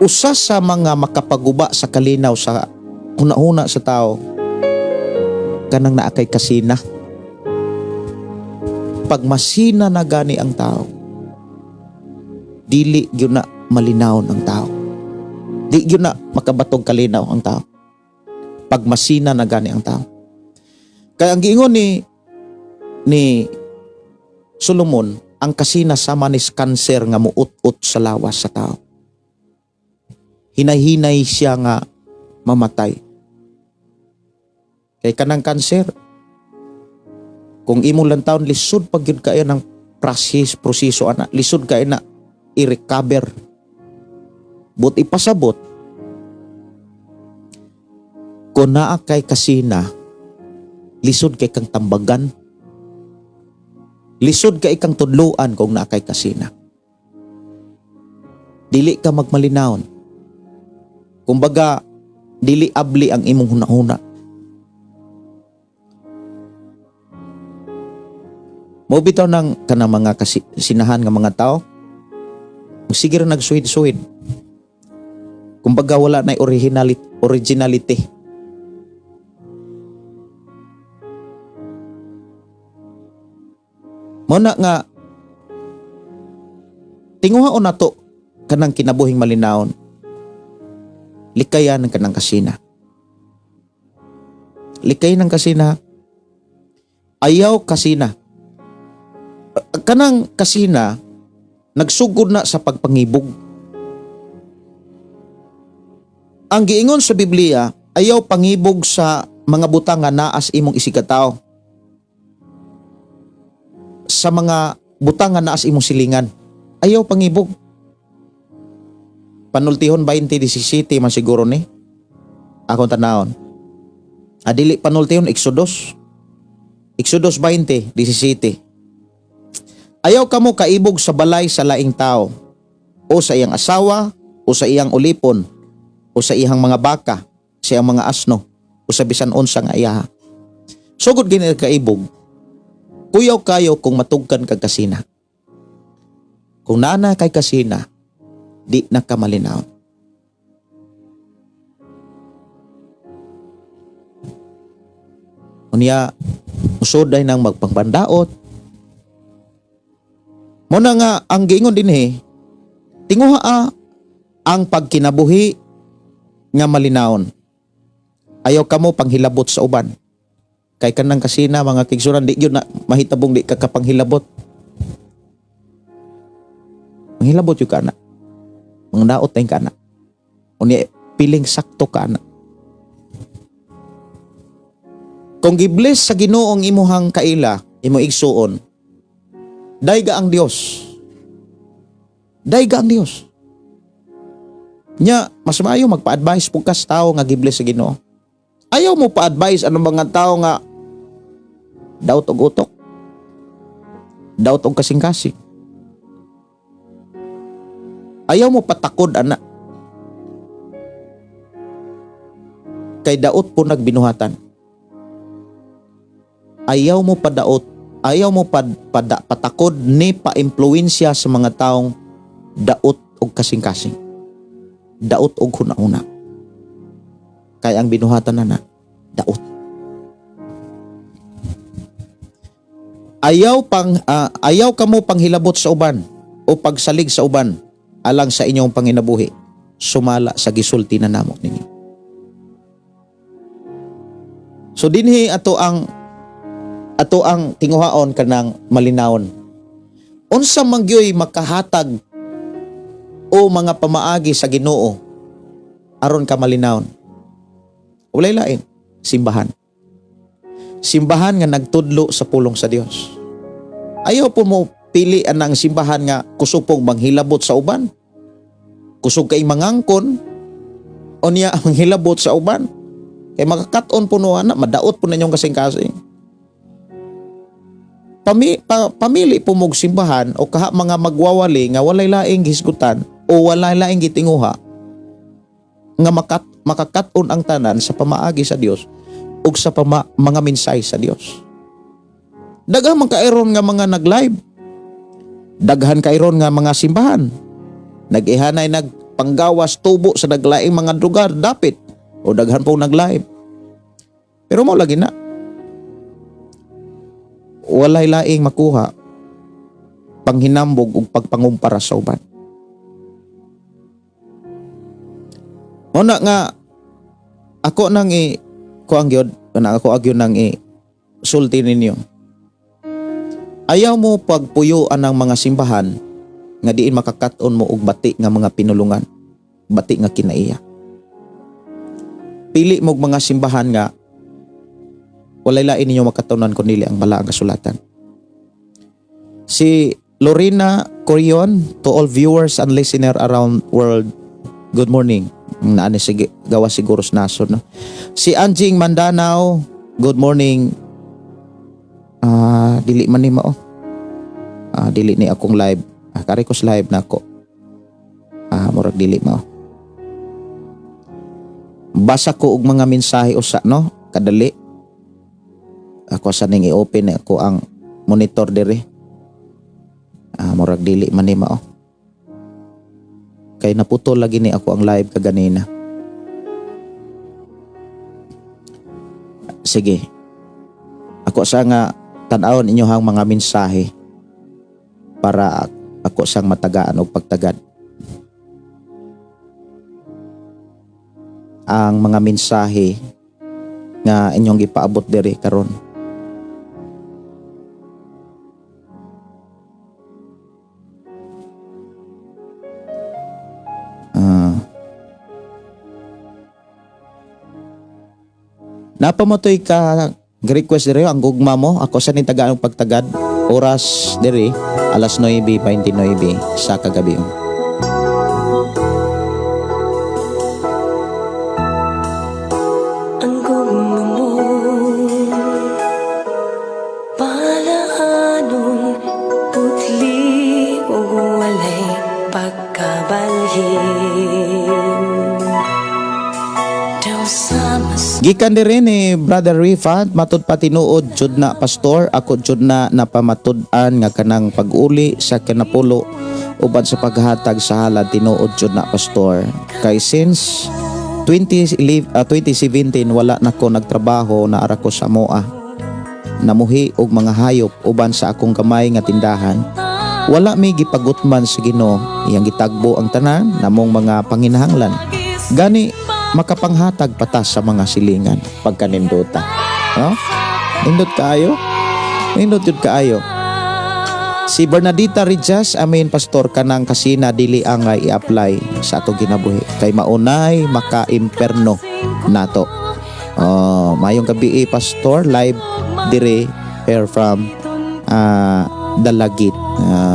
Usa sa mga makapaguba sa kalinaw sa una-una sa tao, kanang naa kay kasina. Pag masina na gani ang tao, dili gyud na malinawon ang tao. Di gyud na makabatog kalinaw ang tao. Pag masina na gani ang tao. Kaya ang giingon ni Solomon, ang kasina sama ni cancer nga muut-ut sa lawas sa tao. Hinay-hinay siya nga mamatay. Kay kanang cancer, kung imong lantaon lisod pag yun kayo ng proseso ana, lisod kayo na i-recover. But ipasabot, kung naa kay kasina, lisod kay kang tambagan, lisod kay kang tudluan kung naa kay kasina. Dili ka magmalinawon. Kumbaga, dili abli ang imong hunahuna. Mao bitaw ng kanang mga sinahan nga mga tao, sige ra nagsuhid-suhid. Kumbaga wala na originality. Mao na nga tinguhaon nato kanang kinabuhing malinawon. Likayan ng kanang kasina. Likay ng kasina. Ayaw kasina. Kanang kasina, nagsugod na sa pagpangibog. Ang giingon sa Biblia, ayaw pangibog sa mga butang nga naas imong isigataw. Sa mga butang nga naas imong silingan, ayaw pangibog. Panultihon 20:17 man siguro ni. Akong tanawon. Adili panultihon Exodus 20:17. Ayaw kamo kaibog sa balay sa laing tao, o sa iyang asawa, o sa iyang ulipon, o sa iyang mga baka, sa iyang mga asno, o sa bisan unsa nga iyaha. Sugod gini kaibog, kuyaw kayo kung matugkan kag kasina. Kung nana kay kasina, di na ka malinaw. Unya, usoday nang magpangbandaot. Muna nga, ang giingon din tinguhaa ang pagkinabuhi nga malinawon. Ayaw kamo panghilabot sa uban. Kay kanang kasina, mga kigsuran, di yun na mahitabong di ka kapanghilabot. Manghilabot yung kana. Mangdaot na yung kana. Unya piling sakto kana. Kung gibless sa Ginoong imuhang kaila, imo igsuon, dayga ang Dios. Dayga ang Dios. Nya, mas maayo magpa-advise po kas tao nga gibless sa Ginoo. Ayaw mo pa-advise anong mga tao nga daot og utok. Daot og kasing-kasing. Ayaw mo patakod, ana. Kay daot po nagbinuhatan. Ayaw mo padaot, ayaw mo patakod ni pa-impluwensya sa mga taong daot og kasing-kasing. Daot og huna-huna. Kaya ang binuhatan na daot. Ayaw ka mo panghilabot sa uban o pagsalig sa uban alang sa inyong panginabuhi, sumala sa gisulti na namo ninyo. So dinhi ato ang tinguhaon kanang malinawon. Unsa man gyoy makahatag o mga pamaagi sa Ginoo aron ka malinawon? Walay lain, simbahan. Simbahan nga nagtudlo sa pulong sa Dios. Ayaw po mo pili anang simbahan nga kusupong manghilabot sa uban. Kusog kay mangangkon o niya manghilabot sa uban. Kay makakaton po no ana, madaot po ninyong kasing-kasing. Pamili po mong simbahan o kaha mga magwawali nga walay laing hisgutan o walay laing gitinguha nga makakaton ang tanan sa pamaagi sa Dios ug sa mga mensahe sa Dios. Daghan man kairon nga mga nag-live. Daghan kairon nga mga simbahan. Nag-ihanay nagpanggawas tubo sa naglaing mga lugar dapit o daghan po nag-live. Pero mo lagi na. Walay laing makuha panghinambog ug pagpangumpara sa uban. Una nga ako nang kuang gyud ako agyo nang sulti ninyo. Ayaw mo pagpuyuan ang mga simbahan nga diin makakaton mo og bati nga mga pinulungan, bati nga kinaiya. Pili mo mga simbahan nga walay lain ninyo makatunan kundi ang bala ang kasulatan. Si Lorena Corion, to all viewers and listener around world, good morning. Naani sige gawa siguro sa nason, no? Si Anjing Mandanao, good morning. Dili man ni mao. Dili ni akong live. Kari ko live na ako. Murag dili mao. Basa ko og mga mensahe usa, no? Kadali. Ako sa ning i-open ako ang monitor dire. Murag dili man ni mao. Kay naputol lagi ni ako ang live kaganina. Sige. Ako sa nga tan-awon inyohang mga mensahe para ako sang matagaan og pagtagad. Ang mga mensahe nga inyong gipaabot diri karon. Napamatoy ka request diri ang gugma mo, ako sa ni tagaan og pagtagad oras diri alas 9:29 sa kagabi. Ang gugma mo, palaanon, putli o walay pagkabalhin. Gikan diri ni Brother Rifat matud pa tinuod jud na pastor, ako jud na napamatud-an nga kanang pag-uli sa kinapulo uban sa paghatag sa halad tinuod jud na pastor. Kay since 2017 wala na ko nagtrabaho na ara ko sa Moa. Namuhi og mga hayop uban sa akong kamay nga tindahan. Wala mi gipagutman sa Ginoo, iyang gitagbo ang tanan namong mga panginahanglan. Gani makapanghatag patas sa mga silingan pagkanindota. No? Nindot kaayo? Nindot yun kaayo. Si Bernadita Rijas, amin pastor, kanang kasina dili angay i-apply sa ato ginabuhi. Kay maunay maka-imperno nato. Mayong gabi pastor, live dire here from Dalagit.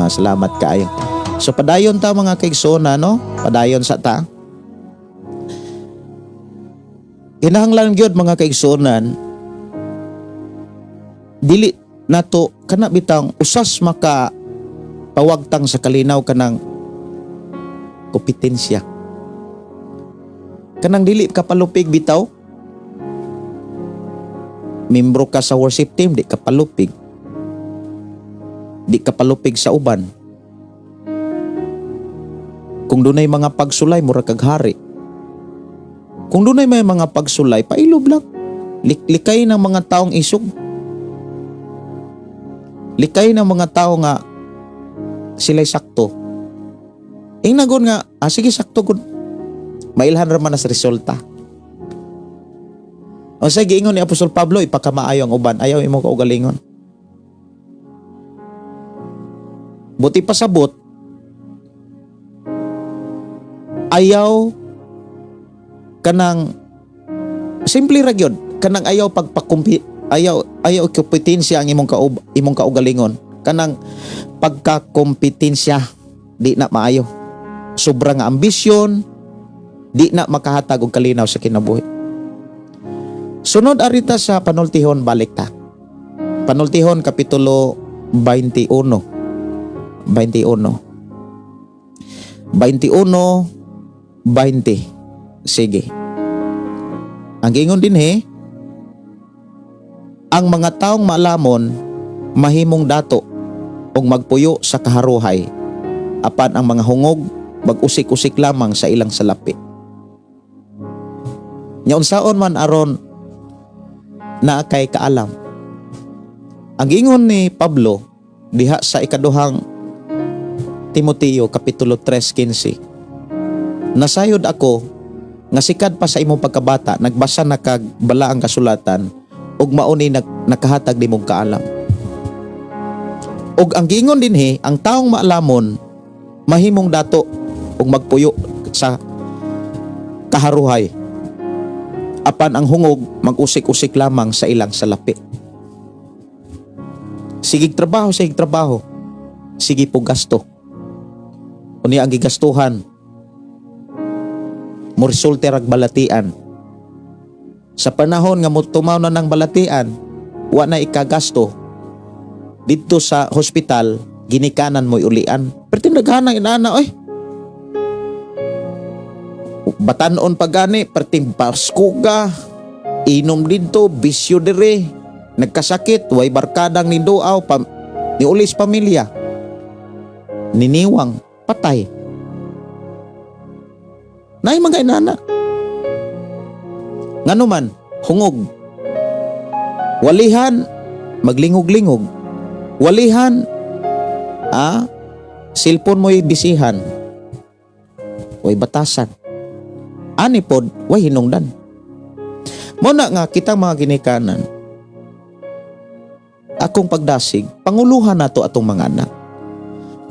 Salamat kaayo. So padayon ta mga kaigsoona, no? Padayon sa ta. Kinahanglan gyud mga kaigsuonan, dili nato kana bitang usas maka pawagtang sa kalinaw kanang kompetensya. Kanang dili ka palupig bitaw. Membro ka sa worship team, di ka palupig. Di ka palupig sa uban. Kung dunay mga pagsulay, mura kag hari. Kung dunay may mga pagsulay, pailob lang. Likay ng mga taong isog. Likay ng mga tao nga sila'y sakto. Ingnagon nga, sige sakto gud. Mailhan raman sa resulta. O sige, ingon ni Apostol Pablo, ipakamaayo ang uban, ayaw imo kaugalingon. Buti pasabot, ayaw kanang simple ra gyud, kanang ayaw ayaw kompetensya ang imong kaugalingon, kanang pagkakompetensya di na maayo, sobra nga ambisyon, di na makahatag og kalinaw sa kinabuhi. Sunod arita sa Panultihon, balik ta. Panultihon kapitulo 21. 20. Sige. Ang gingon din ang mga taong maalamon mahimong dato og magpuyo sa kaharuhay, apan ang mga hungog mag-usik-usik lamang sa ilang salapi. Nya unsaon man aron na kay kaalam. Ang gingon ni Pablo diha sa ikaduhang Timoteo kapitulo 3:15. Nasayod ako nga sikad pa sa imong pagkabata nagbasa na kag balaang kasulatan ug mauni nakahatag nimong kaalam. Ug ang gingon dinhi, ang taong maalamon mahimong dato ug magpuyo sa kaharuhay, apan ang hungog mag-usik-usik lamang sa ilang salapi. Sigig trabaho, sige po gasto. Unya ang gigastuhan mo resulta rag balatian. Sa panahon nga tumaw na ng balatian, wa na ikagasto dito sa hospital, ginikanan mo'y ulian. Perting naghanang inana, batanon pagani, perting paskuga, inom dito, bisyo dire, nagkasakit, way barkadang ni Doaw, ni ulis pamilya, niniwang, patay. Nay mga inana. Ngano man, hungog. Walihan, maglingog-lingog. Walihan, cellphone mo'y bisihan. Way batasan. Ani pod, way hinungdan. Muna nga, kitang mga ginikanan, akong pagdasig, panguluhan nato atong mga anak.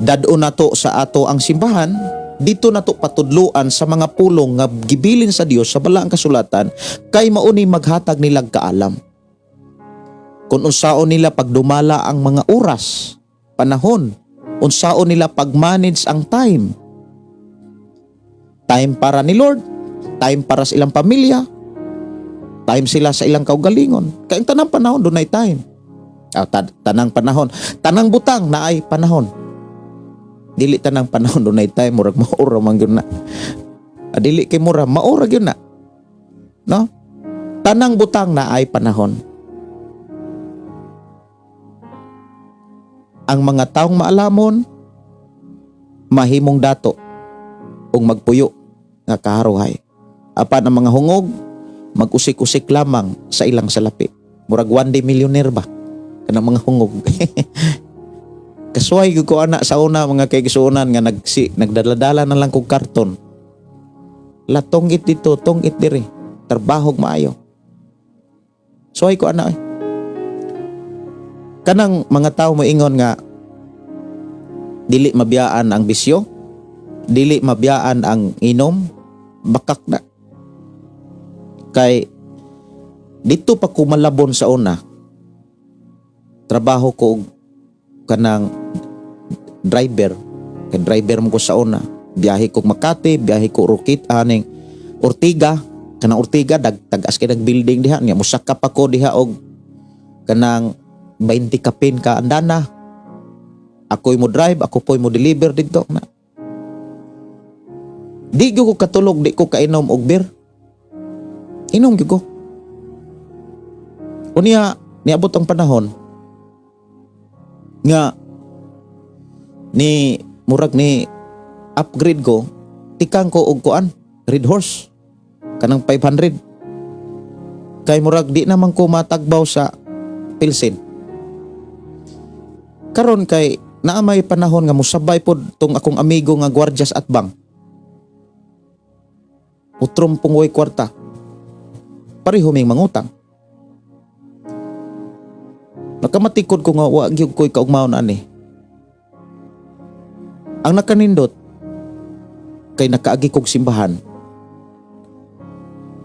Dadon nato sa ato ang simbahan, dito nato patudluan sa mga pulong nga gibilin sa Dios sa balaang kasulatan, kay mauni maghatag nilang kaalam. Kung unsaon nila pagdumala ang mga oras, panahon, unsaon nila pagmanage ang time. Time para ni Lord, time para sa ilang pamilya, time sila sa ilang kaugalingon. Kaya tanang panahon doon ay time. Tanang panahon, tanang butang na ay panahon. Dili tanang panahon doon ay time, murag maura man yun na. Dili kay mura, maura yun na. No? Tanang butang na ay panahon. Ang mga taong maalamon, mahimong dato ug magpuyo nga kaharuhay. Apan ang mga hungog, mag-usik-usik lamang sa ilang salapi. Murag 1 day millionaire ba? Kanang mga hungog. Kasuway ko anak sa una mga kaigsuonan nga nagdaladala na lang kong karton. Latongit dito, tongit diri. Trabahog maayo. Suway ko anak. Kanang mga tao moingon nga dili mabiyaan ang bisyo, dili mabiyaan ang inom, bakak na. Kay dito pa ko malabon sa una, trabaho ko og kanang driver. Kay driver mo ko sa una, biyahe ko Makati, biyahe ko Rukit, aning Ortiga, kanang Ortiga tagas kay nag-building diha niya, musakap ako diha og kanang 20 kapin ka andana. Ako'y mo drive, ako po'y mo deliver dito na. Di gyud ko katulog, di ko kainom og beer. Inom gyud ko. Unya niabot ang panahon nga ni murag ni upgrade ko, tikang ko og kuan, Red Horse kanang 500. Kay murag di naman ko matagbaw sa Pilsen. Karon kay naa may panahon nga musabay pod tong akong amigo nga gwardyas at bang. Utrom pungoy kwarta. Pareho ming mangutang. Nakamatikod ko nga wa gyud ko'y kaugmaon ani. Ang nakanindot kay nakaagi kog simbahan.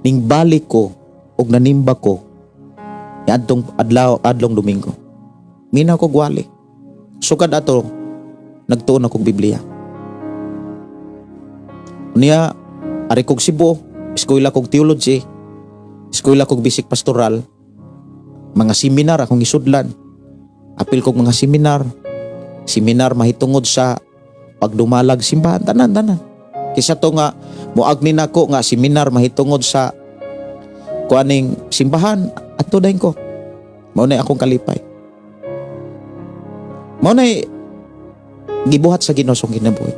Ning balik ko og nanimba ko niadtong adlong Domingo. Minaw ko gwali. Sugad ato nagtuon akong Biblia. Unya ari kog Cebu, eskwela kog theology, eskwela kog basic pastoral, mga seminar akong isudlan. Apil kog mga seminar mahitungod sa pagdumalag simbahan, tanan. Kisa to nga muagni nako nga seminar mahitungod sa kuaning simbahan, ato dayon ko. Mao na akong kalipay. Mao na gibuhat sa Ginoo song kinabuhi.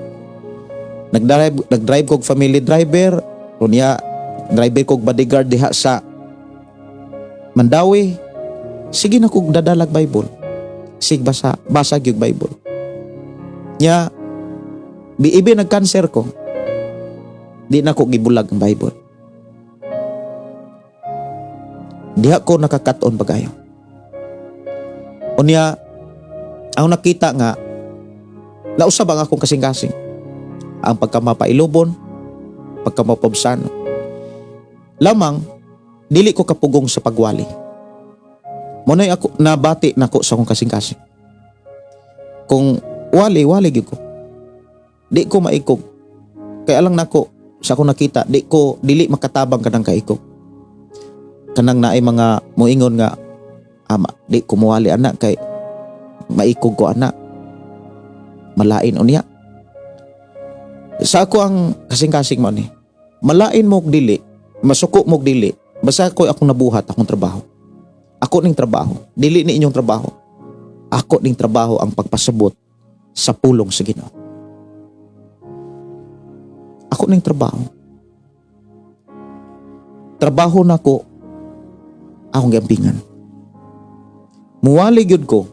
Nagdrive kog family driver, unya driver kog bodyguard diha sa Mandawi. Sige na kog dadalag Bible. Sig basa gyud Bible. Nya biibi nag-cancer ko. Di na ko gibulag ang Bible. Diha ko nakakaton pagayo. Unya ang nakita nga nausab ang akong kasing-kasing. Ang pagkamapailubon, pagkamapabsano. Lamang dili ko kapugong sa pagwali. Munay ako nabati nako sa akong kasing-kasing. Kung wali gyud ko. Di ko maikog. Kaya lang nako sa akong nakita, dili makatabang kanang kaikog. Kanang naay mga moingon nga ama, di ko muwali anak kay maikog ko anak. Malain unya. Sa ako ang kasing-kasing mo ni. Malain mo og dili, masuko mo og dili. Basta ko akong nabuhat akong trabaho. Ako ning trabaho, dili ni inyong trabaho. Ako ning trabaho ang pagpasabot sa pulong sa Ginoo. Ako ning trabaho. Trabaho nako akong giampingan. Muwali gyud ko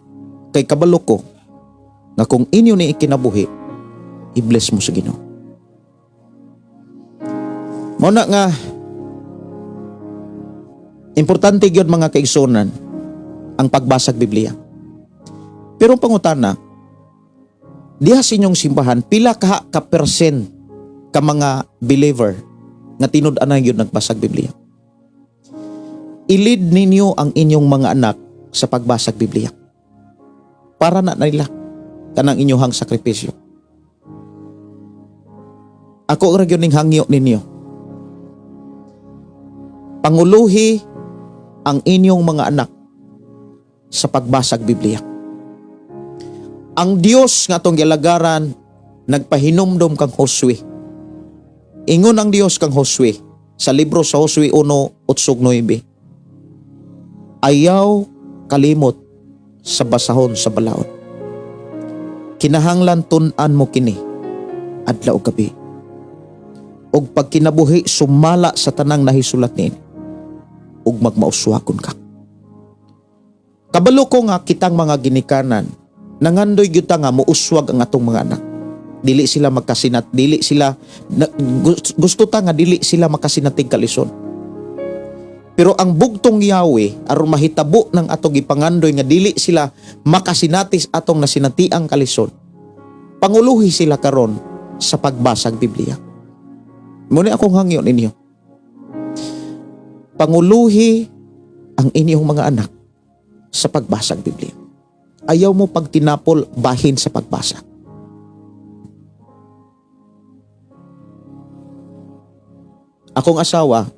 kay kabalo ko nga kung inyo ni ikinabuhi, i-bless mo sa Ginoo. Mao na nga importante gyud mga kaigsunan ang pagbasag Biblia. Pero ang pangutana, diha sa inyong simbahan pila ka percent ka mga believer nga tinud-an na gyud nagbasag Biblia. I-lead ninyo ang inyong mga anak sa pagbasag Biblia. Para na nila kanang inyong sakripisyo. Ako ra gyud ning hangyo ninyo. Panguluhi ang inyong mga anak sa pagbasag Biblia. Ang Dios nga atong gilagaran nagpahinumdom kang Josue. Ingon ang Dios kang Josue sa libro sa Josue 1:8-9. Ayaw kalimot sa basahon sa balaod. Kinahanglan tun-an mo kini adlaw ug gabi. Og pag kinabuhi sumala sa tanang nahisulat niini ug magmauswakon ka. Kabalo ko nga kitang mga ginikanan nangandoy gyud ta nga muuswag ang atong mga anak. Dili sila magkasinat, dili sila gusto ta nga dili sila makasinatig kalison. Pero ang bugtong Yahweh aron mahitabo ng atong gipangandoy nga dili sila makasinatis atong nasinatiang kalison. Panguluhi sila karon sa pagbasag Biblia. Muna akong hangyon ninyo. Panguluhi ang inyong mga anak sa pagbasag Biblia. Ayaw mo pag tinapol, bahin sa pagbasa. Akong asawa,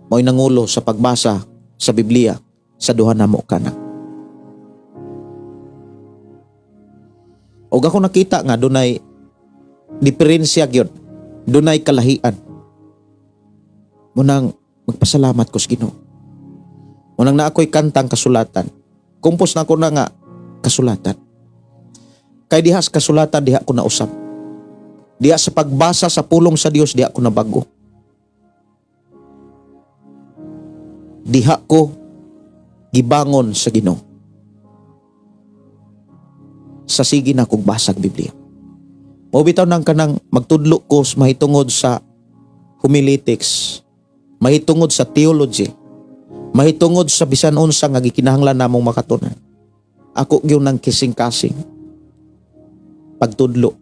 mo'y nangulo sa pagbasa sa Biblia sa duha namo kanak. Og ako nakita nga dunay diferensya gyud, dunay kalahian. Munang magpasalamat ko sa Ginoo. Munang na ako'y kantang kasulatan. Kumpos na ko na nga kasulatan. Kay diha sa kasulatan diha ko nausap. Diha sa pagbasa sa pulong sa Dios diha ko nabago. Diha ko gibangon sa Ginoo. Sa sige na kong basag Biblia. Mabitaw nang kanang magtudlo ko mahitungod sa homiletics, mahitungod sa theology, mahitungod sa bisan unsa nga gikinahanglan namong makatunan. Ako gyud nang kising-kasing pagtudlo.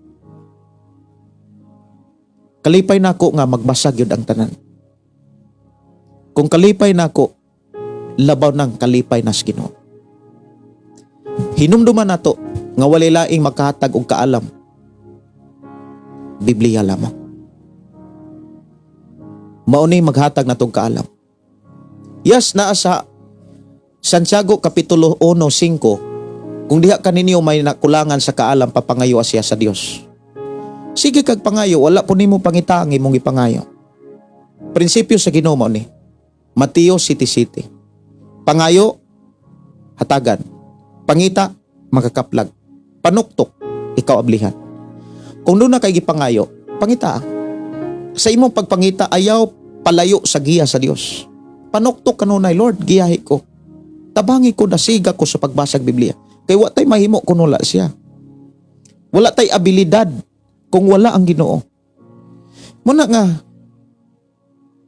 Kalipay nako nga magbasag gyud ang tanan. Kung kalipay nako, labaw nang kalipay na sa Ginoo. Hinumduman nato nga walay laing makahatag og kaalam. Biblia lamang. Mao ni maghatag natong kaalam. Yes, naa sa Santiago Kapitulo 1:5, kung diha ka ninyo may nakulangan sa kaalam, papangayo siya sa Dios. Sige kag pangayo, wala po nimo pangita ang imong ipangayo. Prinsipyo sa Ginoo mao ni. Mateo 7:7. Pangayo, hatagan. Pangita, makakaplag. Panuktok, ikaw ablihan. Kung doon na kay gipangayo, pangita. Sa imong pagpangita, ayaw palayo sa giya sa Dios. Panuktok kanunay, Lord, giyahi ko. Tabangi ko, dasiga ko sa pagbasag Biblia. Kay wa tay mahimo kung wala siya. Wala tay abilidad kung wala ang Ginoo. Muna nga,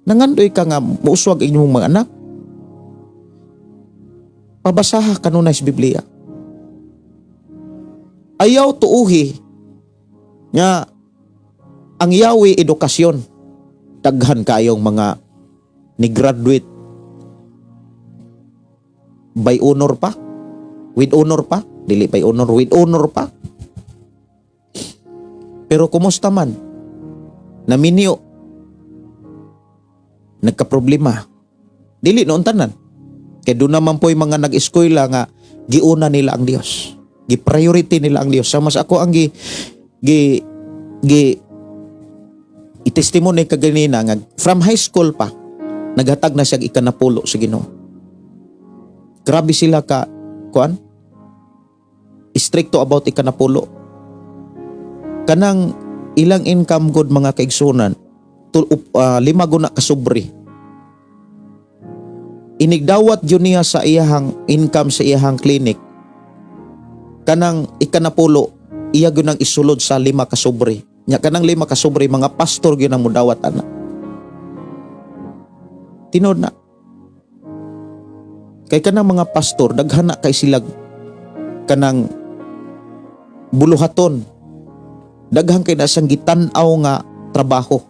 nangandoy ka nga muuswag inyong mga anak. Pabasaha kanunay sa Biblia. Ayaw tuuhi nga ang Yahweh edukasyon. Daghan kayong mga ni graduate by honor pa, with honor pa, dili by honor, with honor pa. Pero kumusta man, naminyo, nagka-problema, dili noon tanan. Kaya doon naman po yung mga nag-eskwela nga giuna nila ang Dios, gi-priority nila ang Dios. Sa mas ako ang i-testimony kaganina nga from high school pa naghatag na siya ikanapulo sa Ginoo. Grabe sila ka kuan stricto about ikanapulo. Kanang ilang income good mga kaigsunan, 5 guna ka sobre. Inigdawat yun niya sa iyahang income sa iyahang clinic. Kanang ikanapulo iya gyud nang isulod sa 5 ka sobre. Nya kanang 5 ka sobre mga pastor gyud nang mudawat ana. Tinod na. Kay kanang mga pastor daghana kay sila kanang buluhaton. Daghang kay nasang gitan-aw nga trabaho.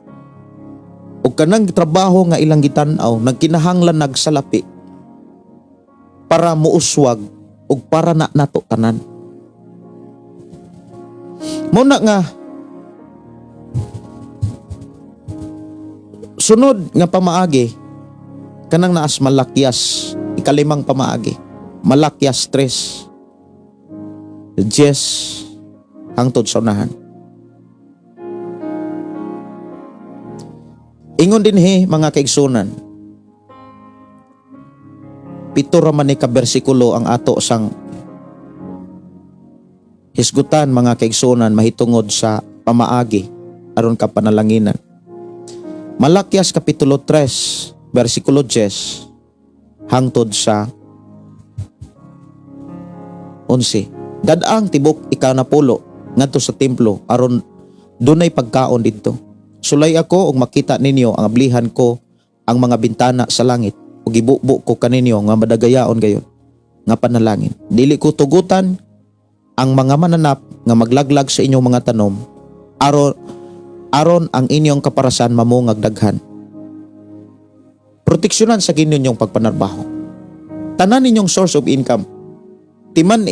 O kanang trabaho nga ilang gitan-aw nagkinahanglan nagsalapi para muuswag o para na nato tanan. Muna nga sunod nga pamaagi kanang naas Malakyas ikalimang pamaagi, Malakyas 3 hangtod sa unahan. Ingon din mga kaigsunan, 7 raman ni ka bersikulo ang ato sang hisgutan mga kaigsunan mahitungod sa pamaagi aron ka panalanginan. Malakyas Kapitulo 3 bersikulo 10 hangtod sa 11. Dadaang tibok ikanapulo ngadto sa templo aron dunay pagkaon didto. Sulay ako og makita ninyo ang ablihan ko ang mga bintana sa langit ug gibubo ko kaninyo nga madagayaon gayon nga panalangin. Dili ko tugutan ang mga mananap nga maglaglag sa inyong mga tanom aron ang inyong kaparasan mamungag daghan. Proteksyonan sa Ginoo inyong pagpanarbaho. Tanan ninyong source of income. Timan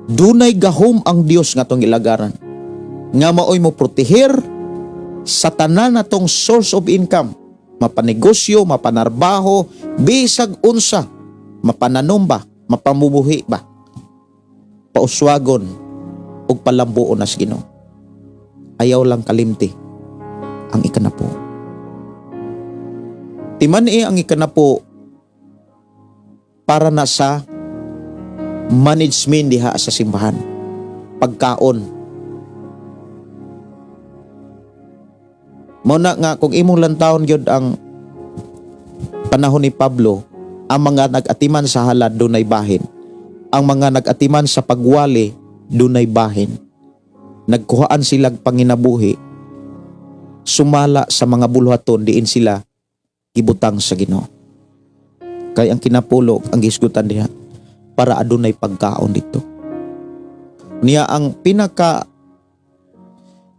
dunay gahom ang Dios nga tong ilagaran. Nga maoy mo protehir sa tanan natong source of income. Mapanegosyo, mapanarbaho, bisag unsa, mapananom ba, mapamubuhi ba, pauswagon ug palambuon as Ginoo. Ayaw lang kalimti ang ikanapo. Timan ang ikanapo para na sa management diha sa simbahan, pagkaon. Mao na nga kung imong lantawon gyud ang panahon ni Pablo, ang mga nag-atiman sa halad dunay bahin. Ang mga nag-atiman sa pagwali dunay bahin. Nagkuhaan sila panginabuhi. Sumala sa mga buluhaton diin sila gibutang sa Ginoo. Kay ang kinapulo ang gisgutan diha para adunay pagkaon dito. Niya ang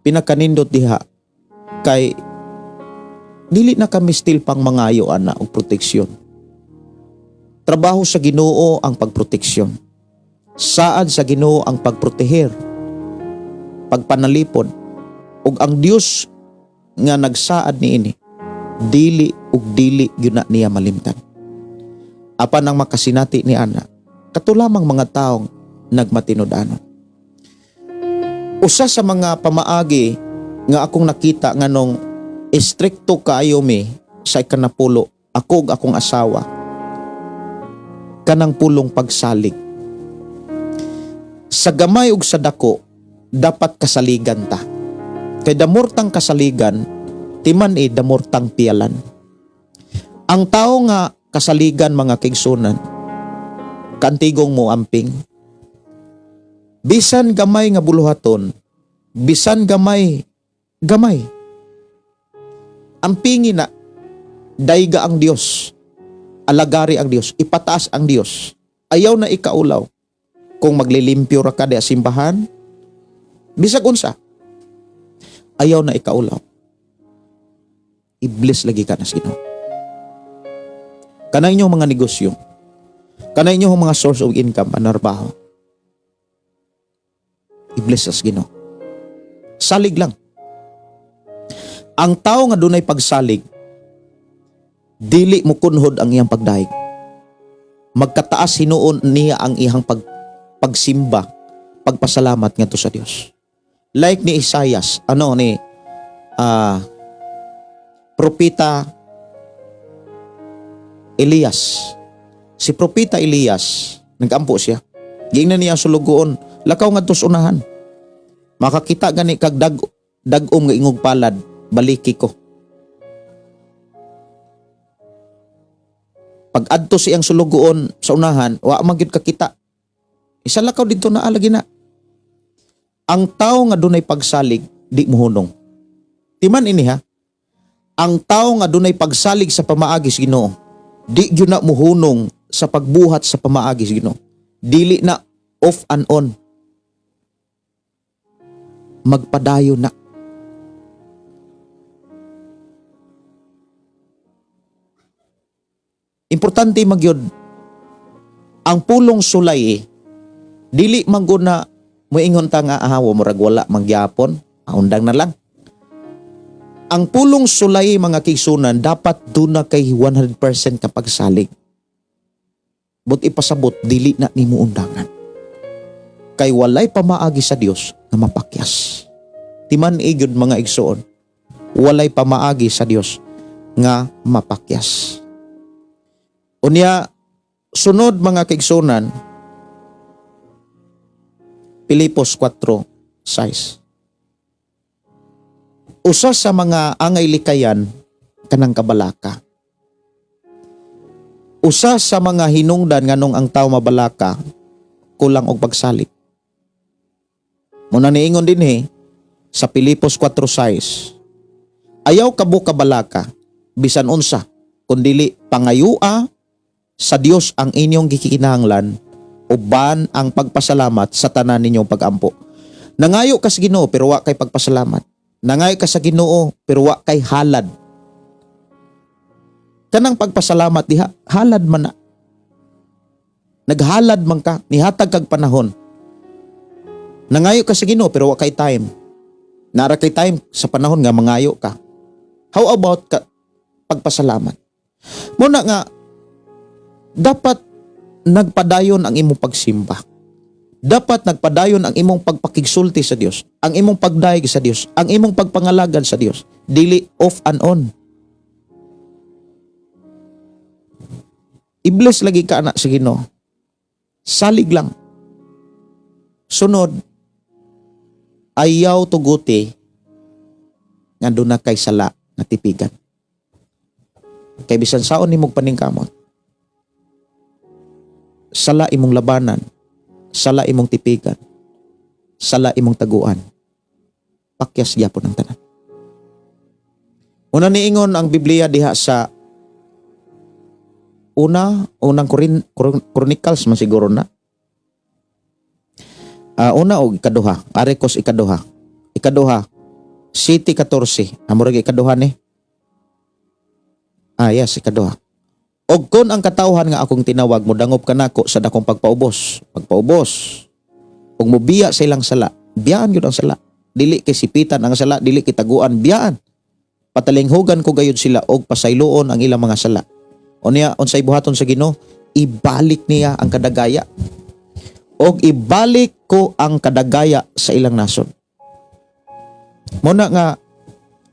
pinakanindot diha kay dili na kami still pang mangayo ana og proteksyon. Trabaho sa Ginoo ang pagproteksyon. Saad sa Ginoo ang pagproteher, pagpanalipod, ug ang Dios nga nagsaad niini dili ug dili gyud na niya malimtan. Apan ang makasinati ni ana katulamang mga taong nagmatinud-anon. Usa sa mga pamaagi nga akong nakita nganong istrikto kaayo mi sa ikanapulo, ako ug akong asawa, kanang pulong pagsalig. Sa gamay ug sa dako, dapat kasaligan ta. Kay damortang kasaligan, timan damortang piyalan. Ang tao nga kasaligan mga kaigsunan, kantigong mo amping. Bisan gamay nga buluhaton, bisan gamay. Ampingi na, dayga ang Dios, alagari ang Dios, ipataas ang Dios. Ayaw na ikaulaw. Kung maglilimpyo ra ka di simbahan, bisag unsa, ayaw na ikaulaw. I-bless lagi ka na sa Ginoo. Kanang inyong mga negosyo, kanang inyong mga source of income, panarbaho, i-bless sa Ginoo. Salig lang. Ang tao nga dunay pagsalig, dili mo kunhod ang iyang pagdaig. Magkataas hinuon niya ang iyang pagsimba, pagpasalamat ngadto sa Dios. Like ni Isaias, propeta Elias. Si propeta Elias, nagampo siya. Giingnan niya sulugoon, lakaw ngadto sa unahan. Makakita gani kag dagom nga ingog palad, baliki ko. Pag adto siyang sulugoon sa unahan, wa magyud kakita. Isa lakaw dito na alagi na. Ang tao nga dunay pagsalig, di mohunong. Timan ini ha. Ang tao nga dunay pagsalig sa pamaagi sa Ginoo, di gyud na mohunong sa pagbuhat sa pamaagi sa Ginoo. Dili na off and on. Magpadayon na. Importante magyud ang pulong sulay dili man gud na moingon ta nga ahawa murag wala mangyapon, undang na lang. Ang pulong sulay mga kaigsunan dapat duna kay 100% kapag salig. But ipasabot dili na nimo undangan. Kay walay pamaagi sa Dios nga mapakyas. Timan gyud mga igsoon, walay pamaagi sa Dios nga mapakyas. Unya, sunod mga kaigsunan, Pilipos 4:6. Usa sa mga angay likayan kanang kabalaka. Usa sa mga hinungdan nganong ang tao mabalaka, kulang og pagsalig. Muna niingon din sa Pilipos 4:6. Ayaw kabo kabalaka, bisan unsa, kundili pangayua sa Dios ang inyong gikinahanglan uban ang pagpasalamat sa tanan ninyong pagampo. Nangayo ka sa Ginoo pero wa kay pagpasalamat. Nangayo ka sa Ginoo pero wa kay halad. Kanang pagpasalamat diha halad man na. Naghalad man ka, nihatag kag panahon. Nangayo ka sa Ginoo pero wa kay time. Nara kay time sa panahon nga mangayo ka. How about ka pagpasalamat? Muna nga dapat nagpadayon ang imong pagsimba. Dapat nagpadayon ang imong pagpakigsulti sa Dios, ang imong pagdaig sa Dios, ang imong pagpangalagan sa Dios. Dili off and on. I-bless lagi ka anak sa Ginoo. Salig lang. Sunod, ayaw tuguti nga doon na kay sala na tipigan. Kay bisan saon nimong paningkamot, sala imong labanan, sala imong tipigan, sala imong taguan, pakyas gyapon ang tanan. Una niingon ang Biblia diha sa unang Chronicles man siguro na. Una o ikaduha, Arekos ikaduha. Ikaduha, City 14. Amurag ikaduha ni. Yes, ikaduha. Og kon ang katawhan nga akong tinawag mo dangop kanako sa dakong pagpaubos. Og mobiya sa ilang sala, biyaan yun ang sala. Dili kay sipitan ang sala, dili kay taguan, biyaan. Patalinghugan ko gayud sila og pasayloon ang ilang mga sala. O niya, unsay buhaton sa Ginoo, ibalik niya ang kadagaya. Og ibalik ko ang kadagaya sa ilang nason. Muna nga,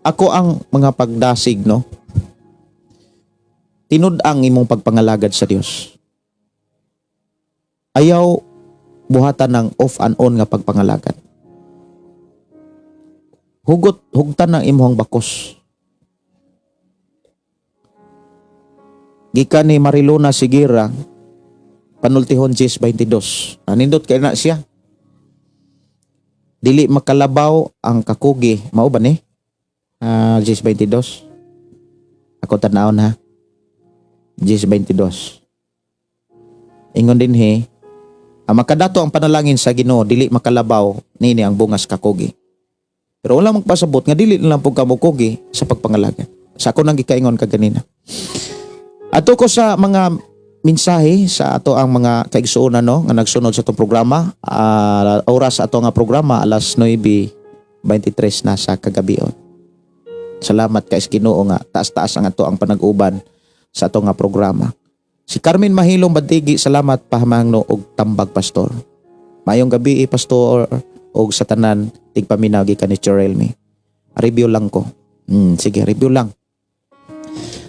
ako ang mga pagdasig, no? Tinud-ang imong pagpangalagad sa Dios. Ayaw buhatan ng off and on nga pagpangalagad. Hugtan ng imong bakos. Gikan ni Mariluna Sigira, panultihon 10:22. Nindot kay na siya. Dili makalabaw ang kakugi. Mao ba ni? 10:22. Ako tanawon ha. 10:22. Ingon din makadato ang panalangin sa Ginoo, dili makalabaw nini ang bungas kakugi. Pero wala magpasabot nga dili lang pug kamukugi sa pagpangalagan. Sa ako nang gikaingon kaganina. Ato ko sa mga mensahe sa ato ang mga kaigsuonan no nga nagsunod sa atong programa. Oras sa ato nga programa alas 9:23 na sa kagabion. Salamat kay Ginoo nga taas-taas ang ato ang panag-uban sa ato nga programa. Si Carmen Mahilong Badigi, salamat pahamangno og tambag pastor. Mayong gabi pastor og sa tanan tigpaminaw gikan ni Chorelmi. Review lang ko. Sige, review lang.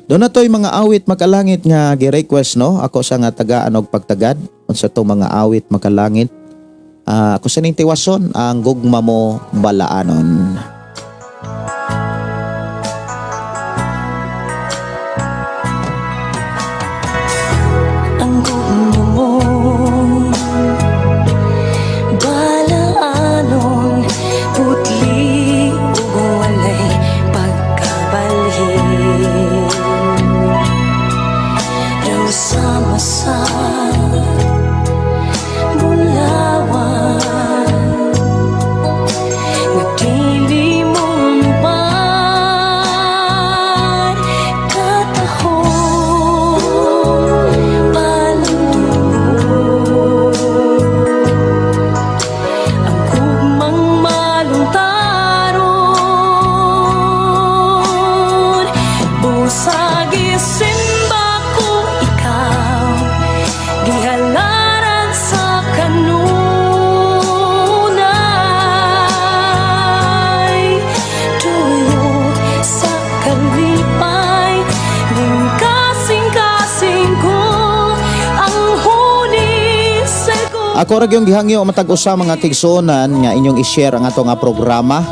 Doon na to'y mga awit makalangit nga gi-request no. Ako sa nga tagaan og pagtagad unsa to mga awit makalangit. Ako sa ning tiwason ang gugma mo balaanon. Ang gugma mo balaanon, putli ug walay pagkabalhin. Raw sama sa bulawan, nagdili mong ban katahong palundungan. Ang gugmang maluntaron, busag isimba ko ikaw, gihalaran sa kanunay. Tuyo sa kalipay, ning kasing-kasing ko ang huni sa Ako ra gyung gihangyo matag usa mga kaigsuonan nga inyong i-share ang ato nga programa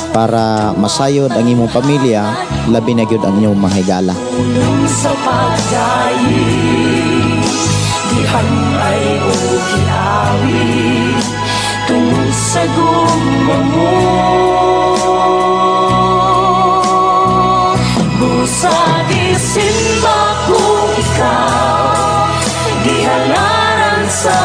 para masayod ang imong pamilya, labi na gyud ang inyong mga higala. Ulong sa pagdayi, gihanay o giawi, tungod sa gugma mo. Busag isimba ko ikaw, gihalaran sa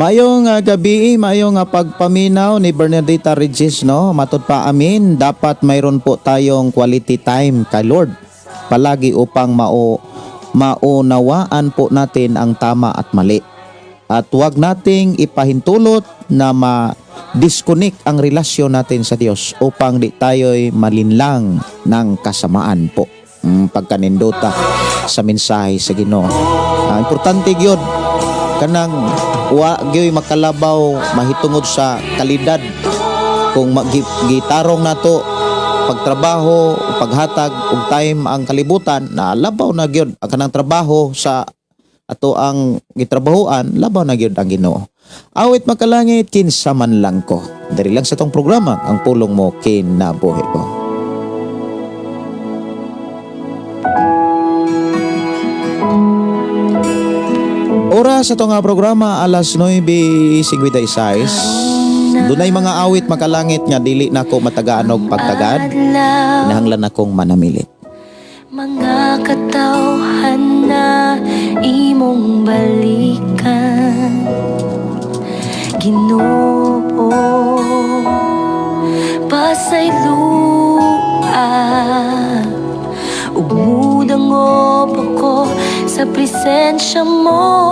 Mayong gabi, mayong pagpaminaw ni Bernadita Regis, no? Matod pa amin, dapat mayroon po tayong quality time kay Lord. Palagi upang maunawaan po natin ang tama at mali. At huwag nating ipahintulot na ma-disconnect ang relasyon natin sa Diyos upang di tayo'y malinlang ng kasamaan po. Pagkanindota sa mensahe sa Ginoo. Importante gyud kanang wa gyoy makalabaw mahitungod sa kalidad kung gitarong nato pagtrabaho paghatag og time ang kalibutan na labaw na gyud ang kanang trabaho sa ato ang gitrabahoan labaw na gyud ang Ginoo. Awit makalangit kinsa man lang ko. Diri lang sa tong programa ang pulong mo kinabuhi ko. Oras sa nga programa alas 9:56. Dunay mga awit makalangit nga dili nako matagaan og pagtagad. Kinahanglan akong manamilit. Mga katawhan na imong balikan, Ginoo, pasayloan ug mudangop ako sa presensya mo.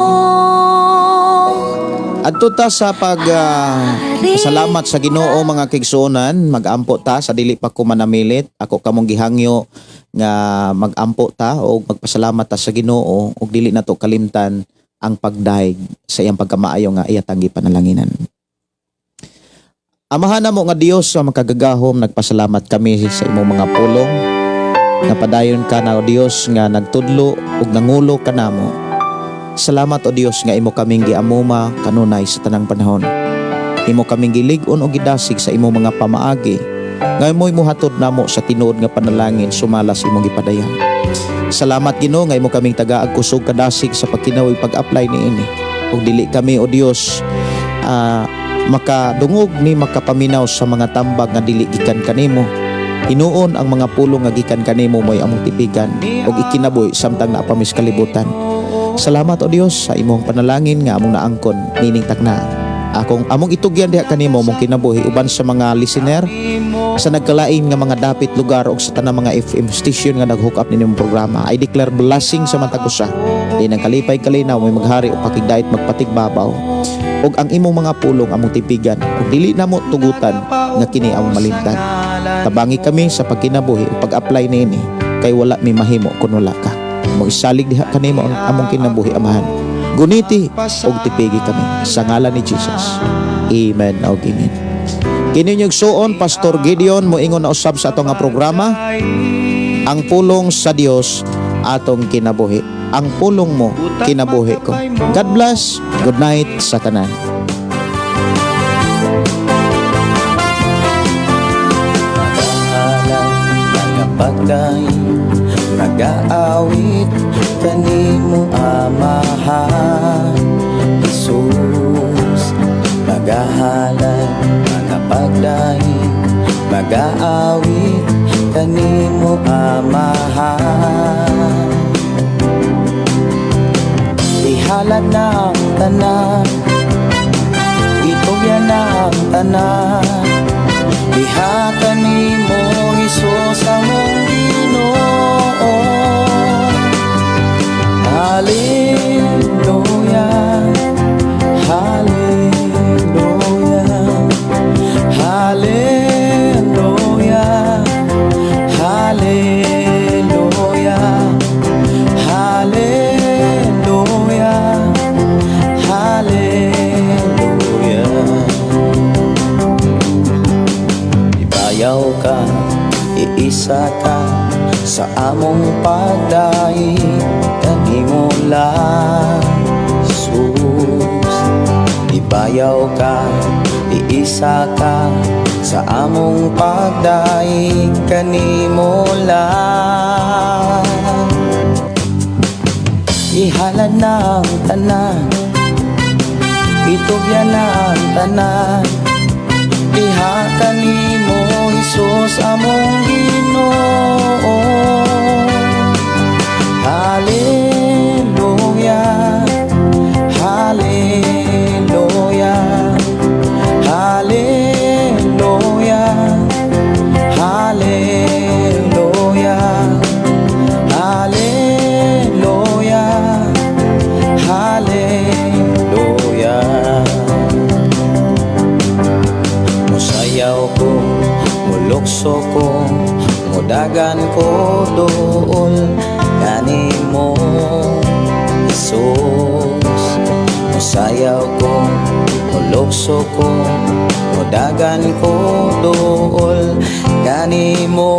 Adto ta sa salamat sa Ginoo mga kigsuonan, magampo ta sa dili pa ko manamilit. Ako kamong gihangyo nga magampo ta o magpasalamat ta sa Ginoo ug dili nato kalimtan ang pagdaig sa iyang pagkamaayo nga iyatang gipanalangin. Amahan namo nga Dios sa makagagahom, nagpasalamat kami sa imong mga pulong. Napadayon ka na o Dios nga nagtudlo ug nangulo ka namo. Salamat o Dios nga imo kaming giamuma kanunay sa tanang panahon. Imo kaming gilig-on o gidasig sa imong mga pamaagi. Nga imo'y muhatod namo sa tinuod nga panalangin sumalas imong gipadayon. Salamat Ginoo nga imo kaming tagaag kusog kadasig sa pagkinawoy pag-apply niini. Ug dili kami o Dios makadungog ni makapaminaw sa mga tambag nga dili gikan kanimo. Hinuon ang mga pulong nga gikan kanimo mo'y among tipigan ug ikinabuhi samtang naapamis kalibutan. Salamat o Dios sa imong panalangin nga among naangkon nining takna. Among itugyan diha kanimo mong kinabuhi uban sa mga listener sa nagkalain nga mga dapit lugar o sa tanang mga FM station nga nag-hook up ninyong programa. I declare blessing sa matag usa. Di nang kalipay kalinaw may maghari o pakigdait magpatigbabaw. Og ang imong mga pulong among tipigan ug dili namo tugutan nga kini among malimtan. Tabangi kami sa pagkinabuhi o pag-apply niini kay wala mi mahimo kun wala ka. Mo isalig diha kanimo ang among kinabuhi amahan. Guniti og tipigi kami sa ngalan ni Jesus. Amen og amen. Kini nyug suon Pastor Gideon moingon na usab sa atong nga programa ang pulong sa Dios atong kinabuhi. Ang pulong mo kinabuhi ko. God bless. Good night sa tanan. Pagday nag-aawit kanimo amahan Jesus magahalan mga pagday mag-aawit kanimo amahan ihalad na ang tanan itugyan na ang tanan diha kanimo Jesus among Ginoo. Hallelujah, hallelujah, hallelujah, hallelujah, hallelujah, hallelujah. Ibayaw ka, iisa ka sa among pagdaig kanimo lang Jesus. Ibayaw ka, iisa ka sa among pagdaig kanimo lang. Ihalad na ang tanan, itugyan na ang tanan, diha kanimo Jesus among Ginoo. Hallelujah, hallelujah. ko dool kanimo Jesus. Musayaw ko, mulukso ko, mudagan ko dool kanimo